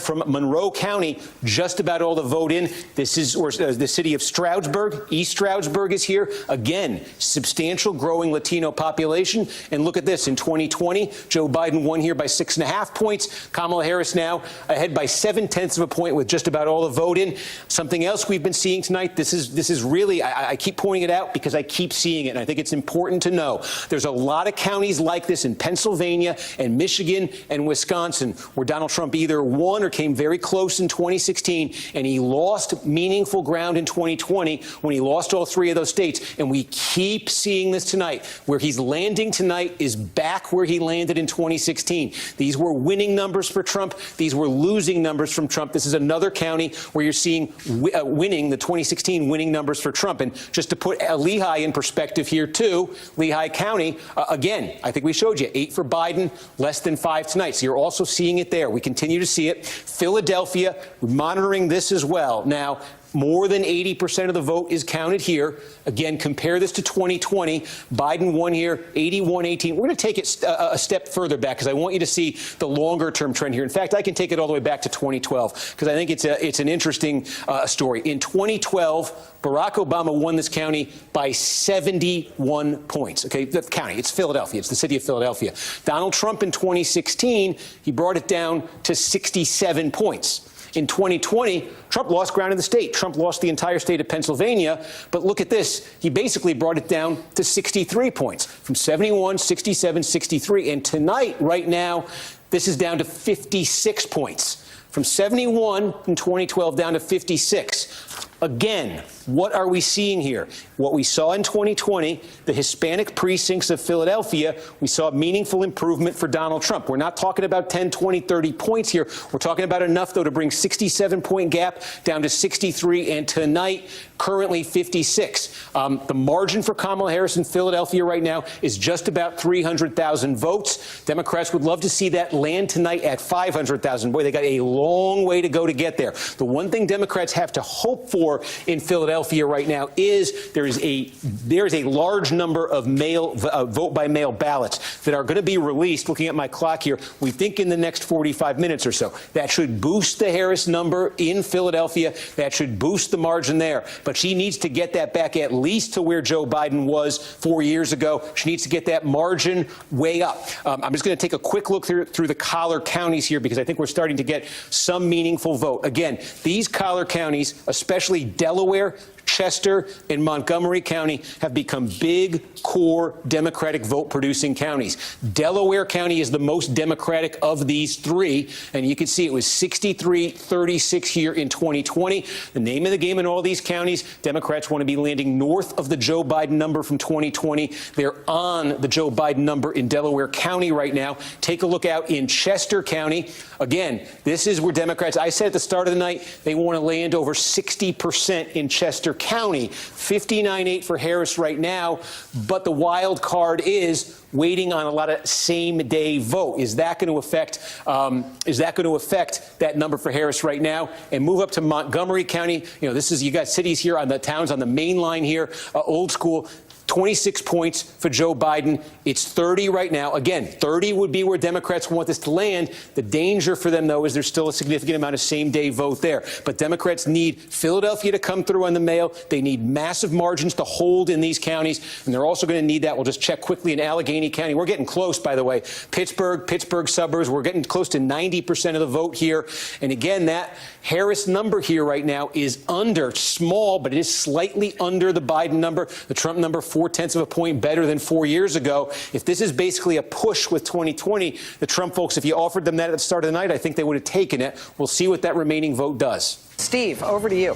from Monroe County just about all the vote in. This is where the city of Stroudsburg, East Stroudsburg, is here. Again, substantial growing Latino population. And look at this. In 2020, Joe Biden won here by 6.5 points. Kamala Harris now ahead by 0.7 of a point with just about all the vote in. Something else we've been seeing tonight, this is really, I keep pointing it out because I keep seeing it, and I think it's important to know. There's a lot of counties like this in Pennsylvania and Michigan and Wisconsin where Donald Trump either won or came very close in 2016, and he lost meaningful ground in 2020 when he lost all 3 of those states. And we keep seeing this tonight. Where he's landing tonight is back where he landed in 2016. 2016. These were winning numbers for Trump. These were losing numbers from Trump. This is another county where you're seeing winning, the 2016 winning numbers for Trump. And just to put Lehigh in perspective here, too, Lehigh County, again, I think we showed you 8 for Biden, less than 5 tonight. So you're also seeing it there. We continue to see it. Philadelphia, monitoring this as well. Now, more than 80% of the vote is counted here. Again, compare this to 2020. Biden won here, 81-18. We're going to take it a step further back because I want you to see the longer-term trend here. In fact, I can take it all the way back to 2012 because I think it's an interesting story. In 2012, Barack Obama won this county by 71 points. Okay, the county, it's Philadelphia. It's the city of Philadelphia. Donald Trump in 2016, he brought it down to 67 points. In 2020, Trump lost ground in the state. Trump lost the entire state of Pennsylvania. But look at this. He basically brought it down to 63 points, from 71, 67, 63. And tonight, right now, this is down to 56 points. From 71 in 2012 down to 56. Again, what are we seeing here? What we saw in 2020, the Hispanic precincts of Philadelphia, we saw meaningful improvement for Donald Trump. We're not talking about 10, 20, 30 points here. We're talking about enough, though, to bring 67-point gap down to 63, and tonight, currently 56. The margin for Kamala Harris in Philadelphia right now is just about 300,000 votes. Democrats would love to see that land tonight at 500,000. Boy, they got a long way to go to get there. The one thing Democrats have to hope for in Philadelphia right now is there is a large number of vote-by-mail ballots that are going to be released. Looking at my clock here, we think in the next 45 minutes or so. That should boost the Harris number in Philadelphia. That should boost the margin there. But she needs to get that back at least to where Joe Biden was 4 years ago. She needs to get that margin way up. I'm just going to take a quick look through the collar counties here because I think we're starting to get some meaningful vote. Again, these collar counties, especially Delaware, Chester, and Montgomery County, have become big, core Democratic vote-producing counties. Delaware County is the most Democratic of these three, and you can see it was 63-36 here in 2020. The name of the game in all these counties, Democrats want to be landing north of the Joe Biden number from 2020. They're on the Joe Biden number in Delaware County right now. Take a look out in Chester County. Again, this is where Democrats, I said at the start of the night, they want to land over 60% in Chester County. 59-8 for Harris right now, but the wild card is waiting on a lot of same-day vote. Is that going to affect? That number for Harris right now? And move up to Montgomery County. You know, you got cities here on the towns on the main line here, old school. 26 points for Joe Biden. It's 30 right now. Again, 30 would be where Democrats want this to land. The danger for them, though, is there's still a significant amount of same-day vote there. But Democrats need Philadelphia to come through on the mail. They need massive margins to hold in these counties, and they're also going to need that. We'll just check quickly in Allegheny County. We're getting close, by the way. Pittsburgh suburbs, we're getting close to 90% of the vote here. And again, that Harris number here right now is under, small, but it is slightly under the Biden number. The Trump number, 0.4 of a point better than 4 years ago. If this is basically a push with 2020, the Trump folks, if you offered them that at the start of the night, I think they would have taken it. We'll see what that remaining vote does. Steve, over to you.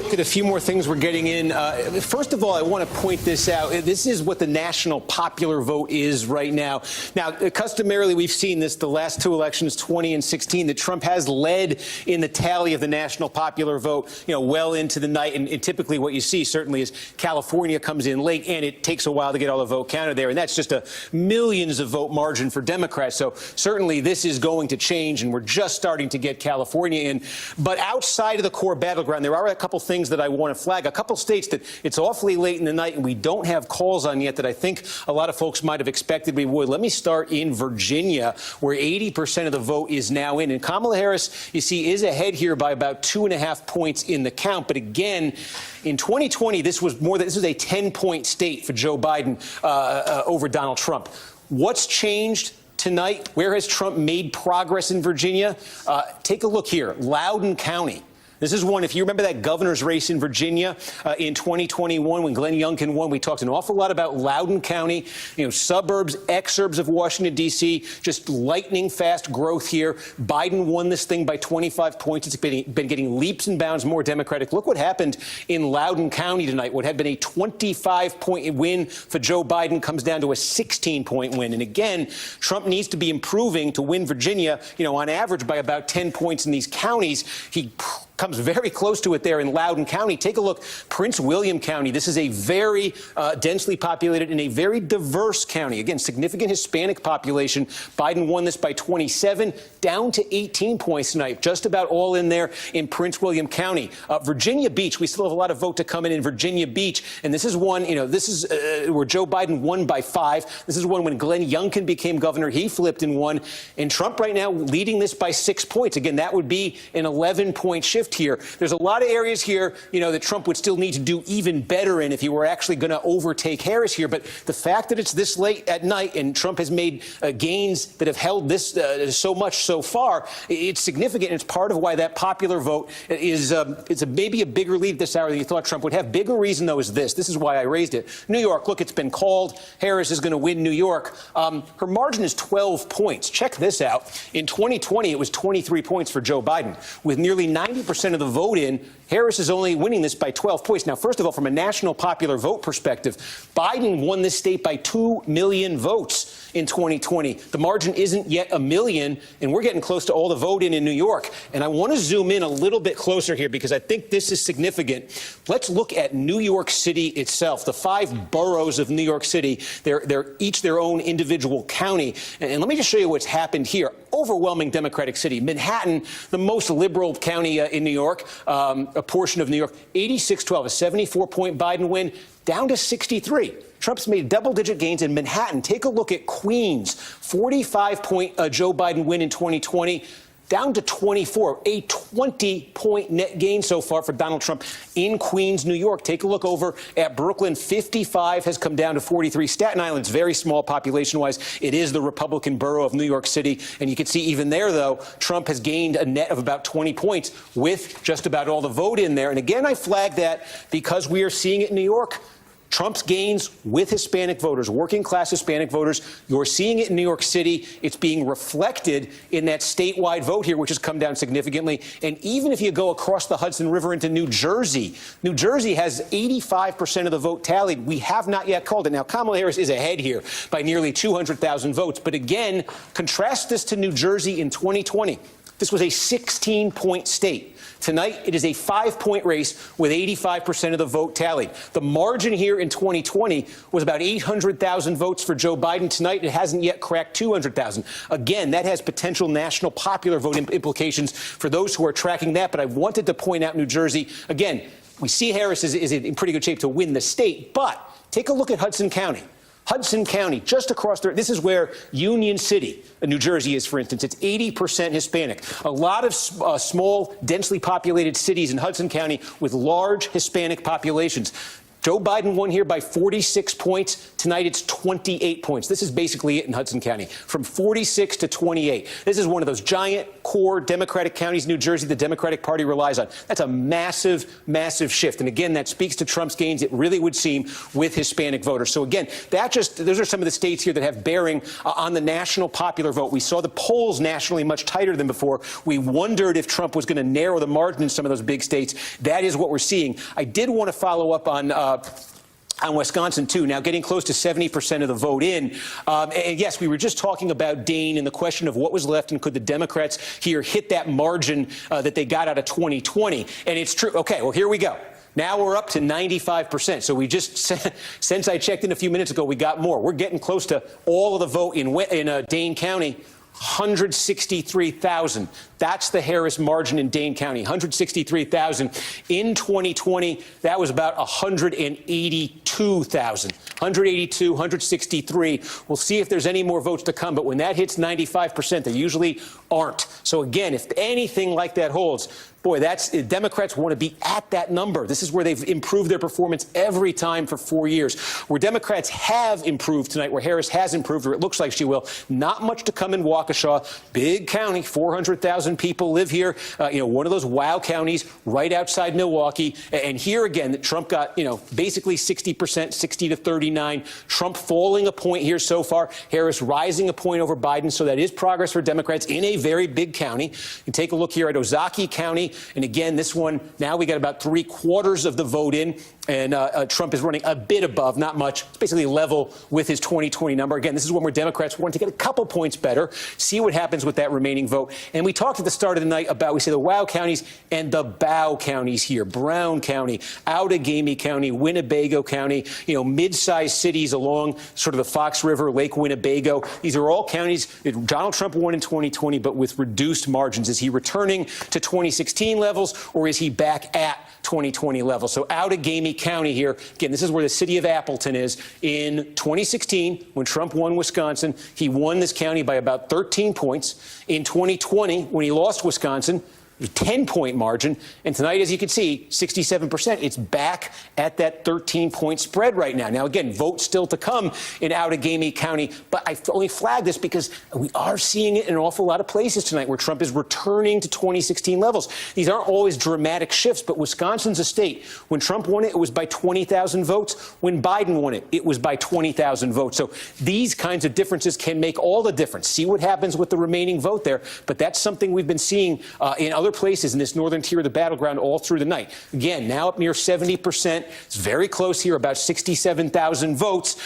Look at a few more things we're getting in. First of all, I want to point this out. This is what the national popular vote is right now. Now, customarily, we've seen this the last two elections, 20 and 16, that Trump has led in the tally of the national popular vote, well into the night. And typically what you see certainly is California comes in late, and it takes a while to get all the vote counted there. And that's just a millions of vote margin for Democrats. So certainly this is going to change, and we're just starting to get California in. But outside of the core battleground, there are a couple things that I want to flag. A couple states that it's awfully late in the night and we don't have calls on yet that I think a lot of folks might have expected we would. Let me start in Virginia, where 80% of the vote is now in. And Kamala Harris, you see, is ahead here by about 2.5 points in the count. But again, in 2020, this was a 10-point state for Joe Biden over Donald Trump. What's changed tonight? Where has Trump made progress in Virginia? Take a look here. Loudoun County. This is one, if you remember that governor's race in Virginia in 2021 when Glenn Youngkin won, we talked an awful lot about Loudoun County, suburbs, exurbs of Washington, D.C., just lightning fast growth here. Biden won this thing by 25 points. It's been getting leaps and bounds more Democratic. Look what happened in Loudoun County tonight. What had been a 25-point win for Joe Biden comes down to a 16-point win. And again, Trump needs to be improving to win Virginia, on average by about 10 points in these counties. He comes very close to it there in Loudoun County. Take a look, Prince William County. This is a very densely populated and a very diverse county. Again, significant Hispanic population. Biden won this by 27, down to 18 points tonight. Just about all in there in Prince William County. Virginia Beach, we still have a lot of vote to come in Virginia Beach. And this is one, this is where Joe Biden won by 5. This is one when Glenn Youngkin became governor. He flipped and won. And Trump right now leading this by 6 points. Again, that would be an 11-point shift here. There's a lot of areas here, that Trump would still need to do even better in if he were actually going to overtake Harris here. But the fact that it's this late at night and Trump has made gains that have held this so much so far, it's significant. It's part of why that popular vote is maybe a bigger lead this hour than you thought Trump would have. Bigger reason, though, is this. This is why I raised it. New York, look, it's been called. Harris is going to win New York. Her margin is 12 points. Check this out. In 2020, it was 23 points for Joe Biden. With nearly 90% of the vote in, Harris is only winning this by 12 points. Now, first of all, from a national popular vote perspective, Biden won this state by 2 million votes in 2020. The margin isn't yet 1 million, and we're getting close to all the vote in New York. And I want to zoom in a little bit closer here because I think this is significant. Let's look at New York City itself. The 5 boroughs of New York City, they're each their own individual county. And let me just show you what's happened here. Overwhelming Democratic city. Manhattan, the most liberal county in New York, a portion of New York, 86-12, a 74-point Biden win, down to 63. Trump's made double-digit gains in Manhattan. Take a look at Queens, 45-point Joe Biden win in 2020. Down to 24, a 20-point net gain so far for Donald Trump in Queens, New York. Take a look over at Brooklyn. 55 has come down to 43. Staten Island's very small population-wise. It is the Republican borough of New York City. And you can see even there, though, Trump has gained a net of about 20 points with just about all the vote in there. And again, I flag that because we are seeing it in New York. Trump's gains with Hispanic voters, working-class Hispanic voters. You're seeing it in New York City. It's being reflected in that statewide vote here, which has come down significantly. And even if you go across the Hudson River into New Jersey has 85% of the vote tallied. We have not yet called it. Now, Kamala Harris is ahead here by nearly 200,000 votes. But again, contrast this to New Jersey in 2020. This was a 16-point state. Tonight, it is a 5-point race with 85% of the vote tallied. The margin here in 2020 was about 800,000 votes for Joe Biden. Tonight, it hasn't yet cracked 200,000. Again, that has potential national popular vote implications for those who are tracking that. But I wanted to point out New Jersey. Again, we see Harris is in pretty good shape to win the state. But take a look at Hudson County. Hudson County, just across there, this is where Union City, New Jersey is, for instance. It's 80% Hispanic. A lot of small, densely populated cities in Hudson County with large Hispanic populations. Joe Biden won here by 46 points. Tonight, it's 28 points. This is basically it in Hudson County, from 46 to 28. This is one of those giant core Democratic counties in New Jersey the Democratic Party relies on. That's a massive, massive shift. And again, that speaks to Trump's gains, it really would seem, with Hispanic voters. So again, those are some of the states here that have bearing on the national popular vote. We saw the polls nationally much tighter than before. We wondered if Trump was going to narrow the margin in some of those big states. That is what we're seeing. I did want to follow up on Wisconsin, too, now getting close to 70% of the vote in. And yes, we were just talking about Dane and the question of what was left and could the Democrats here hit that margin that they got out of 2020. And it's true. OK, well, here we go. Now we're up to 95%. So we just, since I checked in a few minutes ago, we got more. We're getting close to all of the vote in Dane County. 163,000. That's the Harris margin in Dane County, 163,000. In 2020, that was about 182,000. 182, 163. We'll see if there's any more votes to come. But when that hits 95%, they're usually aren't. So again, if anything like that holds, boy, Democrats want to be at that number. This is where they've improved their performance every time for 4 years. Where Democrats have improved tonight, where Harris has improved, or it looks like she will, not much to come in Waukesha. Big county, 400,000 people live here. One of those wow counties right outside Milwaukee. And here again, Trump got, basically 60%, 60 to 39. Trump falling a point here so far. Harris rising a point over Biden. So that is progress for Democrats in a very big county. You take a look here at Ozaukee County. And again, this one, now we got about 3/4 of the vote in. And Trump is running a bit above, not much. It's basically level with his 2020 number. Again, this is one where Democrats want to get a couple points better, see what happens with that remaining vote. And we talked at the start of the night about, we say the wow counties and the bow counties here. Brown County, Outagamie County, Winnebago County, mid-sized cities along sort of the Fox River, Lake Winnebago. These are all counties that Donald Trump won in 2020, but with reduced margins. Is he returning to 2016 levels, or is he back at 2020 levels? So Outagamie County here, again, this is where the city of Appleton is. In 2016, when Trump won Wisconsin, he won this county by about 13 points. In 2020, when he lost Wisconsin, a 10-point margin. And tonight, as you can see, 67%. It's back at that 13-point spread right now. Now, again, votes still to come in Outagamie County. But I only flag this because we are seeing it in an awful lot of places tonight where Trump is returning to 2016 levels. These aren't always dramatic shifts, but Wisconsin's a state. When Trump won it, it was by 20,000 votes. When Biden won it, it was by 20,000 votes. So these kinds of differences can make all the difference. See what happens with the remaining vote there. But that's something we've been seeing in other places in this northern tier of the battleground all through the night. Again, now up near 70%. It's very close here, about 67,000 votes.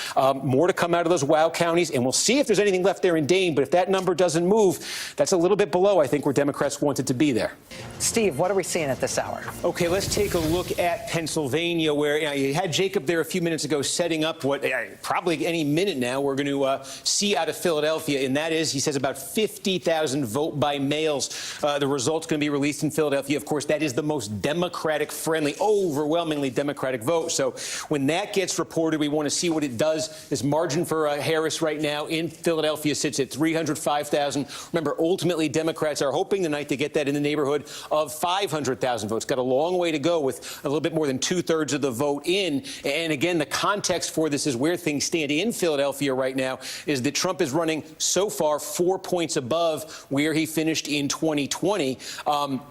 More to come out of those wow counties, and we'll see if there's anything left there in Dane. But if that number doesn't move, that's a little bit below, I think, where Democrats wanted to be there. Steve, what are we seeing at this hour? Okay, let's take a look at Pennsylvania, where you had Jacob there a few minutes ago setting up what probably any minute now we're going to see out of Philadelphia, and that is, he says, about 50,000 vote by mails. The result's going to be released in Philadelphia. Of course, that is the most Democratic-friendly, overwhelmingly Democratic vote. So when that gets reported, we want to see what it does. This margin for Harris right now in Philadelphia sits at 305,000. Remember, ultimately, Democrats are hoping tonight to get that in the neighborhood of 500,000 votes. Got a long way to go with a little bit more than 2/3 of the vote in. And again, the context for this is where things stand in Philadelphia right now is that Trump is running so far 4 points above where he finished in 2020.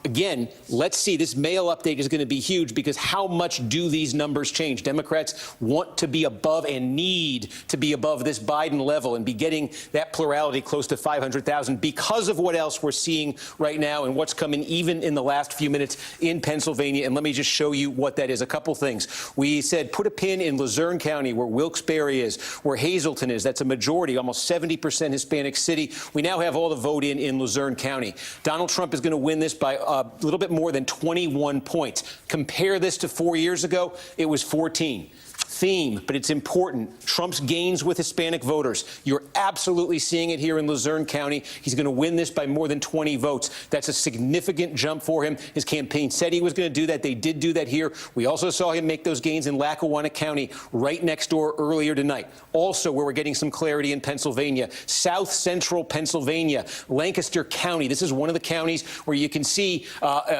Again, let's see. This mail update is going to be huge because how much do these numbers change? Democrats want to be above and need to be above this Biden level and be getting that plurality close to 500,000 because of what else we're seeing right now and what's coming even in the last few minutes in Pennsylvania. And let me just show you what that is. A couple things. We said put a pin in Luzerne County, where Wilkes-Barre is, where Hazleton is. That's a majority, almost 70% Hispanic city. We now have all the vote in Luzerne County. Donald Trump is going to win this by a little bit more than 21 points. Compare this to 4 years ago, it was 14. Theme, but it's important. Trump's gains with Hispanic voters. You're absolutely seeing it here in Luzerne County. He's going to win this by more than 20 votes. That's a significant jump for him. His campaign said he was going to do that. They did do that here. We also saw him make those gains in Lackawanna County right next door earlier tonight. Also, where we're getting some clarity in Pennsylvania, South Central Pennsylvania, Lancaster County. This is one of the counties where you can see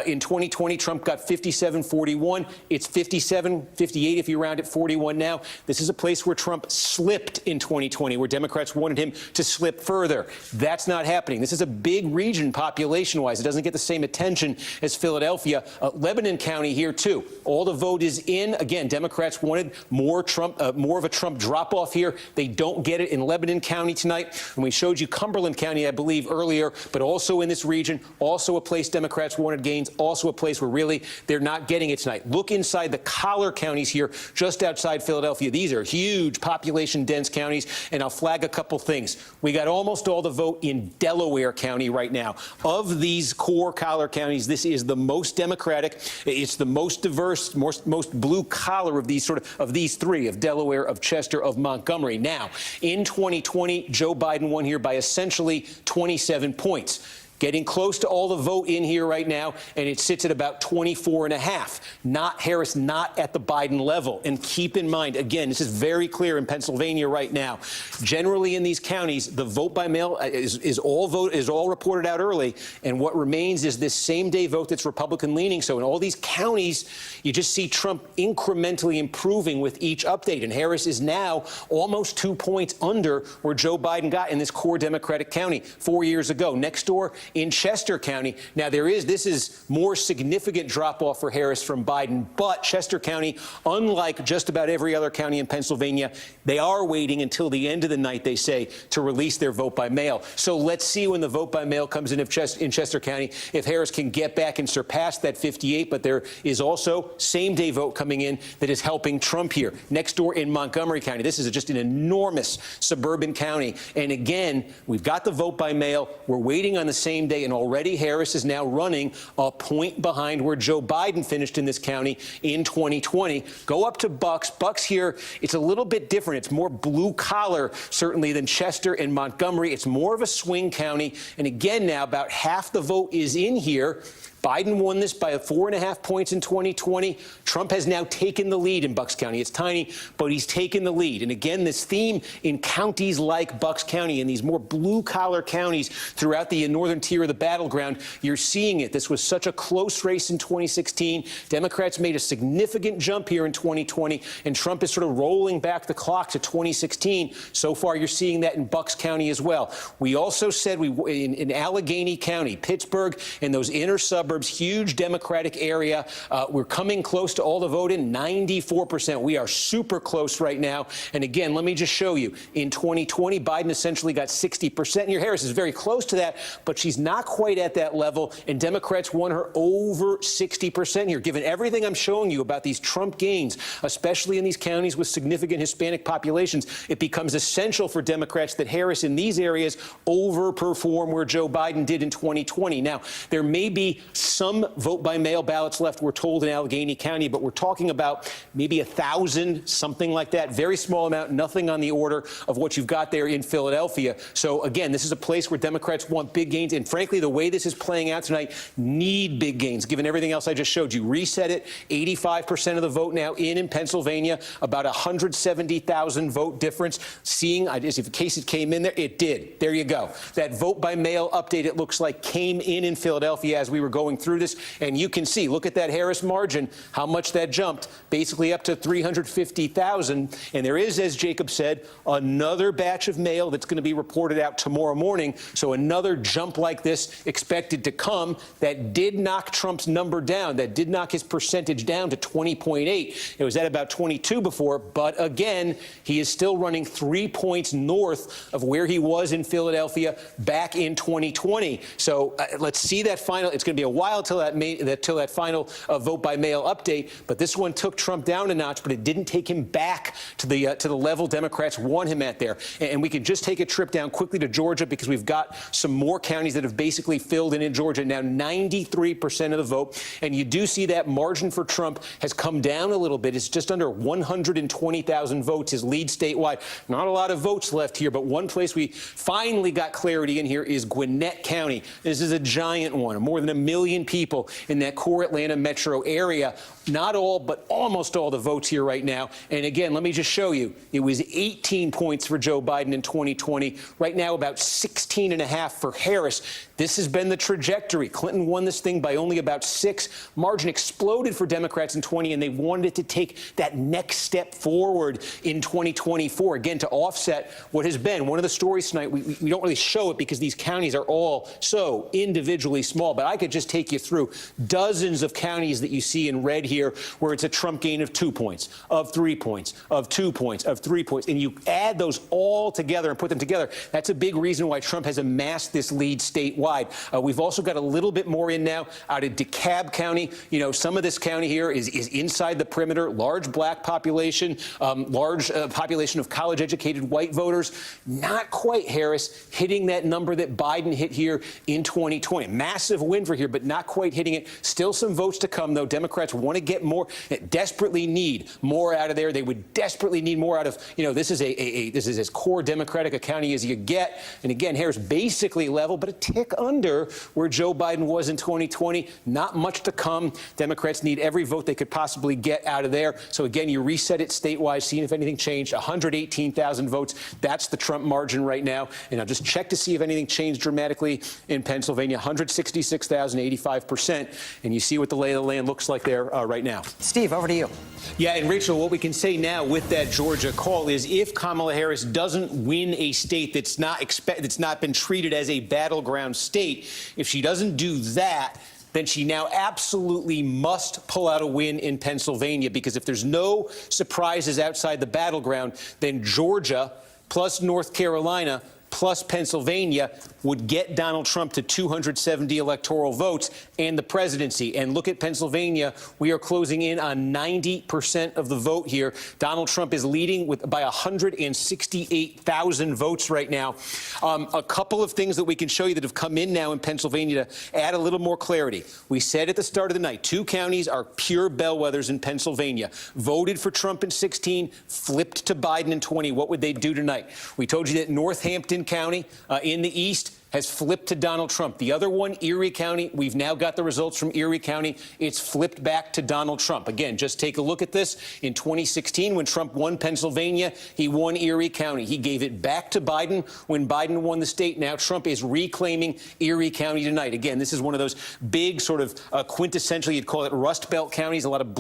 in 2020, Trump got 57-41. It's 57-58 if you round it 41 now. This is a place where Trump slipped in 2020, where Democrats wanted him to slip further. That's not happening. This is a big region population-wise. It doesn't get the same attention as Philadelphia. Lebanon County here, too. All the vote is in. Again, Democrats wanted more of a Trump drop-off here. They don't get it in Lebanon County tonight. And we showed you Cumberland County, I believe, earlier, but also in this region, also a place Democrats wanted gains, also a place where really they're not getting it tonight. Look inside the collar counties here, just outside Philadelphia. These are huge population-dense counties, and I'll flag a couple things. We got almost all the vote in Delaware County right now. Of these core collar counties, this is the most Democratic. It's the most diverse, most blue-collar of these three, of Delaware, of Chester, of Montgomery. Now, in 2020, Joe Biden won here by essentially 27 points. getting close to all the vote in here right now, and it sits at about 24.5. Not Harris, not at the Biden level. And keep in mind, again, this is very clear in Pennsylvania right now. Generally in these counties, the vote by mail is all reported out early, and what remains is this same-day vote that's Republican leaning. So in all these counties, you just see Trump incrementally improving with each update, and Harris is now almost 2 points under where Joe Biden got in this core Democratic county 4 years ago. Next door in Chester County. Now, this is more significant drop-off for Harris from Biden, but Chester County, unlike just about every other county in Pennsylvania, they are waiting until the end of the night, they say, to release their vote by mail. So let's see when the vote by mail comes in in Chester County, if Harris can get back and surpass that 58, but there is also same-day vote coming in that is helping Trump here. Next door in Montgomery County, this is just an enormous suburban county, and again, we've got the vote by mail. We're waiting on the same day, and already Harris is now running a point behind where Joe Biden finished in this county in 2020. Go up to Bucks. Bucks here, it's a little bit different. It's more blue-collar, certainly, than Chester and Montgomery. It's more of a swing county, and again now, about half the vote is in here. Biden won this by 4.5 points in 2020. Trump has now taken the lead in Bucks County. It's tiny, but he's taken the lead. And again, this theme in counties like Bucks County and these more blue-collar counties throughout the northern tier of the battleground, you're seeing it. This was such a close race in 2016. Democrats made a significant jump here in 2020, and Trump is sort of rolling back the clock to 2016. So far, you're seeing that in Bucks County as well. We also said in Allegheny County, Pittsburgh, and those inner suburbs, huge Democratic area. We're coming close to all the vote in, 94%. We are super close right now. And again, let me just show you. In 2020, Biden essentially got 60%. And your Harris is very close to that, but she's not quite at that level. And Democrats won her over 60% here. Given everything I'm showing you about these Trump gains, especially in these counties with significant Hispanic populations, it becomes essential for Democrats that Harris in these areas overperform where Joe Biden did in 2020. Now, there may be some vote-by-mail ballots left, we're told, in Allegheny County, but we're talking about maybe 1,000, something like that. Very small amount, nothing on the order of what you've got there in Philadelphia. So, again, this is a place where Democrats want big gains, and frankly, the way this is playing out tonight, need big gains, given everything else I just showed you. Reset it, 85% of the vote now in Pennsylvania, about 170,000 vote difference. Seeing, as in case it came in there, it did. There you go. That vote-by-mail update, it looks like, came in Philadelphia as we were going through this, and you can see, look at that Harris margin, how much that jumped, basically up to 350,000. And there is, as Jacob said, another batch of mail that's going to be reported out tomorrow morning. So another jump like this expected to come that did knock Trump's number down, that did knock his percentage down to 20.8. It was at about 22 before, but again, he is still running 3 points north of where he was in Philadelphia back in 2020. So let's see that final. It's going to be a while till that final vote by mail update. But this one took Trump down a notch, but it didn't take him back to the level Democrats want him at there. And we can just take a trip down quickly to Georgia, because we've got some more counties that have basically filled in Georgia. Now 93% of the vote. And you do see that margin for Trump has come down a little bit. It's just under 120,000 votes, his lead statewide. Not a lot of votes left here, but one place we finally got clarity in here is Gwinnett County. This is a giant one, more than 1 million people in that core Atlanta metro area. Not all, but almost all the votes here right now. And again, let me just show you. It was 18 points for Joe Biden in 2020. Right now, about 16.5 for Harris. This has been the trajectory. Clinton won this thing by only about 6. Margin exploded for Democrats in 20, and they wanted it to take that next step forward in 2024, again, to offset what has been one of the stories tonight. We don't really show it because these counties are all so individually small, but I could just take you through dozens of counties that you see in red here where it's a Trump gain of 2 points, of 3 points, of 2 points, of 3 points, and you add those all together and put them together. That's a big reason why Trump has amassed this lead statewide. We've also got a little bit more in now out of DeKalb County. You know, some of this county here is inside the perimeter, large black population, large population of college-educated white voters. Not quite, Harris, hitting that number that Biden hit here in 2020. Massive win for here, but not quite hitting it. Still some votes to come, though. Democrats want to get more, desperately need more out of there. They would desperately need more out of, this is this is as core Democratic a county as you get. And again, Harris basically level, but a tick under where Joe Biden was in 2020. Not much to come. Democrats need every vote they could possibly get out of there. So again, you reset it statewide, seeing if anything changed. 118,000 votes. That's the Trump margin right now. And I'll just check to see if anything changed dramatically in Pennsylvania. 166,000, 85%. And you see what the lay of the land looks like there right now. Steve, over to you. Yeah, and Rachel, what we can say now with that Georgia call is if Kamala Harris doesn't win a state that's not been treated as a battleground state, if she doesn't do that, then she now absolutely must pull out a win in Pennsylvania, because if there's no surprises outside the battleground, then Georgia plus North Carolina plus Pennsylvania would get Donald Trump to 270 electoral votes and the presidency. And look at Pennsylvania. We are closing in on 90% of the vote here. Donald Trump is leading by 168,000 votes right now. A couple of things that we can show you that have come in now in Pennsylvania to add a little more clarity. We said at the start of the night, 2 counties are pure bellwethers in Pennsylvania. Voted for Trump in 16, flipped to Biden in 20. What would they do tonight? We told you that Northampton County in the east has flipped to Donald Trump. The other one, Erie County, we've now got the results from Erie County. It's flipped back to Donald Trump. Again, just take a look at this. In 2016, when Trump won Pennsylvania, he won Erie County. He gave it back to Biden when Biden won the state. Now Trump is reclaiming Erie County tonight. Again, this is one of those big sort of quintessentially, you'd call it Rust Belt counties, a lot of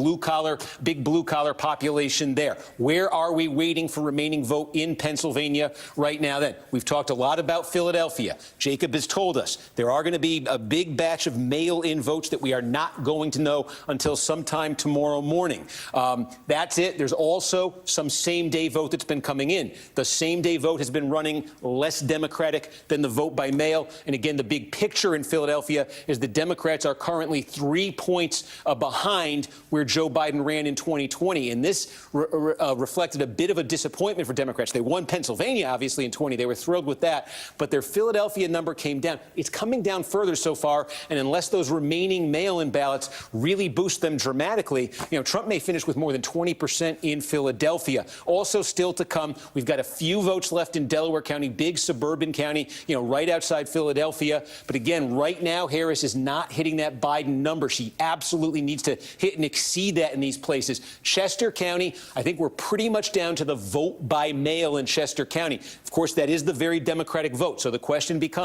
big blue collar population there. Where are we waiting for remaining vote in Pennsylvania right now then? We've talked a lot about Philadelphia. Jacob has told us there are going to be a big batch of mail-in votes that we are not going to know until sometime tomorrow morning. That's it. There's also some same-day vote that's been coming in. The same-day vote has been running less Democratic than the vote by mail. And again, the big picture in Philadelphia is the Democrats are currently 3 points behind where Joe Biden ran in 2020. And this reflected a bit of a disappointment for Democrats. They won Pennsylvania, obviously, in 20. They were thrilled with that. But their Philadelphia number came down. It's coming down further so far, and unless those remaining mail-in ballots really boost them dramatically, Trump may finish with more than 20% in Philadelphia. Also still to come, we've got a few votes left in Delaware County, big suburban county, right outside Philadelphia. But again, right now, Harris is not hitting that Biden number. She absolutely needs to hit and exceed that in these places. Chester County, I think we're pretty much down to the vote by mail in Chester County. Of course, that is the very Democratic vote. So the question becomes,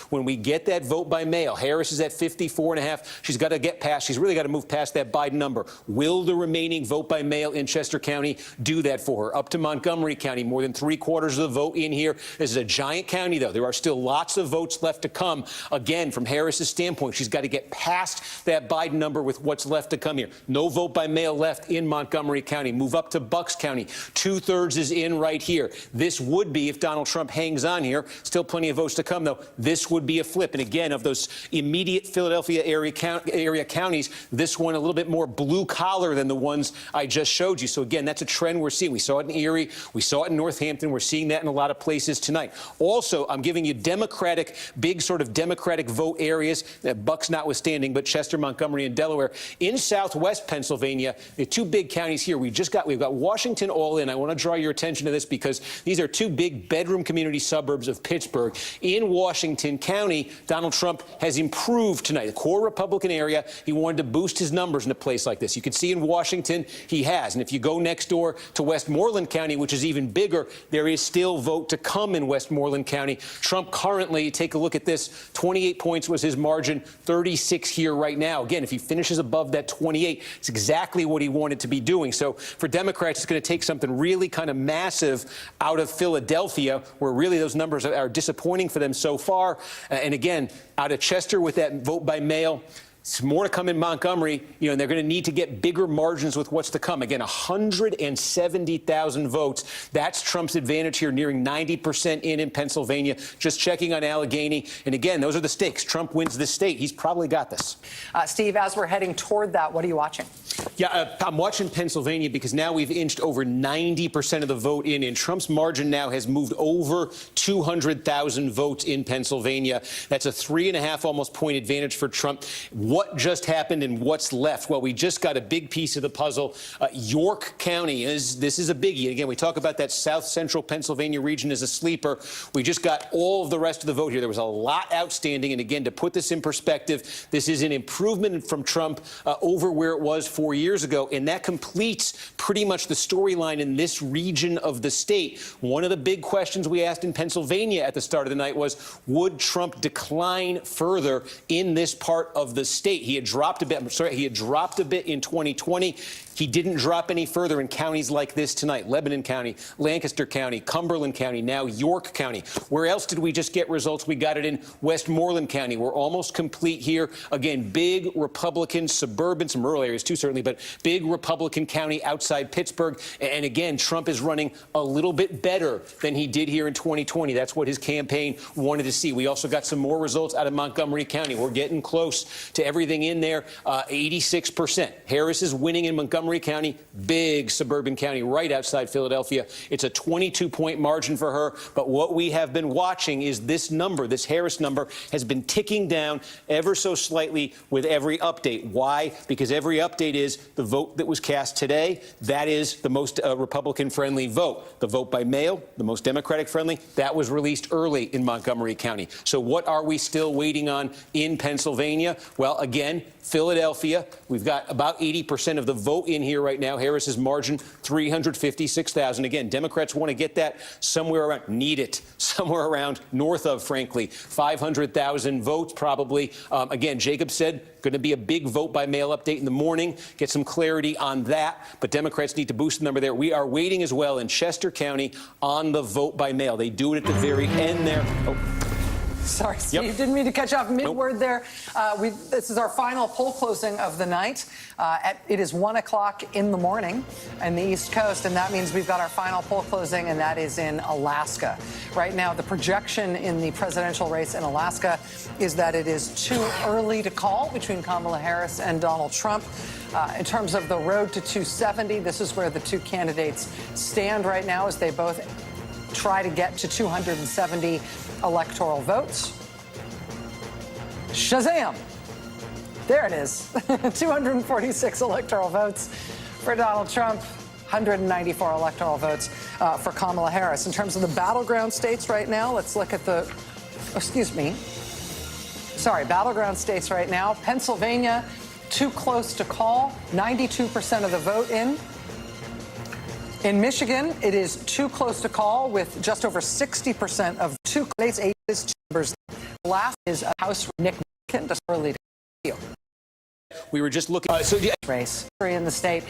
when we get that vote by mail, Harris is at 54.5. She's got to get past. She's really got to move past that Biden number. Will the remaining vote by mail in Chester County do that for her? Up to Montgomery County, more than 3/4 of the vote in here. This is a giant county, though. There are still lots of votes left to come. Again, from Harris's standpoint, she's got to get past that Biden number with what's left to come here. No vote by mail left in Montgomery County. Move up to Bucks County. 2/3 is in right here. This would be, if Donald Trump hangs on here, still plenty of votes to come, though. This would be a flip. And again, of those immediate Philadelphia area counties, this one a little bit more blue collar than the ones I just showed you. So again, that's a trend we're seeing. We saw it in Erie. We saw it in Northampton. We're seeing that in a lot of places tonight. Also, I'm giving you Democratic, big sort of Democratic vote areas, Bucks notwithstanding, but Chester, Montgomery, and Delaware. In southwest Pennsylvania, the 2 big counties here, we've got Washington all in. I want to draw your attention to this because these are 2 big bedroom community suburbs of Pittsburgh. In Washington County, Donald Trump has improved tonight. The core Republican area, he wanted to boost his numbers in a place like this. You can see in Washington, he has. And if you go next door to Westmoreland County, which is even bigger, there is still vote to come in Westmoreland County. Trump currently, take a look at this, 28 points was his margin, 36 here right now. Again, if he finishes above that 28, it's exactly what he wanted to be doing. So for Democrats, it's going to take something really kind of massive out of Philadelphia, where really those numbers are disappointing for them so far. And again, out of Chester with that vote by mail, it's more to come in Montgomery, and they're going to need to get bigger margins with what's to come. Again, 170,000 votes. That's Trump's advantage here, nearing 90% in Pennsylvania. Just checking on Allegheny. And again, those are the stakes. Trump wins this state. He's probably got this. Steve, as we're heading toward that, what are you watching? Yeah, I'm watching Pennsylvania because now we've inched over 90% of the vote in, and Trump's margin now has moved over 200,000 votes in Pennsylvania. That's a 3.5 almost point advantage for Trump. What just happened and what's left? Well, we just got a big piece of the puzzle. York County this is a biggie. Again, we talk about that south central Pennsylvania region as a sleeper. We just got all of the rest of the vote here. There was a lot outstanding, and again, to put this in perspective, this is an improvement from Trump over where it was 4 years ago, and that completes pretty much the storyline in this region of the state. One of the big questions we asked in Pennsylvania at the start of the night was, would Trump decline further in this part of the state? He had dropped a bit. He had dropped a bit in 2020. He didn't drop any further in counties like this tonight: Lebanon County, Lancaster County, Cumberland County, now York County. Where else did we just get results? We got it in Westmoreland County. We're almost complete here. Again, big Republican suburban, some rural areas too, certainly, but big Republican county outside Pittsburgh. And again, Trump is running a little bit better than he did here in 2020. That's what his campaign wanted to see. We also got some more results out of Montgomery County. We're getting close to everything in there. 86%. Harris is winning in Montgomery County, big suburban county right outside Philadelphia. It's a 22-point margin for her. But what we have been watching is this number, this Harris number, has been ticking down ever so slightly with every update. Why? Because every update is the vote that was cast today. That is the most Republican-friendly vote. The vote by mail, the most Democratic-friendly, that was released early in Montgomery County. So what are we still waiting on in Pennsylvania? Well, again, Philadelphia, we've got about 80% of the vote in here right now. Harris's margin, 356,000. Again, Democrats want to get that somewhere around, need it, somewhere around north of, frankly, 500,000 votes probably. Again, Jacob said, going to be a big vote by mail update in the morning, get some clarity on that. But Democrats need to boost the number there. We are waiting as well in Chester County on the vote by mail. They do it at the very end there. Oh. Sorry, Steve. Yep. Didn't mean to catch off mid-word there. This is our final poll closing of the night. It is 1 o'clock in the morning in the East Coast, and that means we've got our final poll closing, and that is in Alaska. Right now, the projection in the presidential race in Alaska is that it is too early to call between Kamala Harris and Donald Trump. In terms of the road to 270, this is where the two candidates stand right now as they both try to get to 270 electoral votes. Shazam! There it is. 246 electoral votes for Donald Trump, 194 electoral votes for Kamala Harris. In terms of the battleground states right now, let's look at the, battleground states right now. Pennsylvania, too close to call, 92% of the vote in. In Michigan, it is too close to call with just over 60% of two candidates, 8 chambers. Last is a House Nick just early to We were just looking race in the state.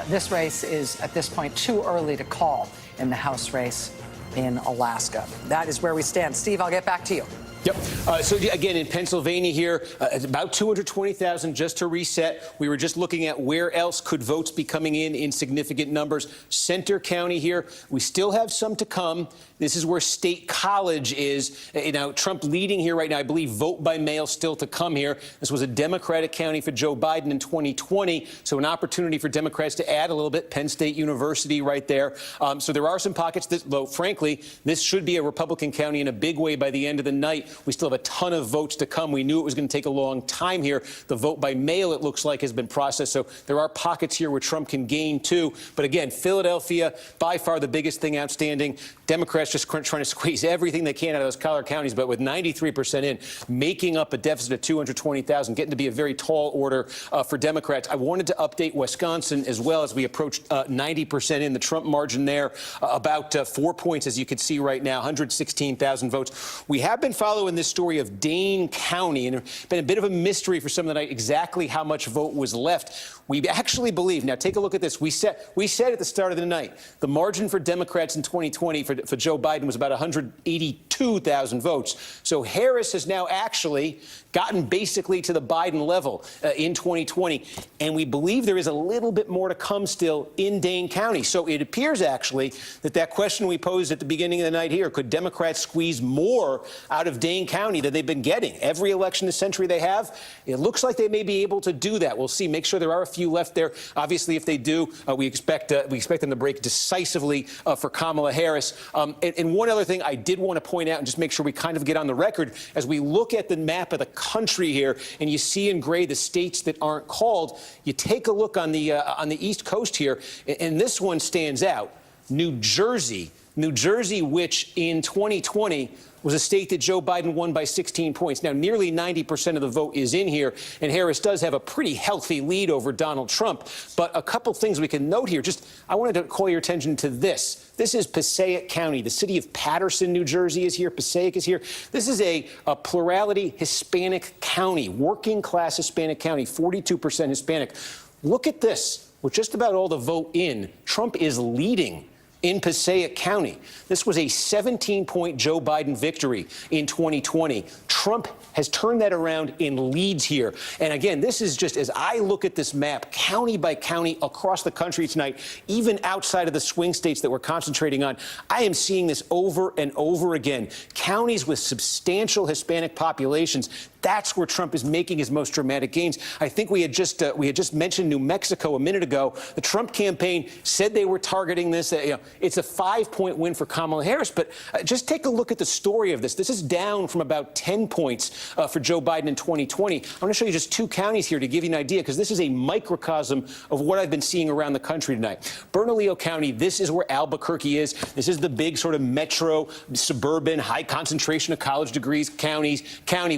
This race is at this point too early to call in the House race in Alaska. That is where we stand. Steve, I'll get back to you. Yep. So again, in Pennsylvania here, it's about 220,000 just to reset. We were just looking at where else could votes be coming in significant numbers. Center County here, we still have some to come. This is where State College is. Now, Trump leading here right now. I believe vote by mail still to come here. This was a Democratic county for Joe Biden in 2020, so an opportunity for Democrats to add a little bit. Penn State University right there. So there are some pockets that, though, frankly, this should be a Republican county in a big way by the end of the night. We still have a ton of votes to come. We knew it was going to take a long time here. The vote by mail, it looks like, has been processed. So there are pockets here where Trump can gain, too. But again, Philadelphia, by far the biggest thing outstanding. Democrats just trying to squeeze everything they can out of those collar counties, but with 93% in, making up a deficit of 220,000, getting to be a very tall order for Democrats. I wanted to update Wisconsin as well as we approach 90% in. The Trump margin there, about 4 points, as you can see right now, 116,000 votes. We have been following this story of Dane County, and it's been a bit of a mystery for some of the night exactly how much vote was left. We actually believe, now take a look at this, we said at the start of the night, the margin for Democrats in 2020 for Joe Biden was about 182 2,000 votes. So Harris has now actually gotten basically to the Biden level in 2020. And we believe there is a little bit more to come still in Dane County. So it appears actually that question we posed at the beginning of the night here, could Democrats squeeze more out of Dane County than they've been getting every election this century they have? It looks like they may be able to do that. We'll see. Make sure there are a few left there. Obviously, if they do, we expect them to break decisively for Kamala Harris. And one other thing I did want to point out and just make sure we kind of get on the record as we look at the map of the country here, and you see in gray the states that aren't called. You take a look on the East Coast here, and this one stands out. New Jersey, which in 2020 was a state that Joe Biden won by 16 points. Now, nearly 90% of the vote is in here, and Harris does have a pretty healthy lead over Donald Trump. But a couple things we can note here. I wanted to call your attention to this. This is Passaic County. The city of Paterson, New Jersey is here. Passaic is here. This is a plurality Hispanic county, working class Hispanic county, 42% Hispanic. Look at this. With just about all the vote in, Trump is leading in Passaic County. This was a 17-point Joe Biden victory in 2020. Trump has turned that around in leads here. And again, this is just, as I look at this map, county by county across the country tonight, even outside of the swing states that we're concentrating on, I am seeing this over and over again. Counties with substantial Hispanic populations, that's where Trump is making his most dramatic gains. I think we had just mentioned New Mexico a minute ago. The Trump campaign said they were targeting this. It's a 5-point win for Kamala Harris. But just take a look at the story of this. This is down from about 10 points for Joe Biden in 2020. I want to show you just 2 counties here to give you an idea, because this is a microcosm of what I've been seeing around the country tonight. Bernalillo County, this is where Albuquerque is. This is the big sort of metro, suburban, high concentration of college degrees county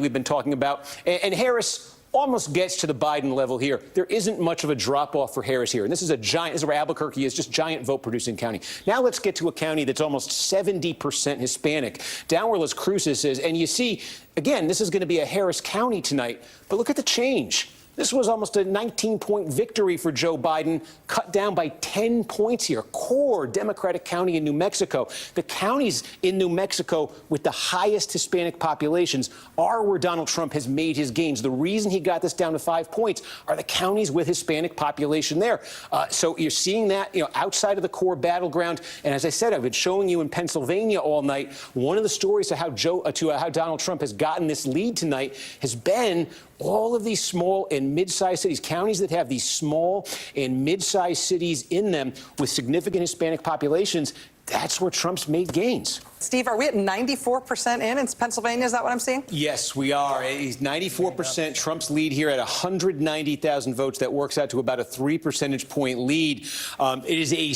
we've been talking about. And Harris almost gets to the Biden level here. There isn't much of a drop-off for Harris here. And this is where Albuquerque is, just giant vote-producing county. Now let's get to a county that's almost 70% Hispanic. Down where Las Cruces is. And you see, again, this is going to be a Harris County tonight. But look at the change. This was almost a 19-point victory for Joe Biden, cut down by 10 points here. Core Democratic county in New Mexico. The counties in New Mexico with the highest Hispanic populations are where Donald Trump has made his gains. The reason he got this down to 5 points are the counties with Hispanic population there. So you're seeing that, outside of the core battleground. And as I said, I've been showing you in Pennsylvania all night. One of the stories of how Donald Trump has gotten this lead tonight has been all of these small and mid-sized cities, counties that have these small and mid-sized cities in them with significant Hispanic populations. That's where Trump's made gains. Steve, are we at 94% in Pennsylvania? Is that what I'm seeing? Yes, we are. He's 94%. Trump's lead here at 190,000 votes. That works out to about a 3 percentage point lead. It is a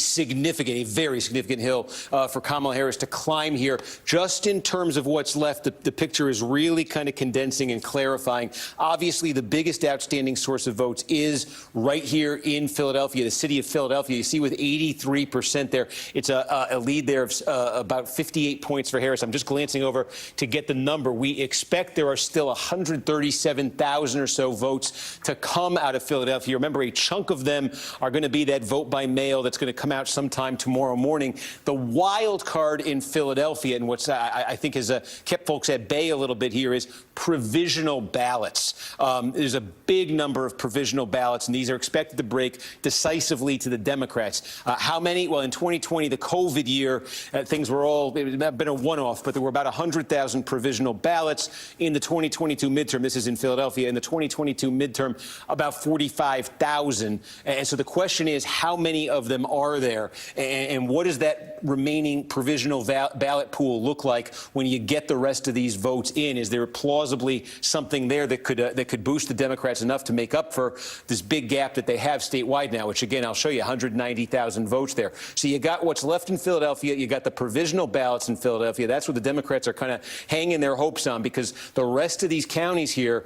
very significant hill for Kamala Harris to climb here. Just in terms of what's left, the picture is really kind of condensing and clarifying. Obviously, the biggest outstanding source of votes is right here in Philadelphia, the city of Philadelphia. You see with 83% there, it's a lead there of about 58 points for Harris. I'm just glancing over to get the number. We expect there are still 137,000 or so votes to come out of Philadelphia. Remember, a chunk of them are going to be that vote by mail that's going to come out sometime tomorrow morning. The wild card in Philadelphia, and what's I think has kept folks at bay a little bit here, is provisional ballots. There's a big number of provisional ballots, and these are expected to break decisively to the Democrats. How many? Well, in 2020, the COVID year, things were all, it had been a one-off, but there were about 100,000 provisional ballots. In the 2022 midterm, this is in Philadelphia, in the 2022 midterm, about 45,000. And so the question is, how many of them are there? And what does that remaining provisional ballot pool look like when you get the rest of these votes in? Is there plausibly something there that could boost the Democrats enough to make up for this big gap that they have statewide now, which, again, I'll show you, 190,000 votes there. So you got what's left in Philadelphia. You got the provisional ballots in Philadelphia. That's what the Democrats are kind of hanging their hopes on, because the rest of these counties here,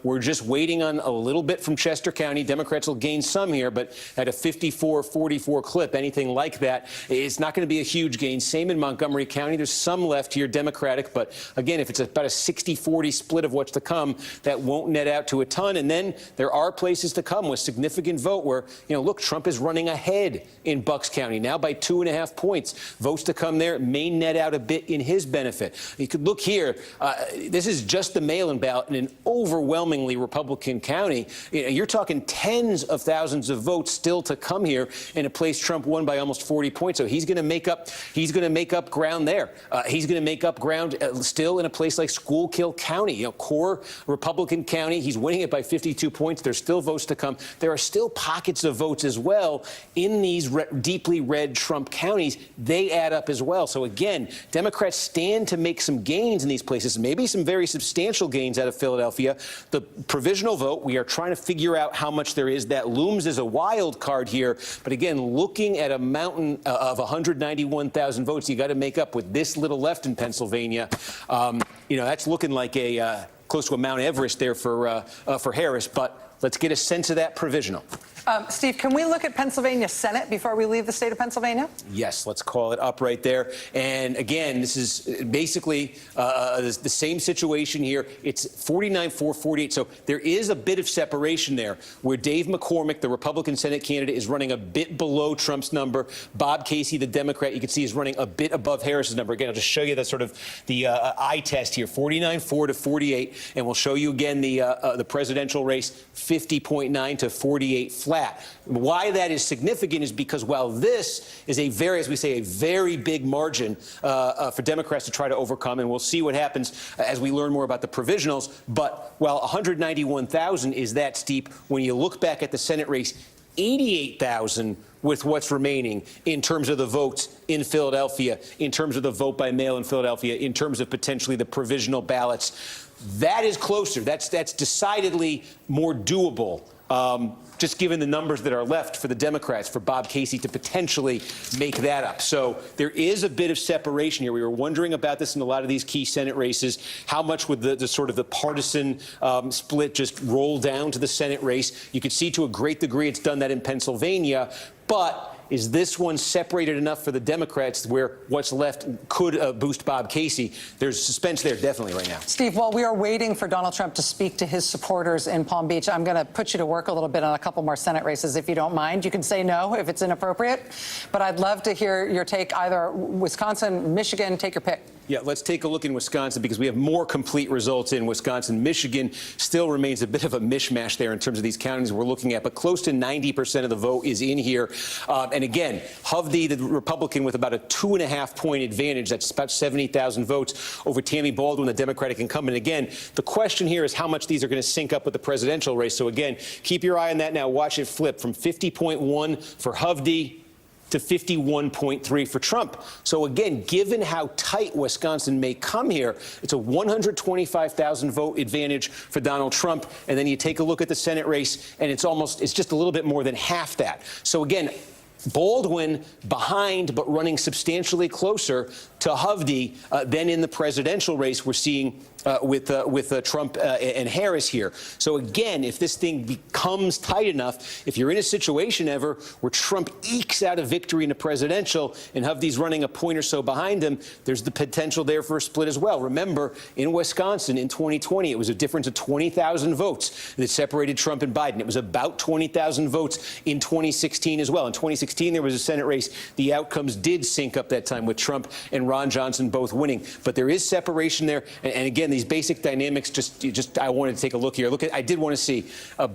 we're just waiting on a little bit from Chester County. Democrats will gain some here, but at a 54-44 clip, anything like that, it's not going to be a huge gain. Same in Montgomery County. There's some left here Democratic, but again, if it's about a 60-40 split of what's to come, that won't net out to a ton. And then there are places to come with significant vote where, look, Trump is running ahead in Bucks County now by 2.5 points. Votes to come there may net net out a bit in his benefit. You could look here. This is just the mail-in ballot in an overwhelmingly Republican county. You're talking tens of thousands of votes still to come here in a place Trump won by almost 40 points. So he's going to make up. He's going to make up ground there. He's going to make up ground still in a place like Schuylkill County, core Republican county. He's winning it by 52 points. There's still votes to come. There are still pockets of votes as well in these deeply red Trump counties. They add up as well. So again, Democrats stand to make some gains in these places, maybe some very substantial gains out of Philadelphia. The provisional vote, we are trying to figure out how much there is. That looms as a wild card here. But again, looking at a mountain of 191,000 votes you got to make up with this little left in Pennsylvania, that's looking like a close to a Mount Everest there for Harris. But let's get a sense of that provisional. Steve, can we look at Pennsylvania Senate before we leave the state of Pennsylvania? Yes, let's call it up right there. And again, this is basically the same situation here. It's 49-4-48. So there is a bit of separation there where Dave McCormick, the Republican Senate candidate, is running a bit below Trump's number. Bob Casey, the Democrat, you can see is running a bit above Harris's number. Again, I'll just show you the sort of the eye test here, 49-4-48. And we'll show you again the presidential race, 50.9 to 48 flat. Why that is significant is because while this is a very, as we say, a very big margin for Democrats to try to overcome, and we'll see what happens as we learn more about the provisionals, but while 191,000 is that steep, when you look back at the Senate race, 88,000 with what's remaining in terms of the votes in Philadelphia, in terms of the vote by mail in Philadelphia, in terms of potentially the provisional ballots. That is closer. That's decidedly more doable. Just given the numbers that are left for the Democrats, for Bob Casey to potentially make that up. So there is a bit of separation here. We were wondering about this in a lot of these key Senate races. How much would the sort of the partisan split just roll down to the Senate race? You could see to a great degree it's done that in Pennsylvania, but is this one separated enough for the Democrats where what's left could boost Bob Casey? There's suspense there definitely right now. Steve, while we are waiting for Donald Trump to speak to his supporters in Palm Beach, I'm going to put you to work a little bit on a couple more Senate races, if you don't mind. You can say no if it's inappropriate, but I'd love to hear your take, either Wisconsin, Michigan, take your pick. Yeah, let's take a look in Wisconsin because we have more complete results in Wisconsin. Michigan still remains a bit of a mishmash there in terms of these counties we're looking at, but close to 90% of the vote is in here. And again, Hovde, the Republican, with about a 2.5-point advantage. That's about 70,000 votes over Tammy Baldwin, the Democratic incumbent. Again, the question here is how much these are going to sync up with the presidential race. So again, keep your eye on that now. Watch it flip from 50.1 for Hovde to 51.3 for Trump. So again, given how tight Wisconsin may come here, it's a 125,000 vote advantage for Donald Trump. And then you take a look at the Senate race, and it's just a little bit more than half that. So again, Baldwin behind, but running substantially closer to Hovde than in the presidential race we're seeing with Trump and Harris here. So again, if this thing becomes tight enough, if you're in a situation ever where Trump ekes out a victory in the presidential and Hovde's running a point or so behind him, there's the potential there for a split as well. Remember, in Wisconsin in 2020, it was a difference of 20,000 votes that separated Trump and Biden. It was about 20,000 votes in 2016 as well. In 2016, there was a Senate race. The outcomes did sync up that time with Trump and Ron Johnson both winning. But there is separation there. And again, these basic dynamics, I wanted to take a look here. I did want to see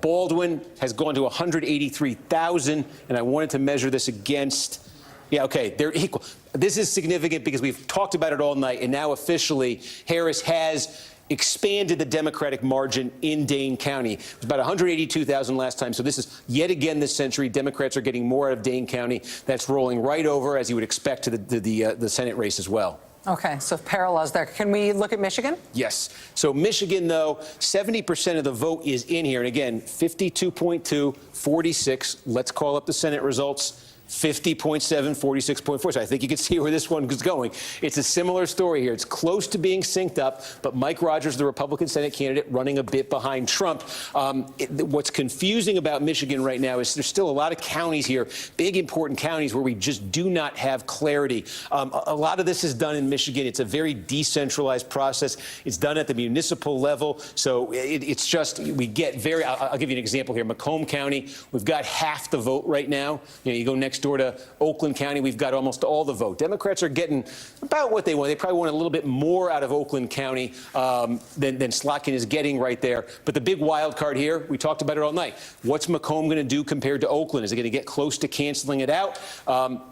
Baldwin has gone to 183,000, and I wanted to measure this against. Yeah, okay, they're equal. This is significant because we've talked about it all night, and now officially Harris has expanded the Democratic margin in Dane County. It was about 182,000 last time. So this is yet again this century. Democrats are getting more out of Dane County. That's rolling right over, as you would expect, to the Senate race as well. Okay, so parallels there. Can we look at Michigan? Yes. So Michigan, though, 70% of the vote is in here. And again, 52.2, 46. Let's call up the Senate results. 50.7, 46.4. So I think you can see where this one is going. It's a similar story here. It's close to being synced up, but Mike Rogers, the Republican Senate candidate, running a bit behind Trump. What's confusing about Michigan right now is there's still a lot of counties here, big important counties, where we just do not have clarity. A lot of this is done in Michigan. It's a very decentralized process. It's done at the municipal level. So it's just, we get very, I'll give you an example here. Macomb County, we've got half the vote right now. You go next door to Oakland County. We've got almost all the vote. Democrats are getting about what they want. They probably want a little bit more out of Oakland County than Slotkin is getting right there. But the big wild card here, we talked about it all night. What's Macomb going to do compared to Oakland? Is it going to get close to canceling it out?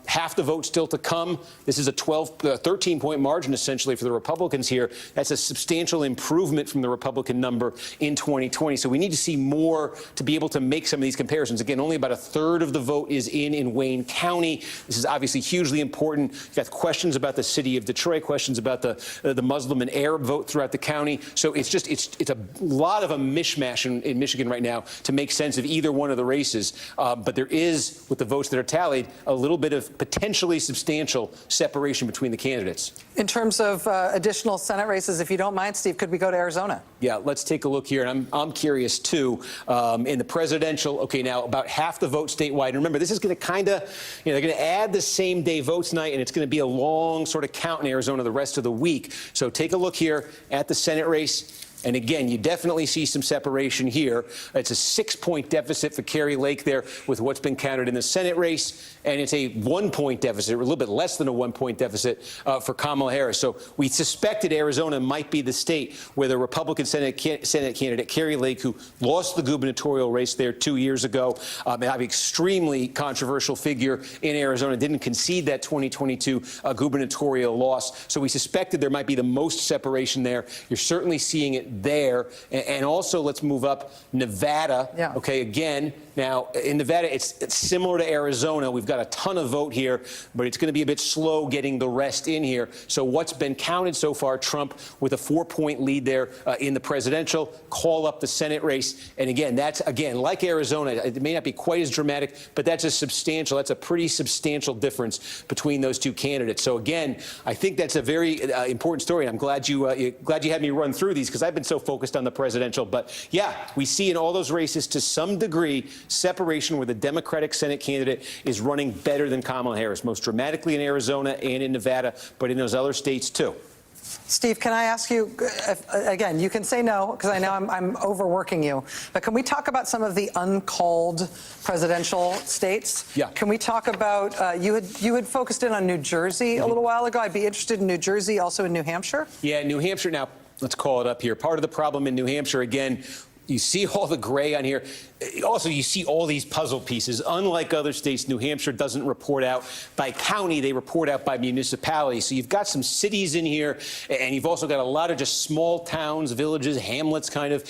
Half the vote still to come. This is a 13-point margin, essentially, for the Republicans here. That's a substantial improvement from the Republican number in 2020. So we need to see more to be able to make some of these comparisons. Again, only about a third of the vote is in Wayne County. This is obviously hugely important. You've got questions about the city of Detroit, questions about the Muslim and Arab vote throughout the county. So it's a lot of a mishmash in Michigan right now to make sense of either one of the races. But there is, with the votes that are tallied, a little bit of potentially substantial separation between the candidates. In terms of additional Senate races, if you don't mind, Steve, could we go to Arizona? Yeah, let's take a look here. And I'm curious, too. In the presidential, okay, now about half the vote statewide. And remember, this is going to kind of, they're going to add the same day votes night, and it's going to be a long sort of count in Arizona the rest of the week. So take a look here at the Senate race. And again, you definitely see some separation here. It's a 6-point deficit for Kari Lake there with what's been counted in the Senate race. And it's a 1-point deficit, a little bit less than a 1-point deficit for Kamala Harris. So we suspected Arizona might be the state where the Republican Senate candidate, Kari Lake, who lost the gubernatorial race there 2 years ago, an extremely controversial figure in Arizona, didn't concede that 2022 gubernatorial loss. So we suspected there might be the most separation there. You're certainly seeing it there. And also, let's move up Nevada. Yeah. Okay, again, now in Nevada, it's similar to Arizona. We've got a ton of vote here, but it's going to be a bit slow getting the rest in here. So what's been counted so far, Trump with a 4-point lead there in the presidential, call up the Senate race. And again, that's, like Arizona, it may not be quite as dramatic, but that's a pretty substantial difference between those two candidates. So again, I think that's a very important story. And I'm glad you had me run through these because I've been so focused on the presidential. But yeah, we see in all those races to some degree separation where the Democratic Senate candidate is running better than Kamala Harris, most dramatically in Arizona and in Nevada, but in those other states too. Steve, can I ask you, again, you can say no, because I know I'm overworking you, but can we talk about some of the uncalled presidential states? Yeah. Can we talk about, you had focused in on New Jersey a little while ago. I'd be interested in New Jersey, also in New Hampshire. Yeah, New Hampshire, now, let's call it up here. Part of the problem in New Hampshire, again, you see all the gray on here. Also, you see all these puzzle pieces. Unlike other states, New Hampshire doesn't report out by county. They report out by municipality. So you've got some cities in here, and you've also got a lot of just small towns, villages, hamlets kind of,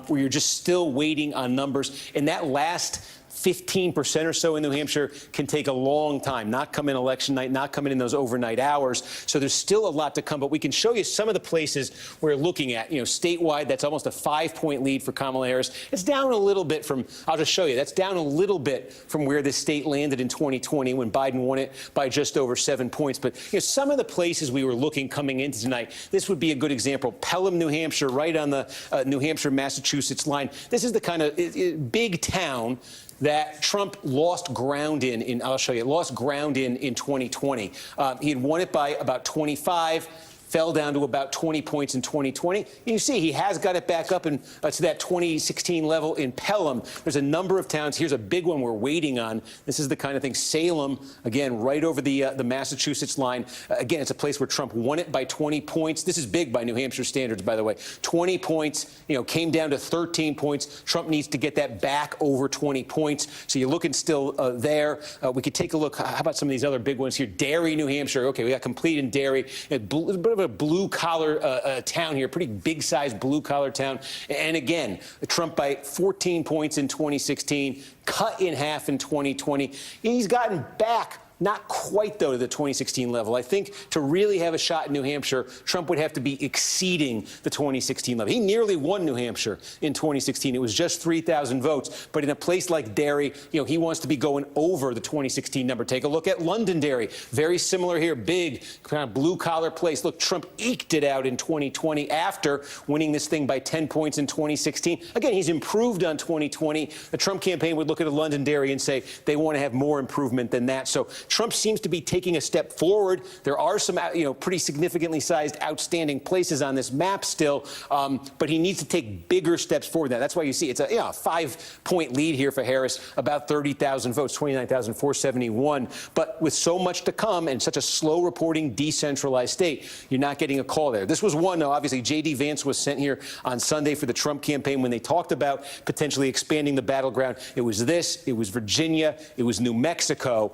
where you're just still waiting on numbers. And that last 15% or so in New Hampshire can take a long time, not come in election night, not come in those overnight hours. So there's still a lot to come, but we can show you some of the places we're looking at. Statewide, that's almost a 5-point lead for Kamala Harris. It's down a little bit from, I'll just show you, that's down a little bit from where this state landed in 2020 when Biden won it by just over 7 points. But some of the places we were looking coming into tonight, this would be a good example. Pelham, New Hampshire, right on the New Hampshire-Massachusetts line. This is the kind of big town that Trump lost ground I'll show you, lost ground in 2020. He had won it by about 25, fell down to about 20 points in 2020. You see, he has got it back up to that 2016 level in Pelham. There's a number of towns. Here's a big one we're waiting on. This is the kind of thing. Salem, again, right over the Massachusetts line. Again, it's a place where Trump won it by 20 points. This is big by New Hampshire standards, by the way. 20 points, came down to 13 points. Trump needs to get that back over 20 points. So you're looking still there. We could take a look. How about some of these other big ones here? Derry, New Hampshire. Okay, we got complete in Derry. A bit of a blue-collar town here, pretty big-sized blue-collar town. And again, Trump by 14 points in 2016, cut in half in 2020. He's gotten back. Not quite, though, to the 2016 level. I think to really have a shot in New Hampshire, Trump would have to be exceeding the 2016 level. He nearly won New Hampshire in 2016. It was just 3,000 votes. But in a place like Derry, he wants to be going over the 2016 number. Take a look at Londonderry. Very similar here, big, kind of blue-collar place. Look, Trump eked it out in 2020 after winning this thing by 10 points in 2016. Again, he's improved on 2020. The Trump campaign would look at a Londonderry and say they want to have more improvement than that. So Trump seems to be taking a step forward. There are some, pretty significantly sized outstanding places on this map still, but he needs to take bigger steps forward. Now, that's why you see it's a 5-point lead here for Harris, about 30,000 votes, 29,471. But with so much to come and such a slow reporting, decentralized state, you're not getting a call there. This was one, though. Obviously, J.D. Vance was sent here on Sunday for the Trump campaign when they talked about potentially expanding the battleground. It was this, it was Virginia, it was New Mexico.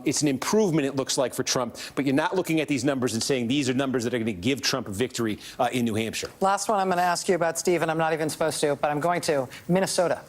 It's an improvement, it looks like, for Trump. But you're not looking at these numbers and saying these are numbers that are going to give Trump a victory in New Hampshire. Last one I'm going to ask you about, Steve, and I'm not even supposed to, but I'm going to. Minnesota.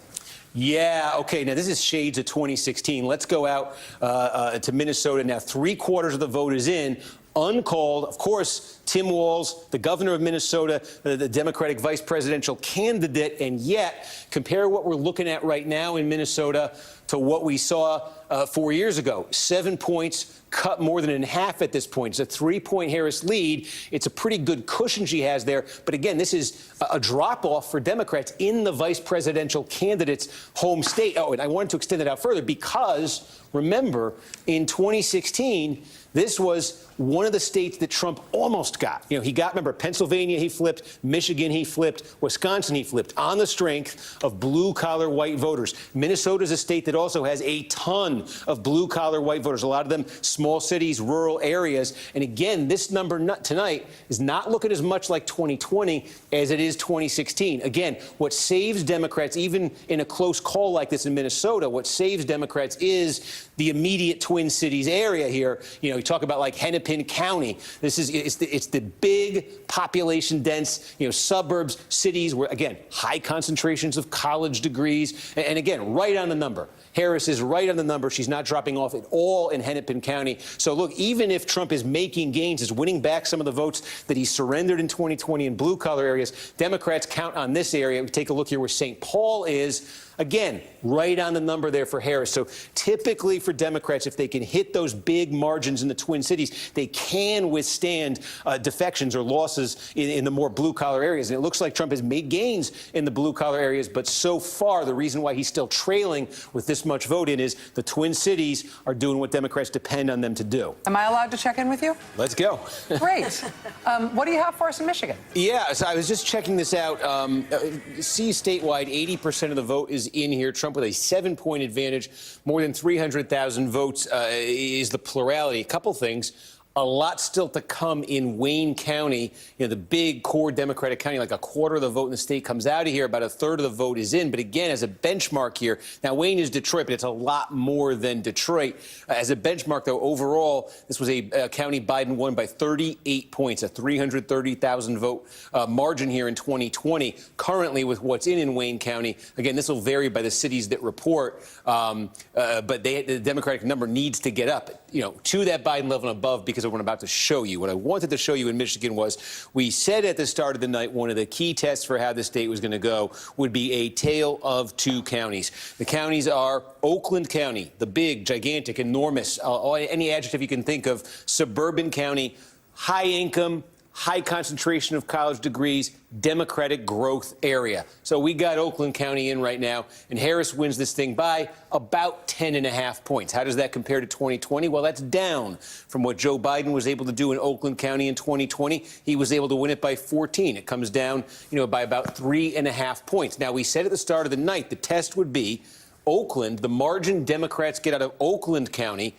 Yeah, okay, now this is shades of 2016. Let's go out to Minnesota now. 3/4 of the vote is in. Uncalled, of course, Tim Walz, the governor of Minnesota, the Democratic vice presidential candidate, and yet compare what we're looking at right now in Minnesota to what we saw 4 years ago. 7 points, cut more than in half at this point. It's a 3-point Harris lead. It's a pretty good cushion she has there. But again, this is a drop-off for Democrats in the vice presidential candidate's home state. Oh, and I wanted to extend it out further because, remember, in 2016, this was one of the states that Trump almost got. He got, remember, Pennsylvania he flipped, Michigan he flipped, Wisconsin he flipped, on the strength of blue-collar white voters. Minnesota is a state that also has a ton of blue-collar white voters, a lot of them small cities, rural areas. And again, this number tonight is not looking as much like 2020 as it is 2016. Again, what saves Democrats, even in a close call like this in Minnesota, what saves Democrats is the immediate Twin Cities area here. You talk about like Hennepin County. It's the big population dense, suburbs, cities where, again, high concentrations of college degrees. And again, right on the number. Harris is right on the number. She's not dropping off at all in Hennepin County. So, look, even if Trump is making gains, is winning back some of the votes that he surrendered in 2020 in blue-collar areas, Democrats count on this area. We take a look here where St. Paul is. Again, right on the number there for Harris. So typically for Democrats, if they can hit those big margins in the Twin Cities, they can withstand defections or losses in the more blue-collar areas. And it looks like Trump has made gains in the blue-collar areas, but so far the reason why he's still trailing with this much vote in is the Twin Cities are doing what Democrats depend on them to do. Am I allowed to check in with you? Let's go. Great. What do you have for us in Michigan? Yeah, so I was just checking this out. See, statewide, 80% of the vote is in here. Trump with a 7-point advantage. More than 300,000 votes is the plurality. A couple things. A lot still to come in Wayne County, the big core Democratic county. Like a quarter of the vote in the state comes out of here. About a third of the vote is in. But again, as a benchmark here, now Wayne is Detroit, but it's a lot more than Detroit. As a benchmark, though, overall, this was a county Biden won by 38 points, a 330,000 vote margin here in 2020. Currently, with what's in Wayne County, again, this will vary by the cities that report, but the Democratic number needs to get up, to that Biden level and above because of what I'm about to show you. What I wanted to show you in Michigan was we said at the start of the night one of the key tests for how the state was going to go would be a tale of two counties. The counties are Oakland County, the big, gigantic, enormous, any adjective you can think of, suburban county, high income, high concentration of college degrees, Democratic growth area. So we got Oakland County in right now, and Harris wins this thing by about 10.5 points. How does that compare to 2020? Well, that's down from what Joe Biden was able to do in Oakland County in 2020. He was able to win it by 14. It comes down, by about 3.5 points. Now, we said at the start of the night the test would be Oakland, the margin Democrats get out of Oakland County,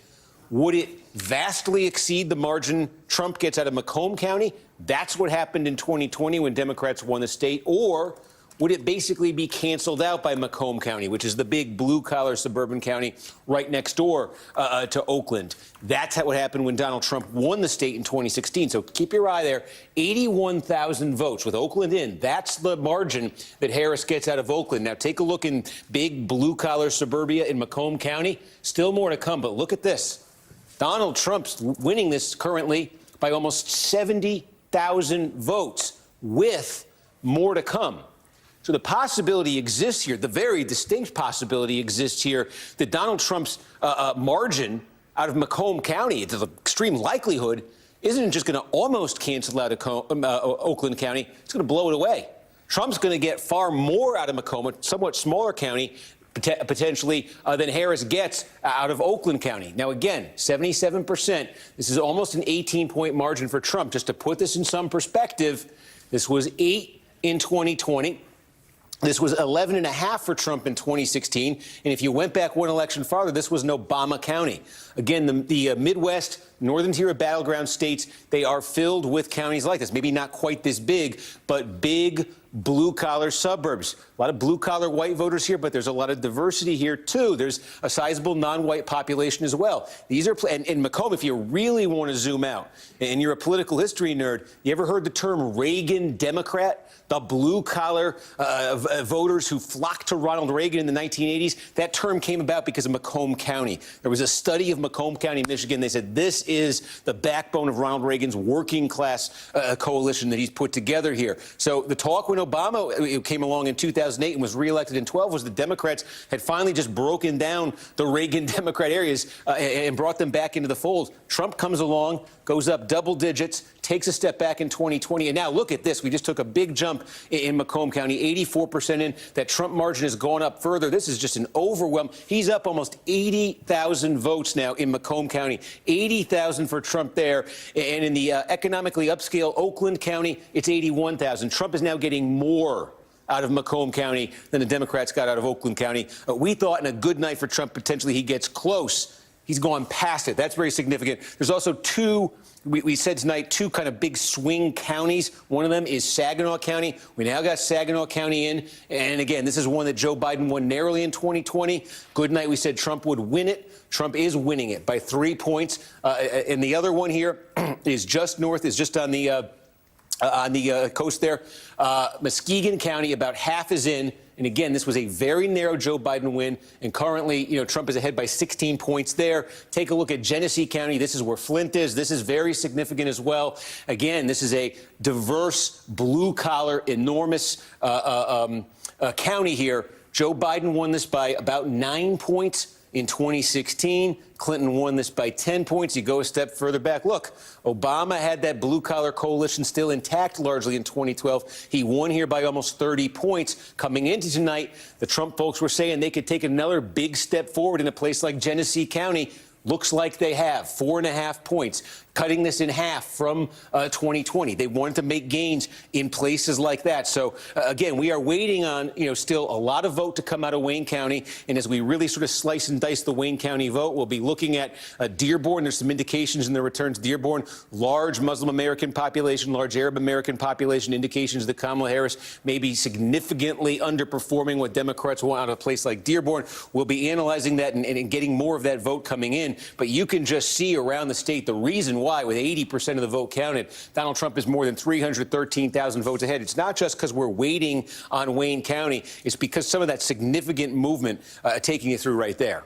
would it vastly exceed the margin Trump gets out of Macomb County? That's what happened in 2020 when Democrats won the state. Or would it basically be canceled out by Macomb County, which is the big blue-collar suburban county right next door to Oakland? That's what happened when Donald Trump won the state in 2016. So keep your eye there. 81,000 votes with Oakland in. That's the margin that Harris gets out of Oakland. Now take a look in big blue-collar suburbia in Macomb County. Still more to come, but look at this. Donald Trump's winning this currently by almost 70,000 votes with more to come. So the possibility exists here, the very distinct possibility exists here that Donald Trump's margin out of Macomb County, it's an extreme likelihood, isn't just going to almost cancel out of Oakland County, it's going to blow it away. Trump's going to get far more out of Macomb, a somewhat smaller county, potentially than Harris gets out of Oakland County. Now, again, 77%. This is almost an 18-point margin for Trump. Just to put this in some perspective, this was 8 in 2020. This was 11.5 for Trump in 2016. And if you went back one election farther, this was an Obama County. Again, the Midwest, northern tier of battleground states, they are filled with counties like this. Maybe not quite this big, but big blue-collar suburbs. A lot of blue-collar white voters here, but there's a lot of diversity here, too. There's a sizable non-white population as well. These are, and Macomb, if you really want to zoom out, and you're a political history nerd, you ever heard the term Reagan Democrat? The blue-collar voters who flocked to Ronald Reagan in the 1980s, that term came about because of Macomb County. There was a study of Macomb County, Michigan. They said this is the backbone of Ronald Reagan's working-class coalition that he's put together here. So the talk when Obama came along in 2008 and was reelected in 12 was the Democrats had finally just broken down the Reagan Democrat areas and brought them back into the fold. Trump comes along, goes up double digits, takes a step back in 2020. And now look at this. We just took a big jump in Macomb County, 84% in. That Trump margin has gone up further. This is just an overwhelm. He's up almost 80,000 votes now in Macomb County, 80,000 for Trump there. And in the economically upscale Oakland County, it's 81,000. Trump is now getting more out of Macomb County than the Democrats got out of Oakland County. We thought in a good night for Trump, potentially he gets close. He's gone past it. That's very significant. There's also two, we said tonight, two kind of big swing counties. One of them is Saginaw County. We now got Saginaw County in. And again, this is one that Joe Biden won narrowly in 2020. Good night, we said Trump would win it. Trump is winning it by 3 points. And the other one here is just north, is just on the coast there. Muskegon County, about half is in. And again, this was a very narrow Joe Biden win. And currently, Trump is ahead by 16 points there. Take a look at Genesee County. This is where Flint is. This is very significant as well. Again, this is a diverse, blue-collar, enormous county here. Joe Biden won this by about 9 points in 2016. Clinton won this by 10 points. You go a step further back. Look, Obama had that blue-collar coalition still intact largely in 2012. He won here by almost 30 points. Coming into tonight, the Trump folks were saying they could take another big step forward in a place like Genesee County. Looks like they have 4.5 points, cutting this in half from 2020. They wanted to make gains in places like that. So, again, we are waiting on, still a lot of vote to come out of Wayne County. And as we really sort of slice and dice the Wayne County vote, we'll be looking at Dearborn. There's some indications in the returns. Dearborn, large Muslim American population, large Arab American population, indications that Kamala Harris may be significantly underperforming what Democrats want out of a place like Dearborn. We'll be analyzing that and getting more of that vote coming in. But you can just see around the state the reason why, with 80% of the vote counted, Donald Trump is more than 313,000 votes ahead. It's not just because we're waiting on Wayne County. It's because some of that significant movement taking you through right there.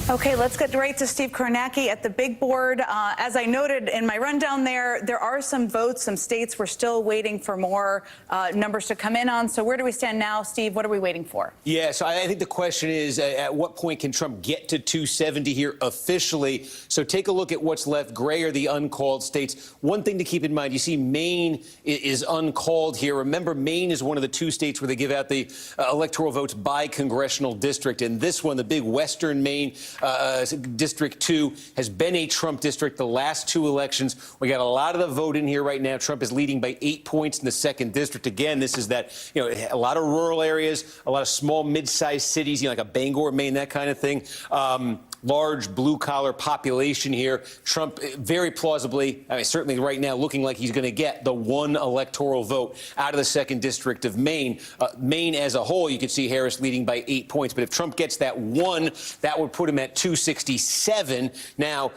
Okay, let's get right to Steve Kornacki at the big board. As I noted in my rundown there are some votes, some states we're still waiting for more numbers to come in on. So where do we stand now, Steve? What are we waiting for? Yeah, so I think the question is, at what point can Trump get to 270 here officially? So take a look at what's left. Gray are the uncalled states. One thing to keep in mind, you see Maine is uncalled here. Remember, Maine is one of the two states where they give out the electoral votes by congressional district. And this one, the big western Maine District 2, has been a Trump district the last two elections. We got a lot of the vote in here right now. Trump is leading by 8 points in the second district. Again, this is that, a lot of rural areas, a lot of small, mid-sized cities, like a Bangor, Maine, that kind of thing. Large blue-collar population here. Trump very plausibly, certainly right now, looking like he's going to get the one electoral vote out of the second district of Maine. Maine as a whole, you can see Harris leading by 8 points. But if Trump gets that one, that would put him at 267. Now,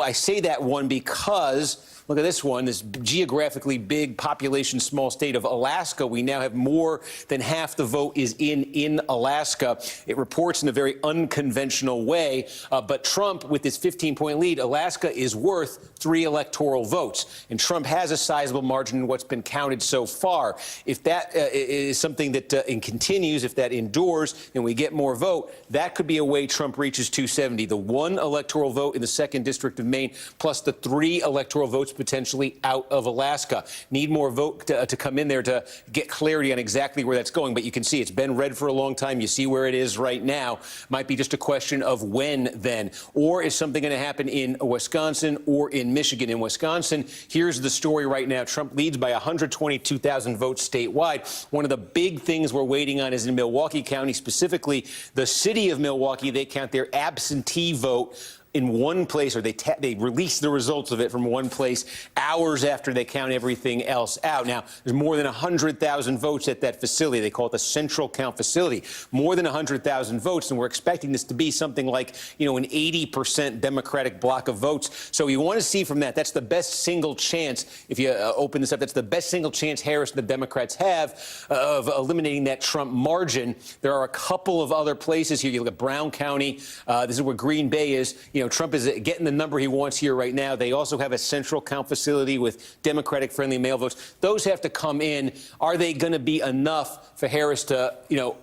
I say that one because look at this one, this geographically big population, small state of Alaska. We now have more than half the vote is in Alaska. It reports in a very unconventional way. But Trump, with this 15-point lead, Alaska is worth 3 electoral votes. And Trump has a sizable margin in what's been counted so far. If that is something that continues, if that endures, and we get more vote, that could be a way Trump reaches 270. The one electoral vote in the second district of Maine, plus the 3 electoral votes potentially out of Alaska. Need more vote to come in there to get clarity on exactly where that's going. But you can see it's been red for a long time. You see where it is right now. Might be just a question of when then. Or is something going to happen in Wisconsin or in Michigan? In Wisconsin, here's the story right now. Trump leads by 122,000 votes statewide. One of the big things we're waiting on is in Milwaukee County, specifically the city of Milwaukee. They count their absentee vote in one place, or they release the results of it from one place hours after they count everything else out. Now, there's more than 100,000 votes at that facility. They call it the Central Count Facility. More than 100,000 votes, and we're expecting this to be something like, an 80% Democratic block of votes. So you want to see from that, that's the best single chance, if you open this up, that's the best single chance Harris and the Democrats have of eliminating that Trump margin. There are a couple of other places here. You look at Brown County. This is where Green Bay is. Trump is getting the number he wants here right now. They also have a central count facility with Democratic-friendly mail votes. Those have to come in. Are they going to be enough for Harris to,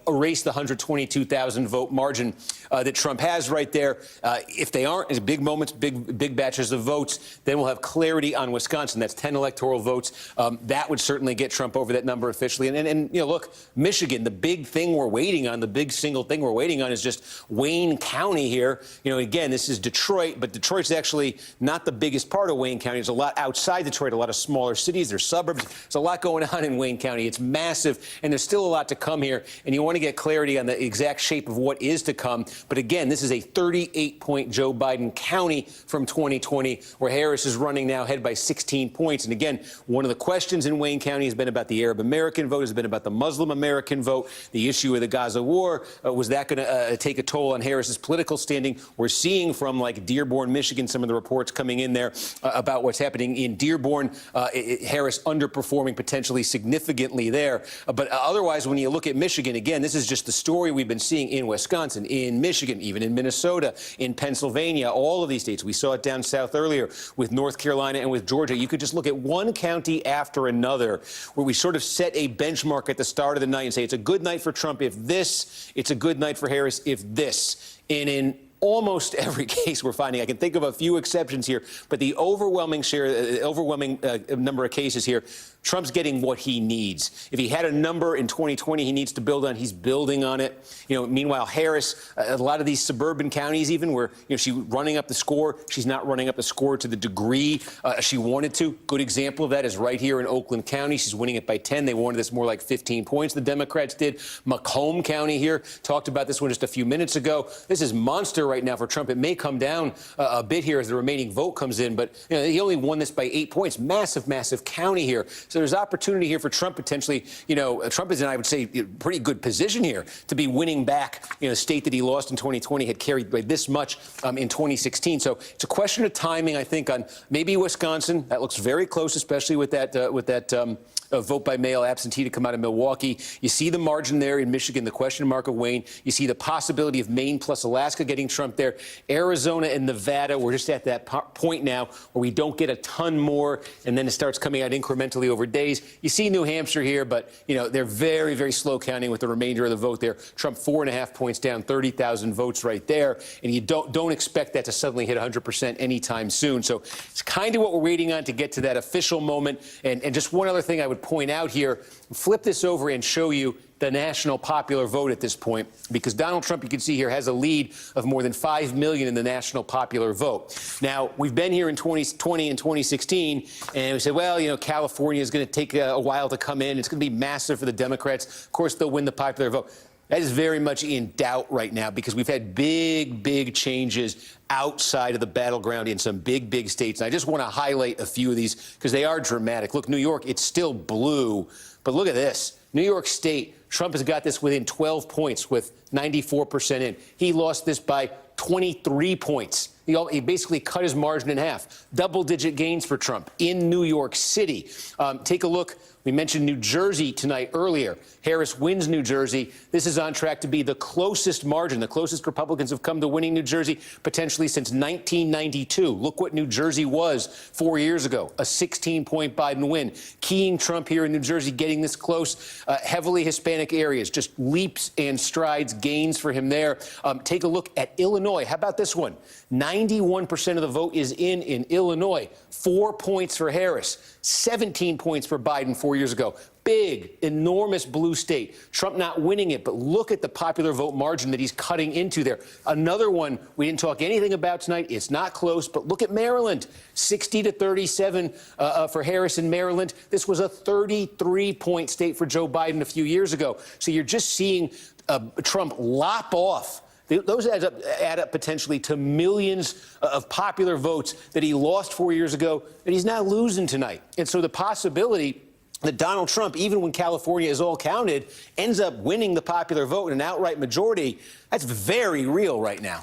erase the 122,000 vote margin that Trump has right there? If they aren't, it's big moments, big batches of votes, then we'll have clarity on Wisconsin. That's 10 electoral votes. That would certainly get Trump over that number officially. And look, Michigan, the big thing we're waiting on, the big single thing we're waiting on is just Wayne County here. Again, this is Detroit, but Detroit's actually not the biggest part of Wayne County. There's a lot outside Detroit, a lot of smaller cities, there's suburbs. There's a lot going on in Wayne County. It's massive, and there's still a lot to come here, and you want to get clarity on the exact shape of what is to come. But again, this is a 38-point Joe Biden county from 2020, where Harris is running now ahead by 16 points. And again, one of the questions in Wayne County has been about the Arab American vote, has been about the Muslim American vote, the issue of the Gaza war. Was that going to take a toll on Harris's political standing? We're seeing from like Dearborn, Michigan, some of the reports coming in there about what's happening in Dearborn. Harris underperforming potentially significantly there. But otherwise, when you look at Michigan, again, this is just the story we've been seeing in Wisconsin, in Michigan, even in Minnesota, in Pennsylvania, all of these states. We saw it down south earlier with North Carolina and with Georgia. You could just look at one county after another where we sort of set a benchmark at the start of the night and say it's a good night for Trump if this, it's a good night for Harris if this. And in almost every case we're finding, I can think of a few exceptions here, but the overwhelming number of cases here, Trump's getting what he needs. If he had a number in 2020 he needs to build on, he's building on it. Meanwhile, Harris, a lot of these suburban counties even where, she's running up the score, she's not running up the score to the degree she wanted to. Good example of that is right here in Oakland County. She's winning it by 10. They wanted this more like 15 points, the Democrats did. Macomb County here, talked about this one just a few minutes ago. This is monster right now for Trump. It may come down a bit here as the remaining vote comes in, but he only won this by 8 points. Massive, massive county here. So there's opportunity here for Trump potentially. Trump is in, I would say, pretty good position here to be winning back. The state that he lost in 2020 had carried by this much in 2016. So it's a question of timing, I think, on maybe Wisconsin. That looks very close, especially with that vote by mail absentee to come out of Milwaukee. You see the margin there in Michigan, the question mark of Wayne. You see the possibility of Maine plus Alaska getting Trump there. Arizona and Nevada, we're just at that point now where we don't get a ton more, and then it starts coming out incrementally over days. You see New Hampshire here, but, they're very, very slow counting with the remainder of the vote there. Trump 4.5 points down, 30,000 votes right there, and you don't expect that to suddenly hit 100% anytime soon. So it's kind of what we're waiting on to get to that official moment. And just one other thing I would point out here, flip this over and show you the national popular vote at this point, because Donald Trump, you can see here, has a lead of more than 5 million in the national popular vote. Now, we've been here in 2020 and 2016, and we said, well, California is going to take a while to come in. It's going to be massive for the Democrats. Of course, they'll win the popular vote. That is very much in doubt right now because we've had big changes outside of the battleground in some big states. And I just want to highlight a few of these because they are dramatic. Look, New York, it's still blue, but look at this. New York State, Trump has got this within 12 points with 94% in. He lost this by 23 points. He basically cut his margin in half. Double-digit gains for Trump in New York City. Take a look We mentioned New Jersey tonight earlier. Harris wins New Jersey. This is on track to be the closest margin, the closest Republicans have come to winning New Jersey potentially since 1992. Look what New Jersey was 4 years ago, a 16-point Biden win. Keying Trump here in New Jersey, getting this close. Heavily Hispanic areas, just leaps and strides, gains for him there. Take a look at Illinois. How about this one? 91% of the vote is in Illinois. 4 points for Harris, 17 points for Biden 4 years ago. Big, enormous blue state. Trump not winning it, but look at the popular vote margin that he's cutting into there. Another one we didn't talk anything about tonight. It's not close, but look at Maryland. 60-37 for Harris in Maryland. This was a 33-point state for Joe Biden a few years ago. So you're just seeing Trump lop off. Those add up potentially to millions of popular votes that he lost 4 years ago that he's now losing tonight. And so the possibility that Donald Trump, even when California is all counted, ends up winning the popular vote in an outright majority, that's very real right now.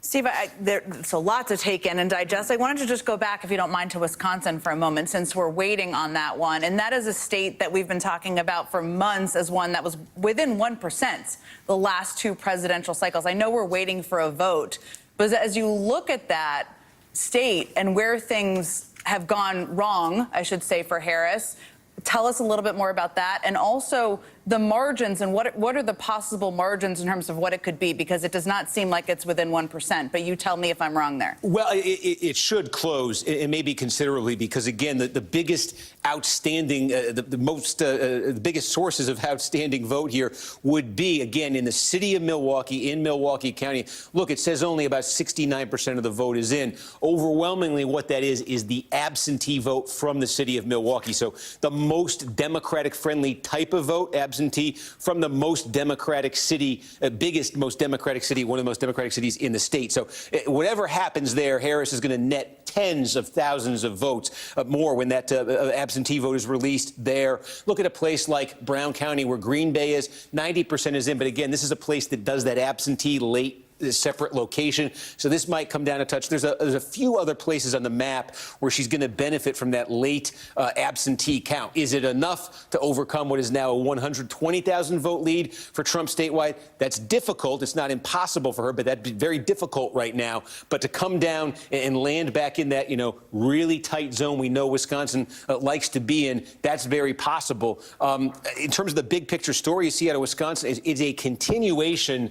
Steve, there's a lot to take in and digest. I wanted to just go back, if you don't mind, to Wisconsin for a moment, since we're waiting on that one. And that is a state that we've been talking about for months as one that was within 1% the last two presidential cycles. I know we're waiting for a vote, but as you look at that state and where things have gone wrong, I should say, for Harris, tell us a little bit more about that, and also the margins and what are the possible margins in terms of what it could be, because it does not seem like it's within 1%, but you tell me if I'm wrong there. Well, it should close, and maybe considerably, because again, the biggest outstanding, the biggest sources of outstanding vote here would be, again, in the city of Milwaukee, in Milwaukee County. Look, it says only about 69% of the vote is in. Overwhelmingly, what that is the absentee vote from the city of Milwaukee. So the most Democratic-friendly type of vote, absentee, from the most Democratic city, biggest, most Democratic city, one of the most Democratic cities in the state. So whatever happens there, Harris is going to net tens of thousands of votes more when that absentee vote is released there. Look at a place like Brown County, where Green Bay is. 90% is in. But again, this is a place that does that absentee late separate location. So this might come down a touch. There's a few other places on the map where she's going to benefit from that late absentee count. Is it enough to overcome what is now a 120,000 vote lead for Trump statewide? That's difficult. It's not impossible for her, but that'd be very difficult right now. But to come down and land back in that, really tight zone we know Wisconsin likes to be in, that's very possible. In terms of the big picture story you see out of Wisconsin, is a continuation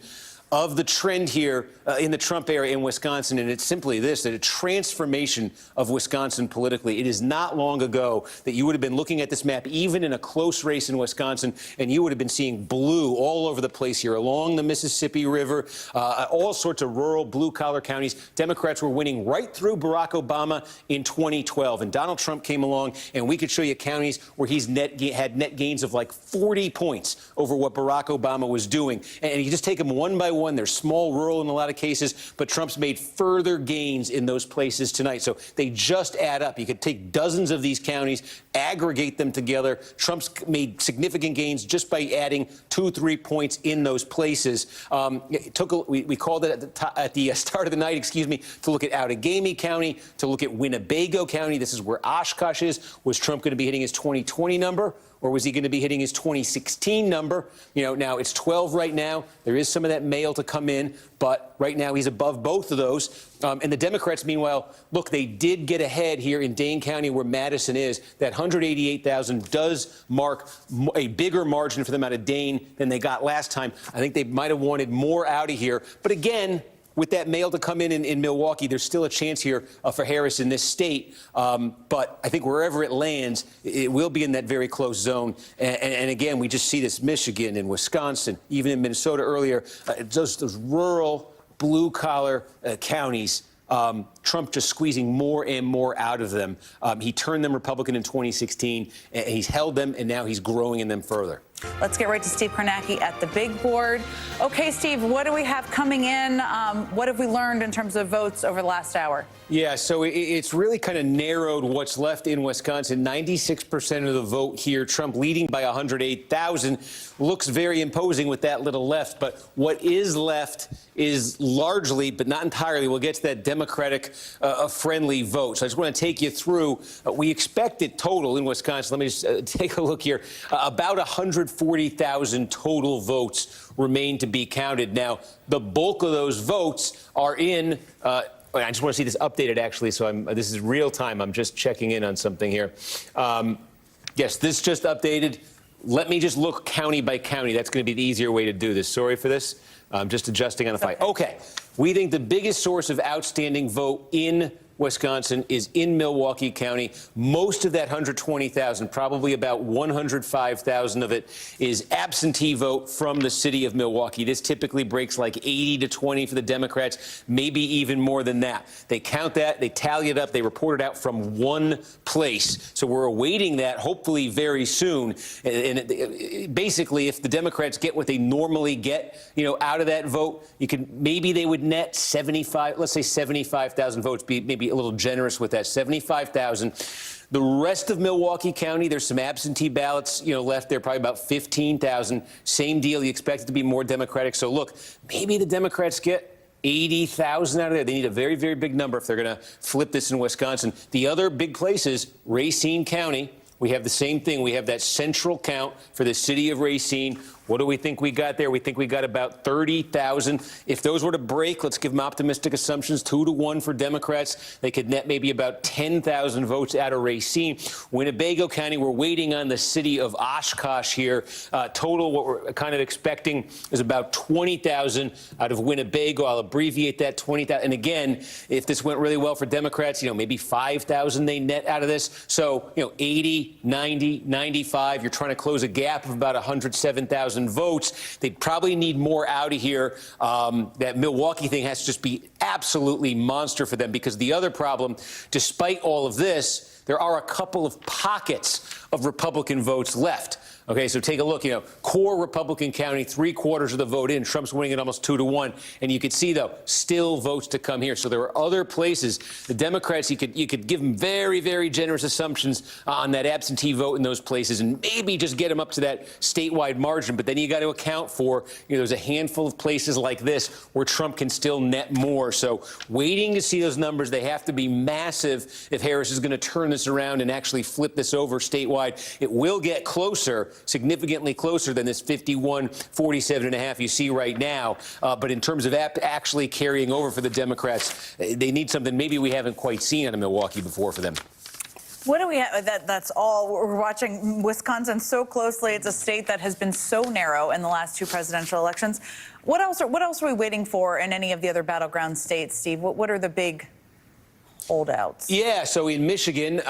of the trend here in the Trump area in Wisconsin, and it's simply this, that a transformation of Wisconsin politically. It is not long ago that you would have been looking at this map, even in a close race in Wisconsin, and you would have been seeing blue all over the place here, along the Mississippi River, all sorts of rural blue-collar counties. Democrats were winning right through Barack Obama in 2012, and Donald Trump came along, and we could show you counties where he's had net gains of like 40 points over what Barack Obama was doing. And you just take them one by one. They're small, rural in a lot of cases, but Trump's made further gains in those places tonight. So they just add up. You could take dozens of these counties, aggregate them together. Trump's made significant gains just by adding 2-3 points in those places. We called it at the start of the night, to look at Outagamie County, to look at Winnebago County. This is where Oshkosh is. Was Trump going to be hitting his 2020 number? Or was he going to be hitting his 2016 number? Now it's 12 right now. There is some of that mail to come in, but right now he's above both of those. And the Democrats, meanwhile, look, they did get ahead here in Dane County, where Madison is. That 188,000 does mark a bigger margin for them out of Dane than they got last time. I think they might have wanted more out of here. But again, with that mail to come in Milwaukee, there's still a chance here for Harris in this state. But I think wherever it lands, it will be in that very close zone. And again, we just see this Michigan and Wisconsin, even in Minnesota earlier, those rural blue-collar counties. Trump just squeezing more and more out of them. He turned them Republican in 2016, and he's held them, and now he's growing in them further. Let's get right to Steve Kornacki at the big board. Okay, Steve, what do we have coming in? What have we learned in terms of votes over the last hour? Yeah, so it's really kind of narrowed what's left in Wisconsin. 96% of the vote here. Trump leading by 108,000. Looks very imposing with that little left. But what is left is largely, but not entirely, we'll get to that Democratic friendly vote. So I just want to take you through. We expected total in Wisconsin. Let me just take a look here. About 140,000 total votes remain to be counted. Now, the bulk of those votes are in I just want to see this updated, actually, so this is real time. I'm just checking in on something here. Yes, this just updated. Let me just look county by county. That's going to be the easier way to do this. Sorry for this. I'm just adjusting on the fly. Okay. We think the biggest source of outstanding vote in Wisconsin is in Milwaukee County. Most of that 120,000, probably about 105,000 of it, is absentee vote from the city of Milwaukee. This typically breaks like 80 to 20 for the Democrats, maybe even more than that. They count that, they tally it up, they report it out from one place. So we're awaiting that hopefully very soon. And basically, if the Democrats get what they normally get, out of that vote, maybe they would net 75, let's say 75,000 votes, be maybe a little generous with that, 75,000. The rest of Milwaukee County, there's some absentee ballots, left there, probably about 15,000. Same deal. You expect it to be more Democratic. So look, maybe the Democrats get 80,000 out of there. They need a very, very big number if they're going to flip this in Wisconsin. The other big place is Racine County. We have the same thing. We have that central count for the city of Racine. What do we think we got there? We think we got about 30,000. If those were to break, let's give them optimistic assumptions, 2-1 for Democrats. They could net maybe about 10,000 votes out of Racine. Winnebago County, we're waiting on the city of Oshkosh here. Total, what we're kind of expecting is about 20,000 out of Winnebago. I'll abbreviate that, 20,000. And again, if this went really well for Democrats, maybe 5,000 they net out of this. So, 80, 90, 95. You're trying to close a gap of about 107,000 votes. They'd probably need more out of here. That Milwaukee thing has to just be absolutely monster for them, because the other problem, despite all of this, there are a couple of pockets of Republican votes left. Okay, so take a look. Core Republican county, 3/4 of the vote in. Trump's winning it almost 2-1. And you could see, though, still votes to come here. So there are other places. The Democrats, you could give them very, very generous assumptions on that absentee vote in those places and maybe just get them up to that statewide margin. But then you got to account for, there's a handful of places like this where Trump can still net more. So waiting to see those numbers. They have to be massive if Harris is going to turn this around and actually flip this over statewide. It will get closer, significantly closer than this 51-47.5 you see right now. But in terms of actually carrying over for the Democrats, they need something maybe we haven't quite seen out of Milwaukee before for them. What do we have? That's all. We're watching Wisconsin so closely. It's a state that has been so narrow in the last two presidential elections. What else are we waiting for in any of the other battleground states, Steve? What are the big holdouts? Yeah, so in Michigan,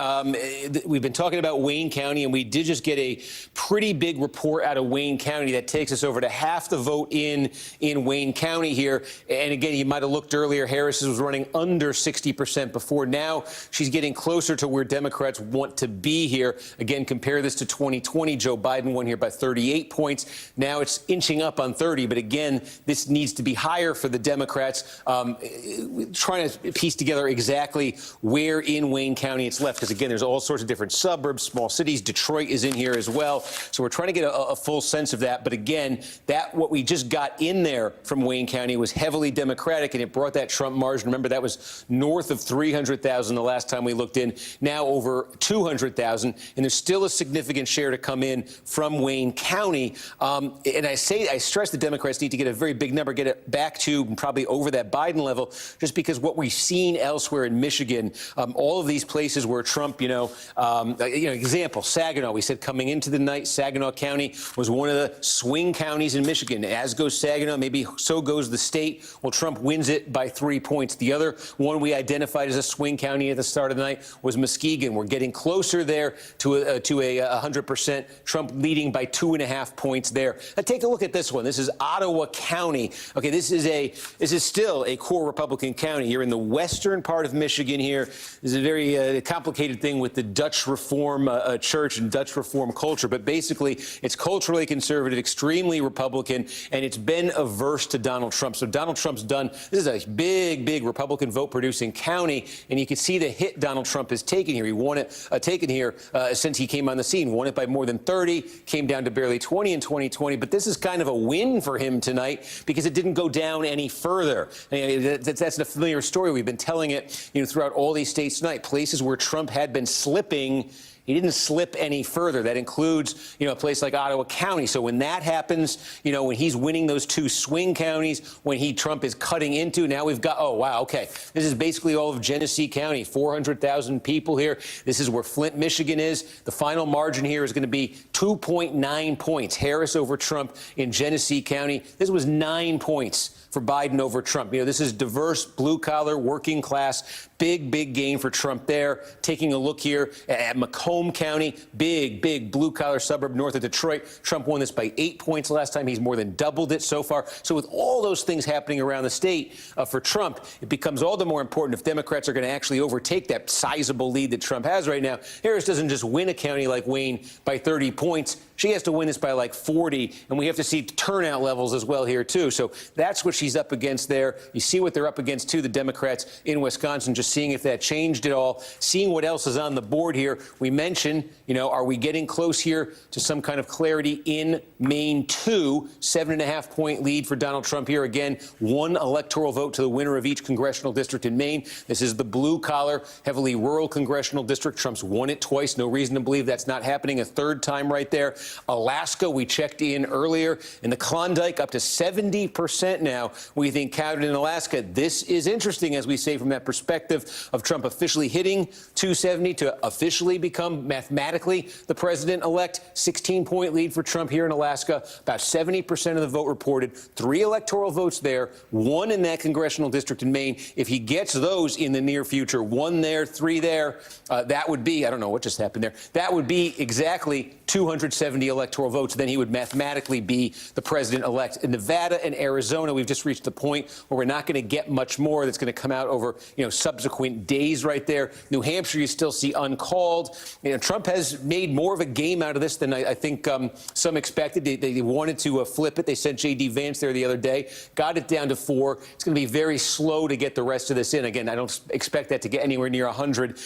we've been talking about Wayne County, and we did just get a pretty big report out of Wayne County that takes us over to half the vote in Wayne County here. And again, you might have looked earlier, Harris was running under 60% before. Now she's getting closer to where Democrats want to be here. Again, compare this to 2020. Joe Biden won here by 38 points. Now it's inching up on 30. But again, this needs to be higher for the Democrats. Trying to piece together exactly where in Wayne County it's left, because again, there's all sorts of different suburbs, small cities. Detroit is in here as well. So we're trying to get a full sense of that. But again, what we just got in there from Wayne County was heavily Democratic, and it brought that Trump margin. Remember, that was north of 300,000 the last time we looked in, now over 200,000. And there's still a significant share to come in from Wayne County. And I stress the Democrats need to get a very big number, get it back to and probably over that Biden level, just because what we've seen elsewhere in Michigan, all of these places where Trump, example, Saginaw, we said coming into the night, Saginaw County was one of the swing counties in Michigan. As goes Saginaw, maybe so goes the state. Well, Trump wins it by 3 points. The other one we identified as a swing county at the start of the night was Muskegon. We're getting closer there to a 100%. Trump leading by 2.5 points there. Now take a look at this one. This is Ottawa County. Okay, this is still a core Republican county. You're in the western part of Michigan. Michigan here. This is a very complicated thing with the Dutch Reform Church and Dutch Reform culture, but basically it's culturally conservative, extremely Republican, and it's been averse to Donald Trump. So Donald Trump's done, this is a big Republican vote-producing county, and you can see the hit Donald Trump has taken here. He won it, since he came on the scene, won it by more than 30, came down to barely 20 in 2020, but this is kind of a win for him tonight because it didn't go down any further. That's a familiar story. We've been telling it, throughout all these states tonight. Places where Trump had been slipping, he didn't slip any further. That includes, a place like Ottawa County. So when that happens, when he's winning those two swing counties, when Trump is cutting into, now we've got, oh, wow, okay. This is basically all of Genesee County, 400,000 people here. This is where Flint, Michigan is. The final margin here is going to be 2.9 points. Harris over Trump in Genesee County. This was 9 points for Biden over Trump. This is diverse, blue-collar, working class, big gain for Trump there. Taking a look here at Macomb County, big blue-collar suburb north of Detroit. Trump won this by 8 points last time. He's more than doubled it so far. So with all those things happening around the state for Trump, it becomes all the more important if Democrats are going to actually overtake that sizable lead that Trump has right now. Harris doesn't just win a county like Wayne by 30 points. She has to win this by like 40, and we have to see turnout levels as well here, too. So that's what she's up against there. You see what they're up against, too, the Democrats in Wisconsin, just seeing if that changed at all, seeing what else is on the board here. We mentioned, are we getting close here to some kind of clarity in Maine, 2, 7.5-point lead for Donald Trump here. Again, 1 electoral vote to the winner of each congressional district in Maine. This is the blue-collar, heavily rural congressional district. Trump's won it twice. No reason to believe that's not happening a third time right there. Alaska, we checked in earlier, and the Klondike up to 70% now, we think, counted in Alaska. This is interesting, as we say, from that perspective of Trump officially hitting 270 to officially become mathematically the president-elect. 16-point lead for Trump here in Alaska. About 70% of the vote reported. 3 electoral votes there, 1 in that congressional district in Maine. If he gets those in the near future, 1 there, 3 there, that would be, I don't know what just happened there, that would be exactly 270 electoral votes. Then he would mathematically be the president-elect. In Nevada and Arizona, we've just reached the point where we're not going to get much more that's going to come out over, subsequent days right there. New Hampshire, you still see uncalled. Trump has made more of a game out of this than I think some expected. They wanted to flip it. They sent J.D. Vance there the other day, got it down to 4. It's going to be very slow to get the rest of this in. Again, I don't expect that to get anywhere near 100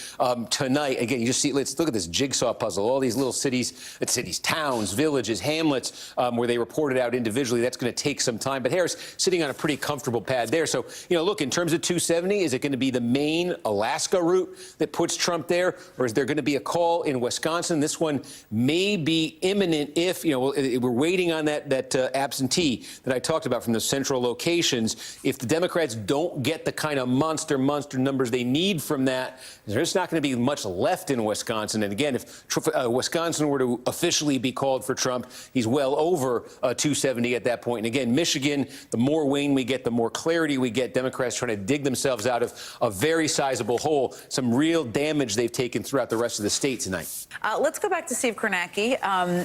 tonight. Again, you just see, let's look at this jigsaw puzzle. All these little cities, towns, villages, hamlets, where they reported out individually. That's going to take some time. But Harris sitting on a pretty comfortable pad there. So, look, in terms of 270, is it going to be the Maine-Alaska route that puts Trump there? Or is there going to be a call in Wisconsin? This one may be imminent if, we're waiting on that absentee that I talked about from the central locations. If the Democrats don't get the kind of monster numbers they need from that, there's not going to be much left in Wisconsin. And again, if Wisconsin were to officially be called for Trump, he's well over 270 at that point. And again, Michigan, the more Wayne we get, the more clarity we get. Democrats trying to dig themselves out of a very sizable hole. Some real damage they've taken throughout the rest of the state tonight. Let's go back to Steve Kornacki,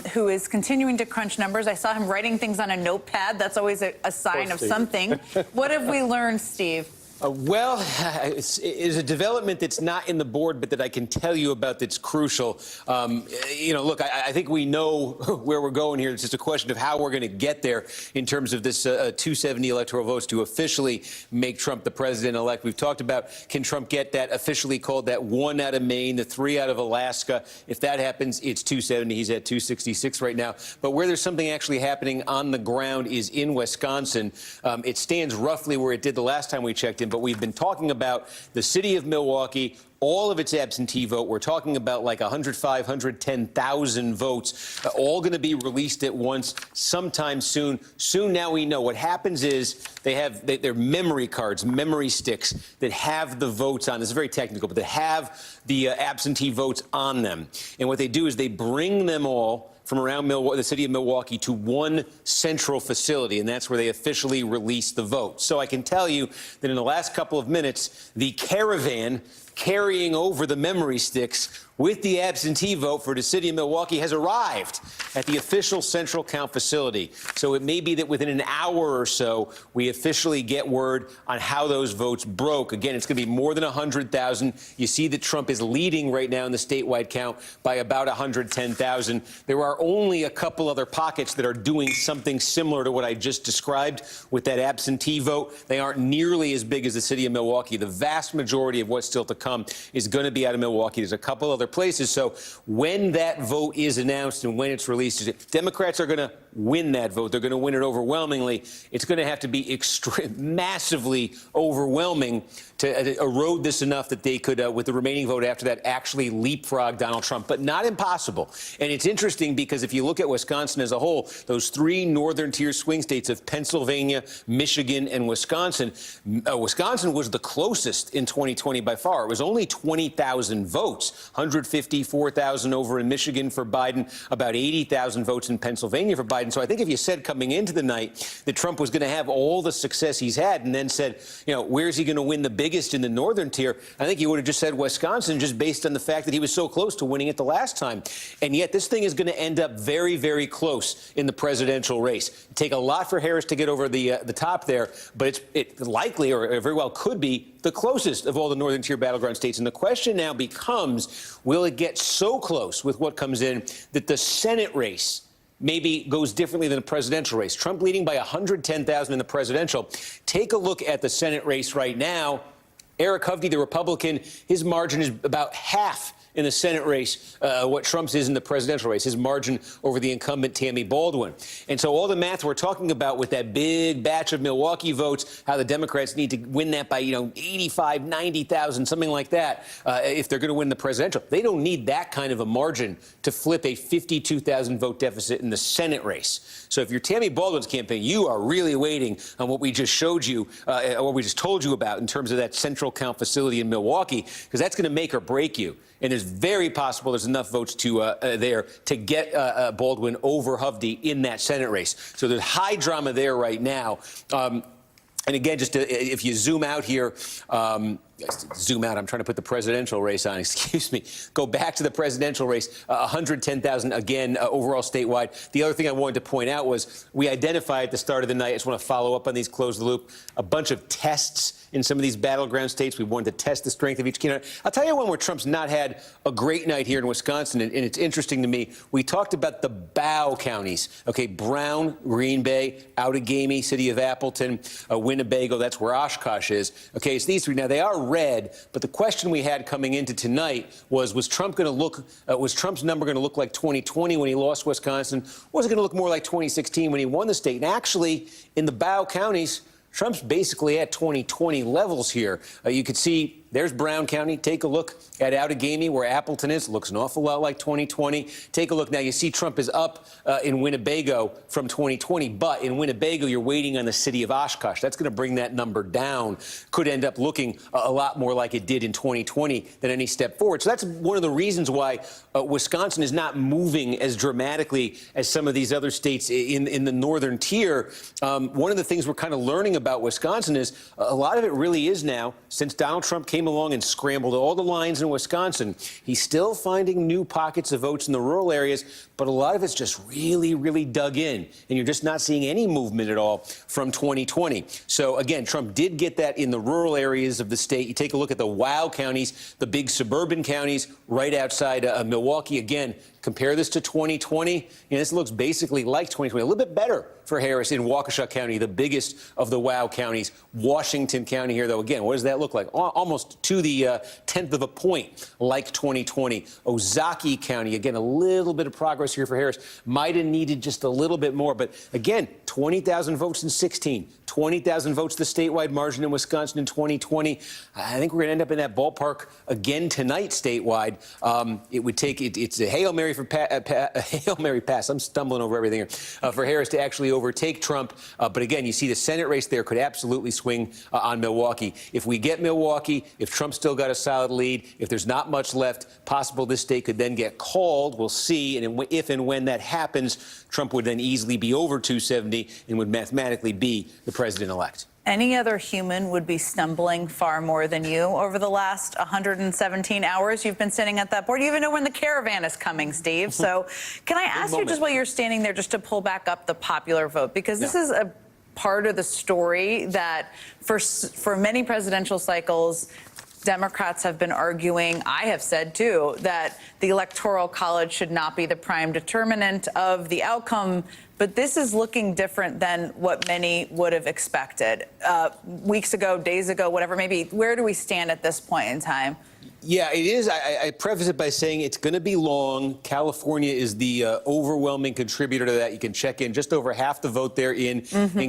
who is continuing to crunch numbers. I saw him writing things on a notepad. That's always a sign of something. What have we learned, Steve? Well, it's a development that's not in the board, but that I can tell you about that's crucial. Look, I think we know where we're going here. It's just a question of how we're going to get there in terms of this 270 electoral votes to officially make Trump the president-elect. We've talked about, can Trump get that officially called, that 1 out of Maine, the 3 out of Alaska? If that happens, it's 270. He's at 266 right now. But where there's something actually happening on the ground is in Wisconsin. It stands roughly where it did the last time we checked in. But we've been talking about the city of Milwaukee, all of its absentee vote. We're talking about like 105, 110,000 votes, all going to be released at once sometime soon. Soon now we know. What happens is they're memory cards, memory sticks that have the votes on. This is very technical, but they have the absentee votes on them. And what they do is they bring them all from around the city of Milwaukee to one central facility, and that's where they officially release the vote. So I can tell you that in the last couple of minutes, the caravan carrying over the memory sticks with the absentee vote for the city of Milwaukee has arrived at the official central count facility. So it may be that within an hour or so, we officially get word on how those votes broke. Again, it's going to be more than 100,000. You see that Trump is leading right now in the statewide count by about 110,000. There are only a couple other pockets that are doing something similar to what I just described with that absentee vote. They aren't nearly as big as the city of Milwaukee. The vast majority of what's still to come is going to be out of Milwaukee. There's a couple other places. So when that vote is announced and when it's released, Democrats are going to win that vote. They're going to win it overwhelmingly. It's going to have to be massively overwhelming to erode this enough that they could, with the remaining vote after that, actually leapfrog Donald Trump, but not impossible. And it's interesting because if you look at Wisconsin as a whole, those three northern tier swing states of Pennsylvania, Michigan, and Wisconsin, Wisconsin was the closest in 2020 by far. It was only 20,000 votes, 154,000 over in Michigan for Biden, about 80,000 votes in Pennsylvania for Biden. So I think if you said coming into the night that Trump was going to have all the success he's had and then said, you know, where's he going to win the biggest in the northern tier, I think you would have just said Wisconsin just based on the fact that he was so close to winning it the last time. And yet this thing is going to end up very, very close in the presidential race. It'd take a lot for Harris to get over the top there, but it likely or very well could be the closest of all the northern tier battleground states. And the question now becomes, will it get so close with what comes in that the Senate race maybe goes differently than the presidential race? Trump leading by 110,000 in the presidential. Take a look at the Senate race right now. Eric Hovde, the Republican, his margin is about half in the Senate race what Trump's is in the presidential race, his margin over the incumbent Tammy Baldwin. And so all the math we're talking about with that big batch of Milwaukee votes, how the Democrats need to win that by, 85, 90,000, something like that, if they're going to win the presidential. They don't need that kind of a margin to flip a 52,000 vote deficit in the Senate race. So if you're Tammy Baldwin's campaign, you are really waiting on what we just showed you, what we just told you about in terms of that central count facility in Milwaukee, because that's going to make or break you. And it's very possible there's enough votes to there to get Baldwin over Hovde in that Senate race. So there's high drama there right now. And again, just if you zoom out here, zoom out. I'm trying to put the presidential race on. Excuse me. Go back to the presidential race. 110,000 again overall statewide. The other thing I wanted to point out was we identified at the start of the night. I just want to follow up on these, close the loop. A bunch of tests in some of these battleground states. We wanted to test the strength of each candidate. I'll tell you one where Trump's not had a great night here in Wisconsin, and it's interesting to me. We talked about the bow counties. Okay, Brown, Green Bay, Outagamie, City of Appleton, Winnebago. That's where Oshkosh is. Okay, it's these three. Now they are red, but the question we had coming into tonight was Trump going to look? Was Trump's number going to look like 2020 when he lost Wisconsin? Or was it going to look more like 2016 when he won the state? And actually, in the bow counties, Trump's basically at 2020 levels here. You could see there's Brown County. Take a look at Outagamie, where Appleton is. Looks an awful lot like 2020. Take a look now. You see Trump is up in Winnebago from 2020, but in Winnebago, you're waiting on the city of Oshkosh. That's going to bring that number down. Could end up looking a lot more like it did in 2020 than any step forward. So that's one of the reasons why Wisconsin is not moving as dramatically as some of these other states in the northern tier. One of the things we're kind of learning about Wisconsin is a lot of it really is now, since Donald Trump came along and scrambled all the lines in Wisconsin, he's still finding new pockets of votes in the rural areas, but a lot of it's just really, really dug in, and you're just not seeing any movement at all from 2020. So again, Trump did get that in the rural areas of the state. You take a look at the WOW counties, the big suburban counties right outside Milwaukee. Again, compare this to 2020. This looks basically like 2020, a little bit better for Harris in Waukesha County, the biggest of the WOW counties. Washington County here, though, again, what does that look like? Almost to the tenth of a point, like 2020. Ozaukee County, again, a little bit of progress here for Harris. Might have needed just a little bit more, but again, 20,000 votes in 16, 20,000 votes the statewide margin in Wisconsin in 2020. I think we're going to end up in that ballpark again tonight statewide. It would take it's a Hail Mary Hail Mary pass. I'm stumbling over everything here for Harris to actually overtake Trump. But again, you see the Senate race there could absolutely swing on Milwaukee. If we get Milwaukee, if Trump's still got a solid lead, if there's not much left, possible this state could then get called. We'll see. And if and when that happens, Trump would then easily be over 270 and would mathematically be the president-elect. Any other human would be stumbling far more than you over the last 117 hours you've been sitting at that board. You even know when the caravan is coming, Steve. So can I ask you, just while you're standing there, just to pull back up the popular vote, because this is a part of the story that for many presidential cycles, Democrats have been arguing, I have said too, that the Electoral College should not be the prime determinant of the outcome. But this is looking different than what many would have expected. Weeks ago, days ago, whatever, maybe. Where do we stand at this point in time? Yeah, it is. I preface it by saying it's going to be long. California is the overwhelming contributor to that. You can check in. Just over half the vote there in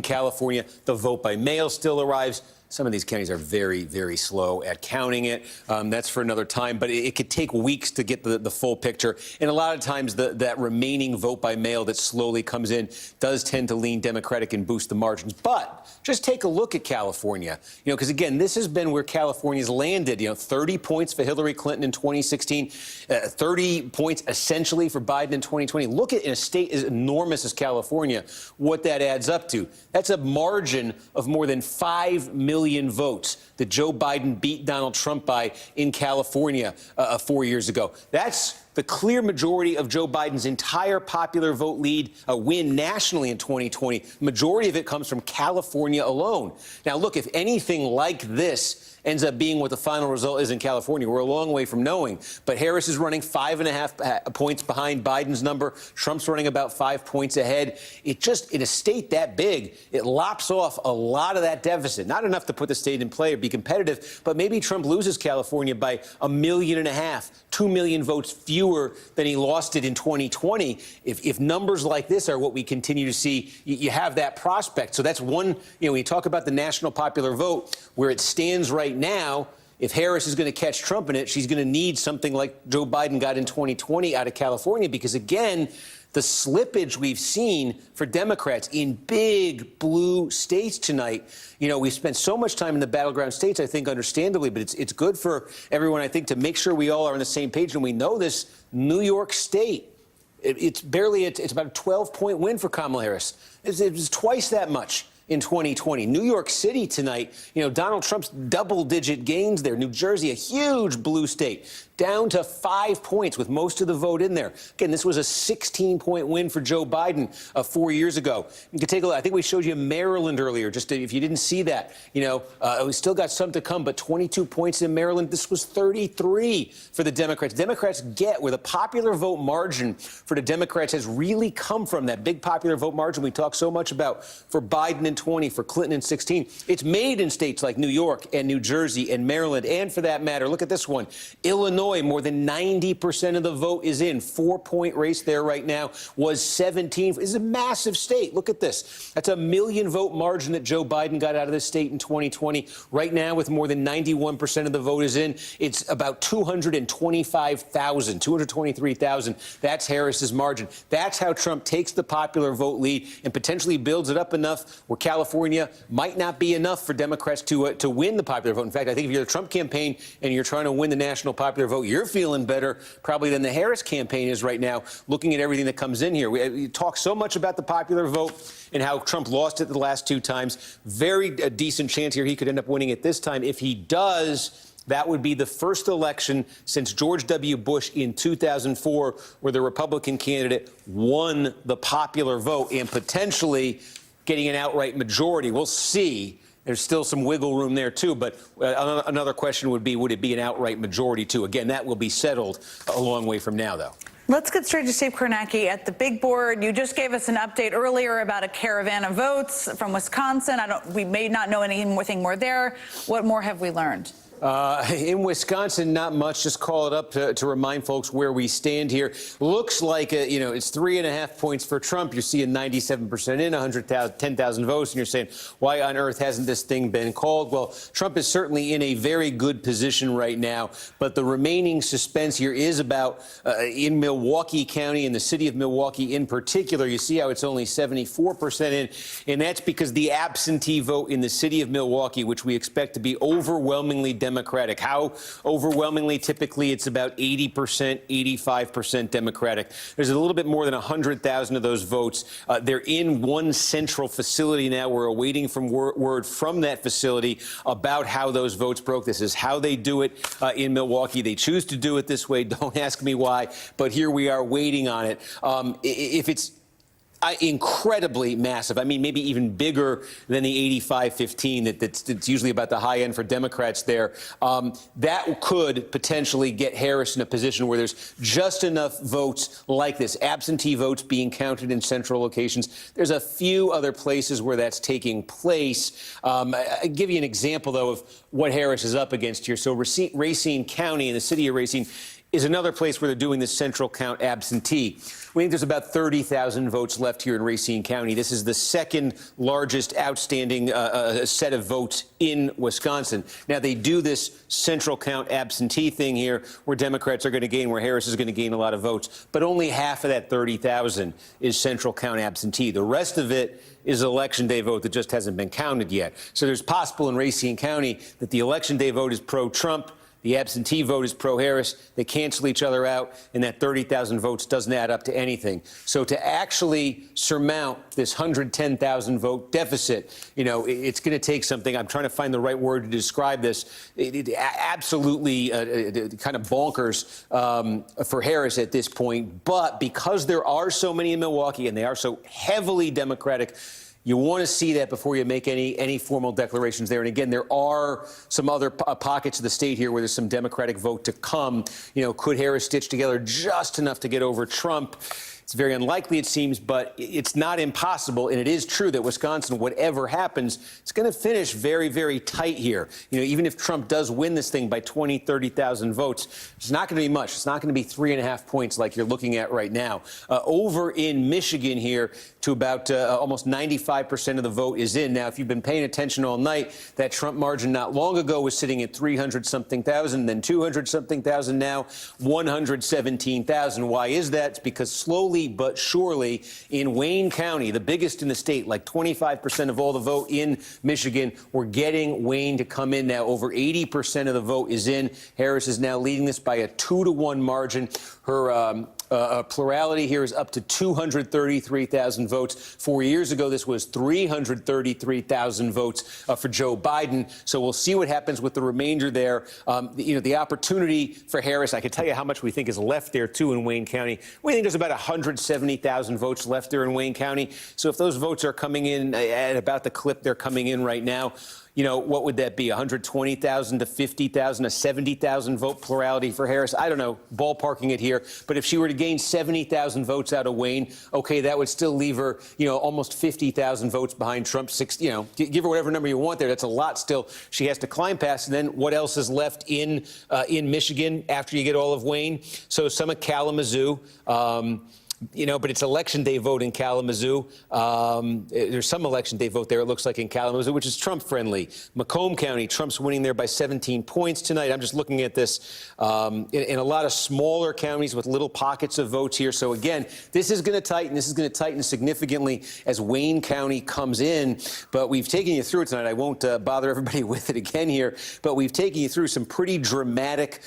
California. The vote by mail still arrives. Some of these counties are very, very slow at counting it. That's for another time. But it could take weeks to get the full picture. And a lot of times that remaining vote by mail that slowly comes in does tend to lean Democratic and boost the margins. But just take a look at California, because, again, this has been where California's landed. 30 points for Hillary Clinton in 2016, 30 points essentially for Biden in 2020. Look at, in a state as enormous as California, what that adds up to. That's a margin of more than 5 million votes that Joe Biden beat Donald Trump by in California 4 years ago. That's the clear majority of Joe Biden's entire popular vote lead, a win nationally in 2020. Majority of it comes from California alone. Now, look, if anything like this ends up being what the final result is in California, we're a long way from knowing. But Harris is running 5.5 points behind Biden's number. Trump's running about 5 points ahead. It just, in a state that big, it lops off a lot of that deficit. Not enough to put the state in play or be competitive, but maybe Trump loses California by 1.5 million, 2 million votes fewer than he lost it in 2020. If numbers like this are what we continue to see, you have that prospect. So that's one, when you talk about the national popular vote, where it stands right now, if Harris is going to catch Trump in it, she's going to need something like Joe Biden got in 2020 out of California, because, again, the slippage we've seen for Democrats in big blue states tonight. We spent so much time in the battleground states, I think, understandably, but it's good for everyone, I think, to make sure we all are on the same page. And we know this. New York State, it's about a 12-point win for Kamala Harris. It was twice that much in 2020. New York City tonight, Donald Trump's double-digit gains there. New Jersey, a huge blue state, down to 5 points with most of the vote in there. Again, this was a 16-point win for Joe Biden 4 years ago. You can take a look. I think we showed you Maryland earlier, just if you didn't see that. We still got some to come, but 22 points in Maryland. This was 33 for the Democrats. Democrats get where the popular vote margin for the Democrats has really come from, that big popular vote margin we talk so much about for Biden in 20, for Clinton in 16. It's made in states like New York and New Jersey and Maryland, and for that matter, look at this one, Illinois. More than 90% of the vote is in. 4-point race there right now, was 17. It's a massive state. Look at this. That's a 1 million vote margin that Joe Biden got out of this state in 2020. Right now, with more than 91% of the vote is in, it's about 225,000, 223,000. That's Harris's margin. That's how Trump takes the popular vote lead and potentially builds it up enough where California might not be enough for Democrats to win the popular vote. In fact, I think if you're the Trump campaign and you're trying to win the national popular vote, you're feeling better probably than the Harris campaign is right now, looking at everything that comes in here. We talk so much about the popular vote and how Trump lost it the last 2 times. Very decent chance here he could end up winning it this time. If he does, that would be the first election since George W. Bush in 2004 where the Republican candidate won the popular vote and potentially getting an outright majority. We'll see. There's still some wiggle room there, too. But another question would it be an outright majority, too? Again, that will be settled a long way from now, though. Let's get straight to Steve Kornacki at the big board. You just gave us an update earlier about a caravan of votes from Wisconsin. We may not know anything more there. What more have we learned? In Wisconsin, not much. Just call it up to remind folks where we stand here. Looks like, it's 3.5 points for Trump. You're seeing 97% in, 10,000 votes, and you're saying, why on earth hasn't this thing been called? Well, Trump is certainly in a very good position right now, but the remaining suspense here is about in Milwaukee County, in the city of Milwaukee in particular. You see how it's only 74% in, and that's because the absentee vote in the city of Milwaukee, which we expect to be overwhelmingly Democratic, Democratic. How overwhelmingly? Typically, it's about 80%, 85% Democratic. There's a little bit more than 100,000 of those votes. They're in one central facility now. We're awaiting word from that facility about how those votes broke. This is how they do it in Milwaukee. They choose to do it this way. Don't ask me why, but here we are waiting on it. If it's incredibly massive, I mean, maybe even bigger than the 85-15 that's usually about the high end for Democrats there, that could potentially get Harris in a position where there's just enough votes like this, absentee votes being counted in central locations. There's a few other places where that's taking place. I'll give you an example, though, of what Harris is up against here. So Racine County in the city of Racine is another place where they're doing this central count absentee. We think there's about 30,000 votes left here in Racine County. This is the second largest outstanding set of votes in Wisconsin. Now, they do this central count absentee thing here where Democrats are going to gain, where Harris is going to gain a lot of votes. But only half of that 30,000 is central count absentee. The rest of it is election day vote that just hasn't been counted yet. So there's possible in Racine County that the election day vote is pro-Trump, the absentee vote is pro-Harris. They cancel each other out, and that 30,000 votes doesn't add up to anything. So to actually surmount this 110,000 vote deficit, you know, it's going to take something. I'm trying to find the right word to describe this. Absolutely kind of bonkers for Harris at this point. But because there are so many in Milwaukee and they are so heavily Democratic, you want to see that before you make any formal declarations there. And again, there are some other pockets of the state here where there's some Democratic vote to come. You know, could Harris stitch together just enough to get over Trump? It's very unlikely, it seems, but it's not impossible. And it is true that Wisconsin, whatever happens, it's going to finish very, very tight here. You know, even if Trump does win this thing by 20, 30,000 votes, it's not going to be much. It's not going to be 3.5 points like you're looking at right now. Over in Michigan here, to about almost 95% of the vote is in. Now, if you've been paying attention all night, that Trump margin not long ago was sitting at 300-something thousand, then 200-something thousand, now 117,000. Why is that? It's because slowly but surely in Wayne County, the biggest in the state, like 25% of all the vote in Michigan, we're getting Wayne to come in now. Over 80% of the vote is in. Harris is now leading this by a 2-to-1 margin. Her plurality here is up to 233,000 votes. 4 years ago, this was 333,000 votes for Joe Biden. So we'll see what happens with the remainder there. You know, the opportunity for Harris, I can tell you how much we think is left there, too, in Wayne County. We think there's about 170,000 votes left there in Wayne County. So if those votes are coming in at about the clip they're coming in right now, you know, what would that be? 120,000 to 50,000, a 70,000 vote plurality for Harris? I don't know, ballparking it here. But if she were to gain 70,000 votes out of Wayne, okay, that would still leave her, you know, almost 50,000 votes behind Trump. You know, give her whatever number you want there. That's a lot still she has to climb past. And then what else is left in Michigan after you get all of Wayne? So some of Kalamazoo. You know, but it's election day vote in Kalamazoo. There's some election day vote there, it looks like, in Kalamazoo, which is Trump friendly. Macomb County, Trump's winning there by 17 points tonight. I'm just looking at this in a lot of smaller counties with little pockets of votes here. So again, this is going to tighten. This is going to tighten significantly as Wayne County comes in. But we've taken you through it tonight. I won't bother everybody with it again here, but we've taken you through some pretty dramatic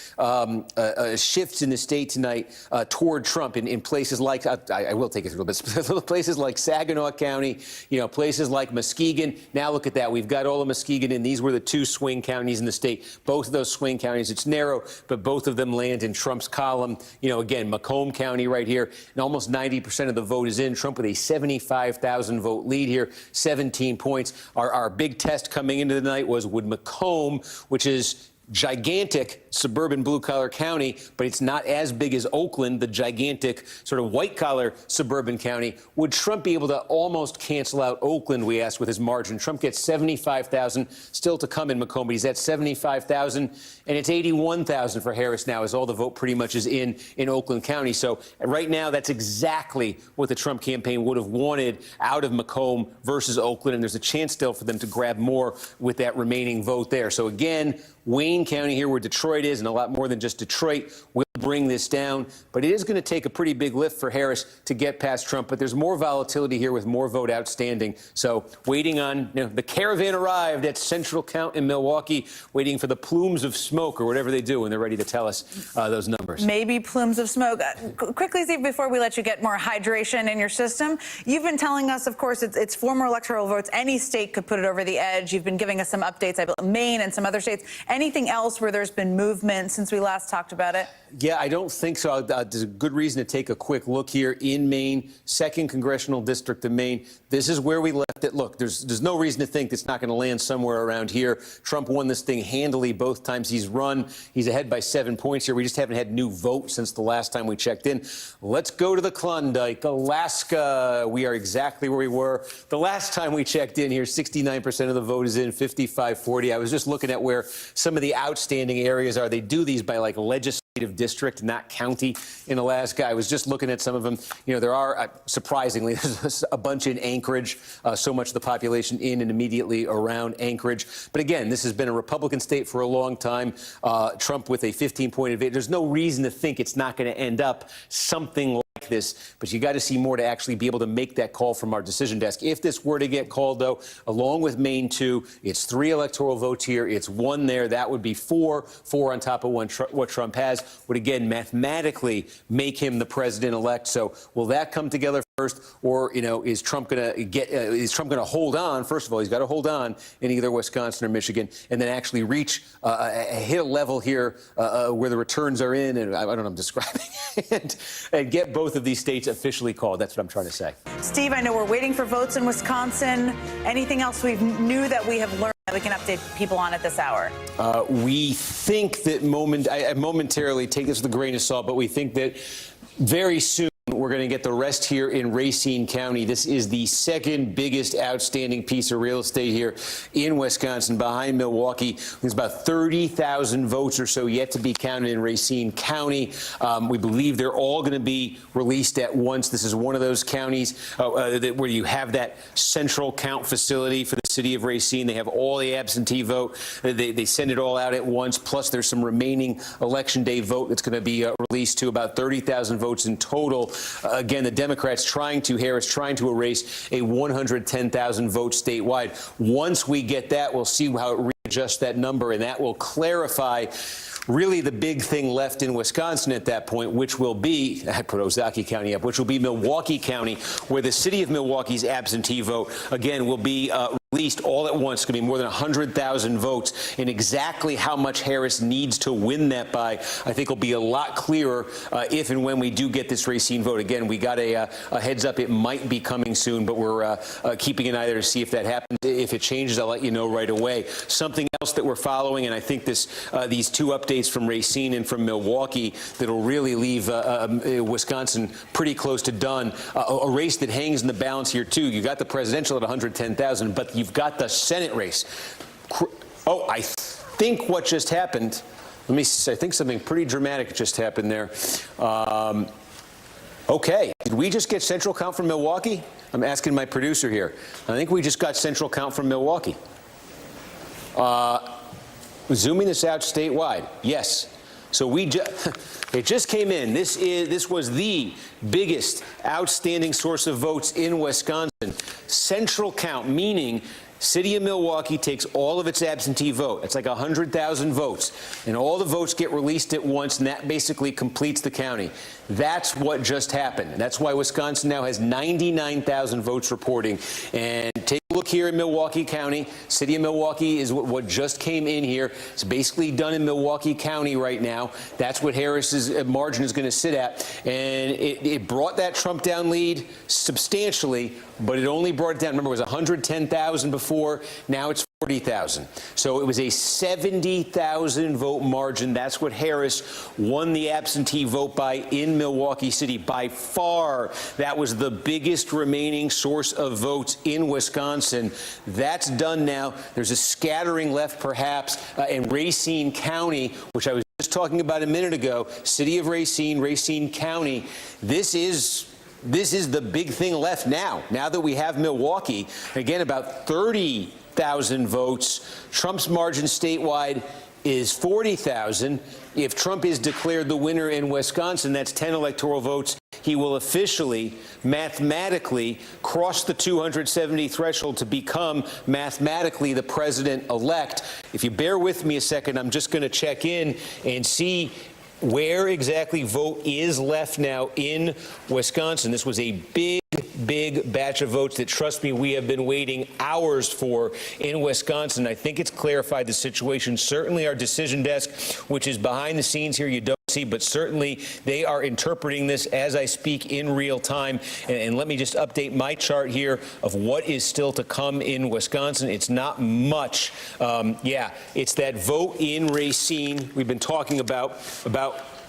shifts in the state tonight toward Trump in places like, I will take it through a little bit. Places like Saginaw County, you know, places like Muskegon. Now look at that. We've got all of Muskegon in. These were the two swing counties in the state. Both of those swing counties, it's narrow, but both of them land in Trump's column. You know, again, Macomb County right here, and almost 90% of the vote is in. Trump with a 75,000 vote lead here, 17 points. Our big test coming into the night was would Macomb, which is gigantic suburban blue-collar county, but it's not as big as Oakland, the gigantic sort of white-collar suburban county. Would Trump be able to almost cancel out Oakland, we asked, with his margin? Trump gets 75,000, still to come in Macomb, but he's at 75,000, and it's 81,000 for Harris now, as all the vote pretty much is in Oakland County. So right now, that's exactly what the Trump campaign would have wanted out of Macomb versus Oakland, and there's a chance still for them to grab more with that remaining vote there. So again, Wayne Maine County here where Detroit is, and a lot more than just Detroit, will bring this down. But it is going to take a pretty big lift for Harris to get past Trump. But there's more volatility here with more vote outstanding. So waiting on, the caravan arrived at Central Count in Milwaukee, waiting for the plumes of smoke or whatever they do when they're ready to tell us those numbers. Maybe plumes of smoke. Quickly, Steve, before we let you get more hydration in your system, you've been telling us, of course, it's 4 more electoral votes. Any state could put it over the edge. You've been giving us some updates, I believe, Maine and some other states. Anything else where there's been movement since we last talked about it? Yeah, I don't think so. There's a good reason to take a quick look here in Maine, 2nd Congressional District of Maine. This is where we left it. Look, there's no reason to think it's not going to land somewhere around here. Trump won this thing handily both times he's run. He's ahead by 7 points here. We just haven't had new votes since the last time we checked in. Let's go to the Klondike, Alaska. We are exactly where we were the last time we checked in here. 69% of the vote is in, 55-40. I was just looking at where some of the outstanding areas are. They do these by like legislative district, not county in Alaska. I was just looking at some of them. There are, surprisingly, there's a bunch in Anchorage, so much of the population in and immediately around Anchorage. But again, this has been a Republican state for a long time. Trump with a 15-point advantage. There's no reason to think it's not going to end up something like this, but you got to see more to actually be able to make that call from our decision desk. If this were to get called, though, along with Maine 2, it's 3 electoral votes here. It's 1 there. That would be 4 on top of what Trump has, would again mathematically make him the president-elect. So will that come together first, or is Trump going to hold on? First of all, he's got to hold on in either Wisconsin or Michigan, and then actually reach hit a level here where the returns are in, and I don't know, I'm describing and get both of these states officially called. That's what I'm trying to say. Steve, I know we're waiting for votes in Wisconsin. Anything else we new that we have learned that we can update people on at this hour? We think that I momentarily take this with a grain of salt, but we think that very soon we're going to get the rest here in Racine County. This is the 2nd biggest outstanding piece of real estate here in Wisconsin, behind Milwaukee. There's about 30,000 votes or so yet to be counted in Racine County. We believe they're all going to be released at once. This is one of those counties where you have that central count facility for the city of Racine. They have all the absentee vote. They send it all out at once. Plus, there's some remaining election day vote that's going to be released to about 30,000 votes in total. Again, the Democrats Harris trying to erase a 110,000 vote statewide. Once we get that, we'll see how it readjusts that number, and that will clarify really the big thing left in Wisconsin at that point, which will be, I put Ozaukee County up, which will be Milwaukee County, where the city of Milwaukee's absentee vote, again, will be released all at once. It's going to be more than 100,000 votes, and exactly how much Harris needs to win that by, I think, will be a lot clearer if and when we do get this Racine vote. Again, we got a heads up. It might be coming soon, but we're keeping an eye there to see if that happens. If it changes, I'll let you know right away. Something else that we're following, and I think these 2 updates from Racine and from Milwaukee that'll really leave Wisconsin pretty close to done. A race that hangs in the balance here, too. You got the presidential at 110,000, but you've got the Senate race. Oh, I think what just happened, I think something pretty dramatic just happened there. Okay, did we just get central count from Milwaukee? I'm asking my producer here. I think we just got central count from Milwaukee. Zooming this out statewide, yes. So it just came in. This was the biggest outstanding source of votes in Wisconsin. Central count, meaning city of Milwaukee takes all of its absentee vote. It's like 100,000 votes. And all the votes get released at once, and that basically completes the county. That's what just happened. And that's why Wisconsin now has 99,000 votes reporting. And take a look here in Milwaukee County. City of Milwaukee is what just came in here. It's basically done in Milwaukee County right now. That's what Harris's margin is going to sit at. And it brought that Trump down lead substantially, but it only brought it down. Remember, it was 110,000 before. Now it's 40,000. So it was a 70,000 vote margin. That's what Harris won the absentee vote by in Milwaukee City. By far, that was the biggest remaining source of votes in Wisconsin. That's done now. There's a scattering left, perhaps, in Racine County, which I was just talking about a minute ago. City of Racine, Racine County. This is the big thing left now that we have Milwaukee. Again, about 30,000 votes. Trump's margin statewide is 40,000. If Trump is declared the winner in Wisconsin, that's 10 electoral votes. He will officially, mathematically, cross the 270 threshold to become mathematically the president-elect. If you bear with me a second, I'm just going to check in and see where exactly vote is left now in Wisconsin. This was a big batch of votes that, trust me, we have been waiting hours for in Wisconsin. I think it's clarified the situation. Certainly our decision desk, which is behind the scenes here, you don't see, but certainly they are interpreting this as I speak in real time. And let me just update my chart here of what is still to come in Wisconsin. It's not much. It's that vote in Racine we've been talking about.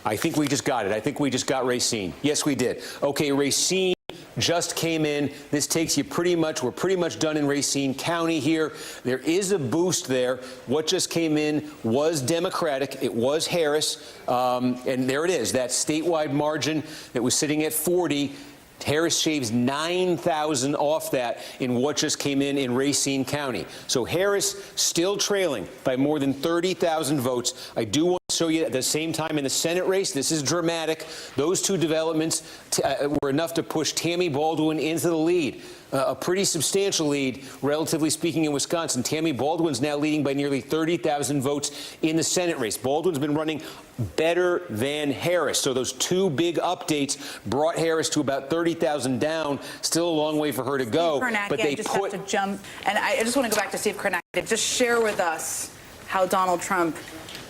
I think we just got it. I think we just got Racine. Yes, we did. Okay, Racine just came in. This takes you we're pretty much done in Racine County here. There is a boost there. What just came in was Democratic. It was Harris. And there it is, that statewide margin that was sitting at 40. Harris shaves 9,000 off that in what just came in Racine County. So Harris still trailing by more than 30,000 votes. I do want to show you at the same time in the Senate race, this is dramatic. Those two developments were enough to push Tammy Baldwin into the lead. A pretty substantial lead, relatively speaking, in Wisconsin. Tammy Baldwin's now leading by nearly 30,000 votes in the Senate race. Baldwin's been running better than Harris. So those two big updates brought Harris to about 30,000 down. Still a long way for her to go. Kornacki, but they have to jump. And I just want to go back to Steve Kornacki. Just share with us how Donald Trump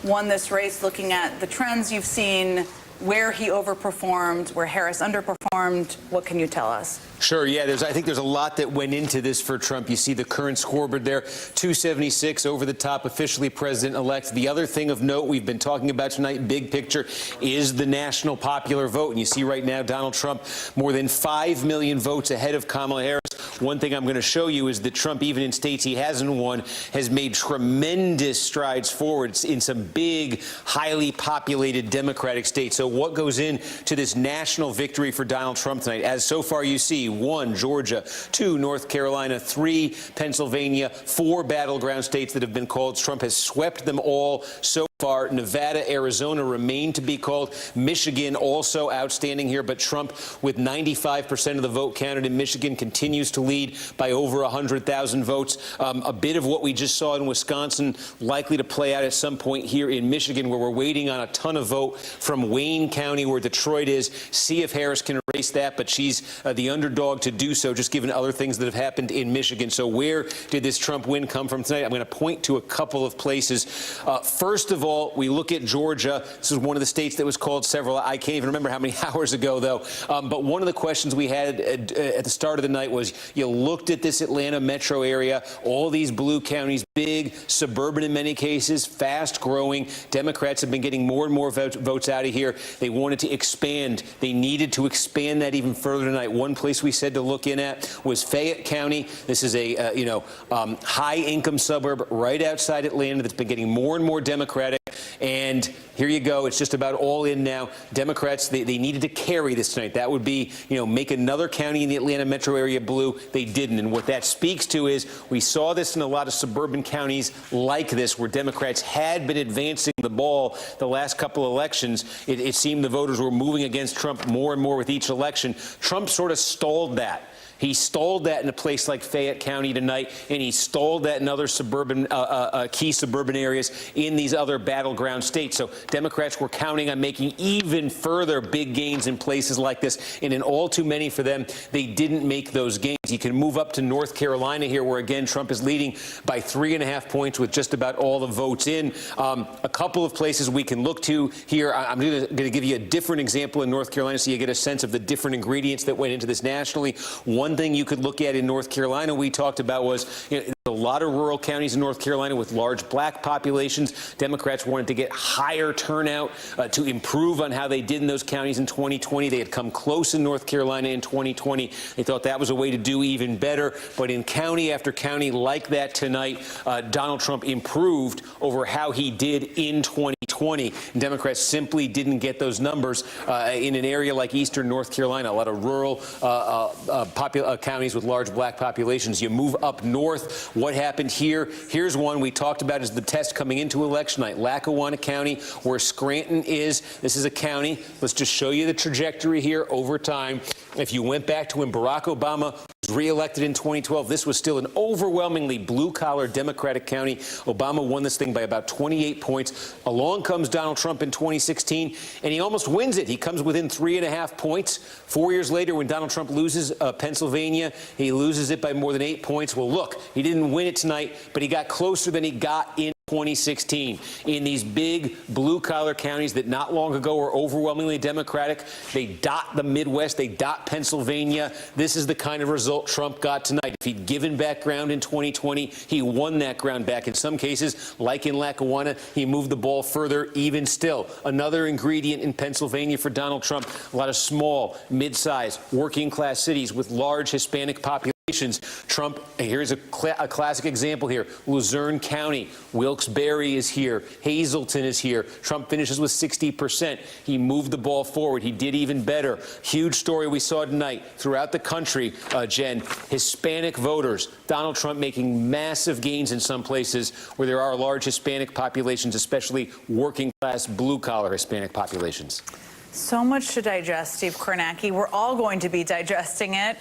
won this race, looking at the trends you've seen, where he overperformed, where Harris underperformed. What can you tell us? Sure, yeah, I think there's a lot that went into this for Trump. You see the current scoreboard there, 276 over the top, officially president-elect. The other thing of note we've been talking about tonight, big picture, is the national popular vote. And you see right now Donald Trump more than 5 million votes ahead of Kamala Harris. One thing I'm going to show you is that Trump, even in states he hasn't won, has made tremendous strides forward in some big, highly populated Democratic states. So what goes into this national victory for Donald Trump tonight? As so far you see, 1, Georgia, 2, North Carolina, 3, Pennsylvania, 4 battleground states that have been called. Trump has swept them all so far. Nevada, Arizona remain to be called. Michigan also outstanding here, but Trump, with 95% of the vote counted in Michigan, continues to lead by over 100,000 votes. A bit of what we just saw in Wisconsin likely to play out at some point here in Michigan, where we're waiting on a ton of vote from Wayne County, where Detroit is. See if Harris can erase that, but she's the underdog to do so, just given other things that have happened in Michigan. So where did this Trump win come from tonight? I'm going to point to a couple of places. First of all, we look at Georgia. This is one of the states that was called several. I can't even remember how many hours ago, though. But one of the questions we had at the start of the night was, you looked at this Atlanta metro area, all these blue counties, big, suburban in many cases, fast growing. Democrats have been getting more and more votes out of here. They wanted to expand. They needed to expand that even further tonight. One place we said to look in at was Fayette County. This is a high-income suburb right outside Atlanta that's been getting more and more Democratic. And here you go. It's just about all in now. Democrats, they needed to carry this tonight. That would be, make another county in the Atlanta metro area blue. They didn't. And what that speaks to is we saw this in a lot of suburban counties like this, where Democrats had been advancing the ball the last couple elections. It seemed the voters were moving against Trump more and more with each election. Trump sort of stalled that. He stalled that in a place like Fayette County tonight, and he stalled that in other suburban, key suburban areas in these other battleground states. So Democrats were counting on making even further big gains in places like this, and in all too many for them, they didn't make those gains. You can move up to North Carolina here, where, again, Trump is leading by 3.5 points with just about all the votes in. A couple of places we can look to here. I'm going to give you a different example in North Carolina so you get a sense of the different ingredients that went into this nationally. One thing you could look at in North Carolina we talked about was a lot of rural counties in North Carolina with large black populations. Democrats wanted to get higher turnout to improve on how they did in those counties in 2020. They had come close in North Carolina in 2020. They thought that was a way to do even better. But in county after county like that tonight, Donald Trump improved over how he did in 2020. 2020. Democrats simply didn't get those numbers in an area like eastern North Carolina, a lot of rural counties with large black populations. You move up north. What happened here? Here's one we talked about as the test coming into election night. Lackawanna County, where Scranton is. This is a county. Let's just show you the trajectory here over time. If you went back to when Barack Obama was reelected in 2012, this was still an overwhelmingly blue-collar Democratic county. Obama won this thing by about 28 points. Along comes Donald Trump in 2016, and he almost wins it. He comes within 3.5 points. 4 years later, when Donald Trump loses Pennsylvania, he loses it by more than 8 points. Well, look, he didn't win it tonight, but he got closer than he got in 2016. In these big blue-collar counties that not long ago were overwhelmingly Democratic, they dot the Midwest, they dot Pennsylvania. This is the kind of result Trump got tonight. If he'd given back ground in 2020, he won that ground back. In some cases, like in Lackawanna, he moved the ball further. Even still, another ingredient in Pennsylvania for Donald Trump, a lot of small, mid-sized, working-class cities with large Hispanic populations. Trump, here's a classic example here. Luzerne County, Wilkes-Barre is here. Hazleton is here. Trump finishes with 60%. He moved the ball forward. He did even better. Huge story we saw tonight throughout the country, Jen. Hispanic voters. Donald Trump making massive gains in some places where there are large Hispanic populations, especially working-class, blue-collar Hispanic populations. So much to digest, Steve Kornacki. We're all going to be digesting it.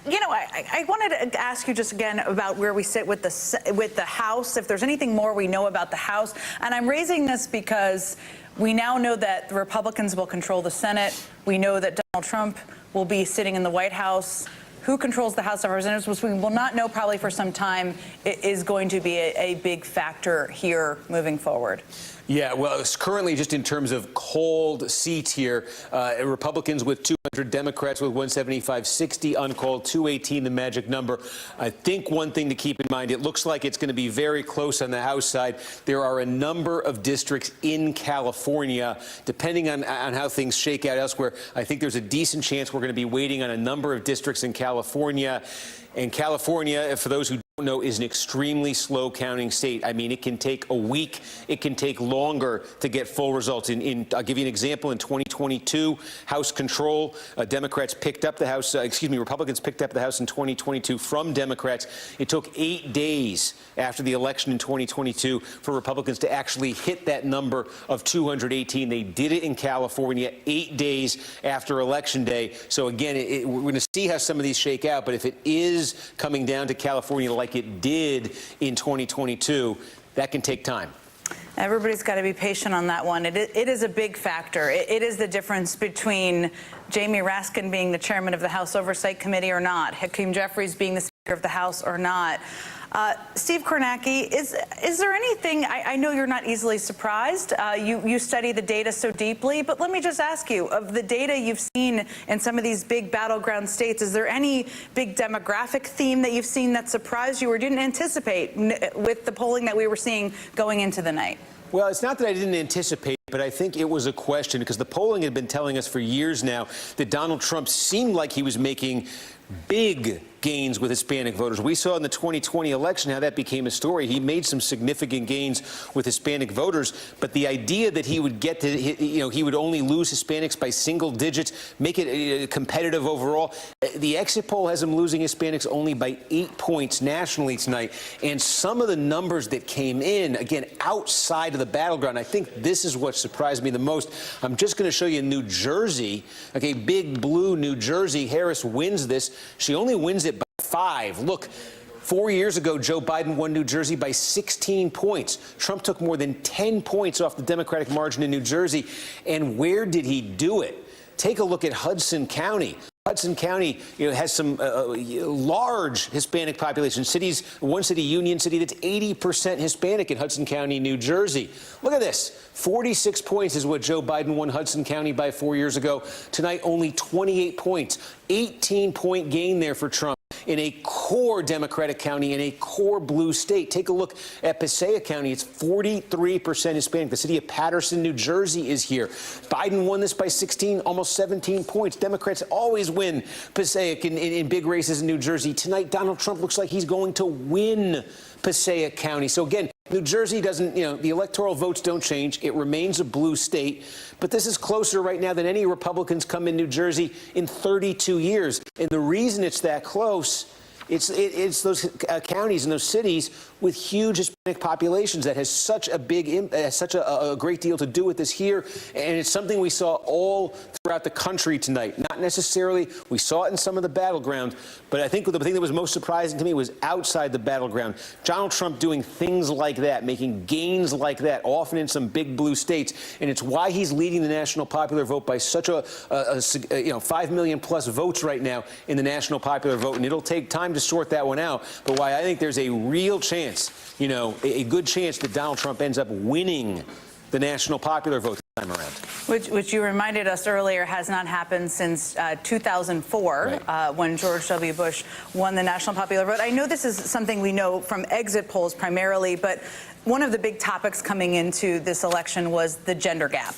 You know, I wanted to ask you just again about where we sit with the House, if there's anything more we know about the House. And I'm raising this because we now know that the Republicans will control the Senate. We know that Donald Trump will be sitting in the White House. Who controls the House of Representatives, which we will not know probably for some time, is going to be a big factor here moving forward. Yeah, well, it's currently just in terms of cold seats here, Republicans with 200, Democrats with 175, 60 uncalled, 218 the magic number. I think one thing to keep in mind, it looks like it's going to be very close on the House side. There are a number of districts in California, depending on how things shake out elsewhere. I think there's a decent chance we're going to be waiting on a number of districts in California. And California, for those who don't know, is an extremely slow counting state. I mean, it can take a week. It can take longer to get full results. I'll give you an example. In 2022, House control, Democrats picked up the House, Republicans picked up the House in 2022 from Democrats. It took 8 days after the election in 2022 for Republicans to actually hit that number of 218. They did it in California 8 days after Election Day. So again, we're going to see how some of these shake out. But if it is coming down to California like it did in 2022, that can take time. Everybody's got to be patient on that one. It is a big factor. It is the difference between Jamie Raskin being the chairman of the House Oversight Committee or not, Hakeem Jeffries being the Speaker of the House or not. Steve Kornacki, is there anything, I know you're not easily surprised. You study the data so deeply, but let me just ask you, of the data you've seen in some of these big battleground states, is there any big demographic theme that you've seen that surprised you or didn't anticipate with the polling that we were seeing going into the night? Well, it's not that I didn't anticipate, but I think it was a question because the polling had been telling us for years now that Donald Trump seemed like he was making big gains with Hispanic voters. We saw in the 2020 election how that became a story. He made some significant gains with Hispanic voters, but the idea that he would get to, he would only lose Hispanics by single digits, make it competitive overall. The exit poll has him losing Hispanics only by 8 points nationally tonight. And some of the numbers that came in, again, outside of the battleground, I think this is what surprised me the most. I'm just going to show you New Jersey. Okay, big blue New Jersey. Harris wins this. She only wins it by 5. Look, 4 years ago, Joe Biden won New Jersey by 16 points. Trump took more than 10 points off the Democratic margin in New Jersey. And where did he do it? Take a look at Hudson County. Hudson County, has some large Hispanic population. Cities, one city, Union City, that's 80% Hispanic in Hudson County, New Jersey. Look at this. 46 points is what Joe Biden won Hudson County by 4 years ago. Tonight, only 28 points. 18-point gain there for Trump in a core Democratic county, in a core blue state. Take a look at Passaic County. It's 43% Hispanic. The city of Paterson, New Jersey is here. Biden won this by 16, almost 17 points. Democrats always win Passaic in big races in New Jersey. Tonight, Donald Trump looks like he's going to win Passaic County. So again, New Jersey doesn't, the electoral votes don't change. It remains a blue state. But this is closer right now than any Republicans come in New Jersey in 32 years. And the reason it's that close, it's those counties and those cities with huge Hispanic populations that has such a a great deal to do with this here. And it's something we saw all throughout the country tonight. Not necessarily, we saw it in some of the battleground, but I think the thing that was most surprising to me was outside the battleground. Donald Trump doing things like that, making gains like that, often in some big blue states. And it's why he's leading the national popular vote by such 5 million plus votes right now in the national popular vote. And it'll take time to sort that one out. But why I think there's a real chance, a good chance that Donald Trump ends up winning the national popular vote this time around. Which you reminded us earlier has not happened since 2004, right. When George W. Bush won the national popular vote. I know this is something we know from exit polls primarily, but one of the big topics coming into this election was the gender gap.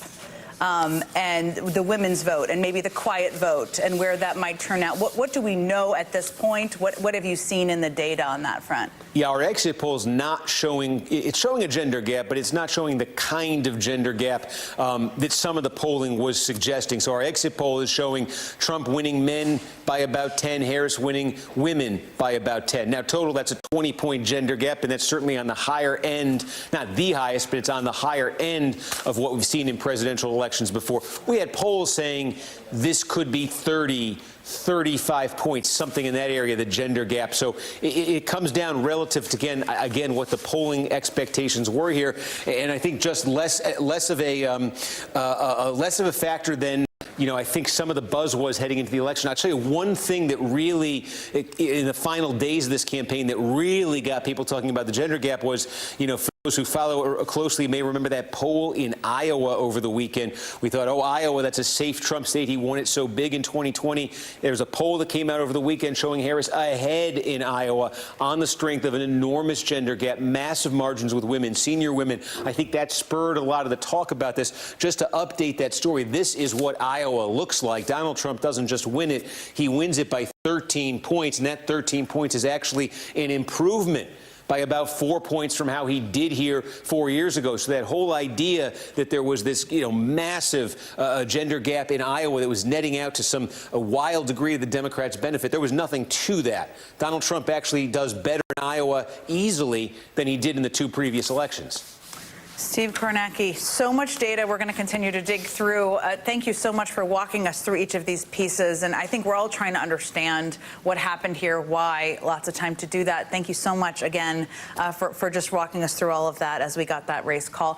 And the women's vote and maybe the quiet vote and where that might turn out. What do we know at this point? What have you seen in the data on that front? Yeah, our exit poll is not showing, it's showing a gender gap, but it's not showing the kind of gender gap that some of the polling was suggesting. So our exit poll is showing Trump winning men by about 10, Harris winning women by about 10. Now, total, that's a 20-point gender gap, and that's certainly on the higher end, not the highest, but it's on the higher end of what we've seen in presidential elections before. We had polls saying this could be 30, 35 points, something in that area, the gender gap. So it comes down relative to, again, what the polling expectations were here. And I think just less of a factor than I think some of the buzz was heading into the election. I'll tell you one thing that really, in the final days of this campaign, that really got people talking about the gender gap was, for those who follow closely may remember that poll in Iowa over the weekend. We thought, oh, Iowa, that's a safe Trump state. He won it so big in 2020. There's a poll that came out over the weekend showing Harris ahead in Iowa on the strength of an enormous gender gap, massive margins with women, senior women. I think that spurred a lot of the talk about this. Just to update that story, this is what Iowa looks like. Donald Trump doesn't just win it, he wins it by 13 points, and that 13 points is actually an improvement by about 4 points from how he did here 4 years ago. So that whole idea that there was this, massive gender gap in Iowa that was netting out to a wild degree of the Democrats' benefit, there was nothing to that. Donald Trump actually does better in Iowa easily than he did in the two previous elections. Steve Kornacki, so much data we're going to continue to dig through. Thank you so much for walking us through each of these pieces. And I think we're all trying to understand what happened here, why. Lots of time to do that. Thank you so much again for just walking us through all of that as we got that race call.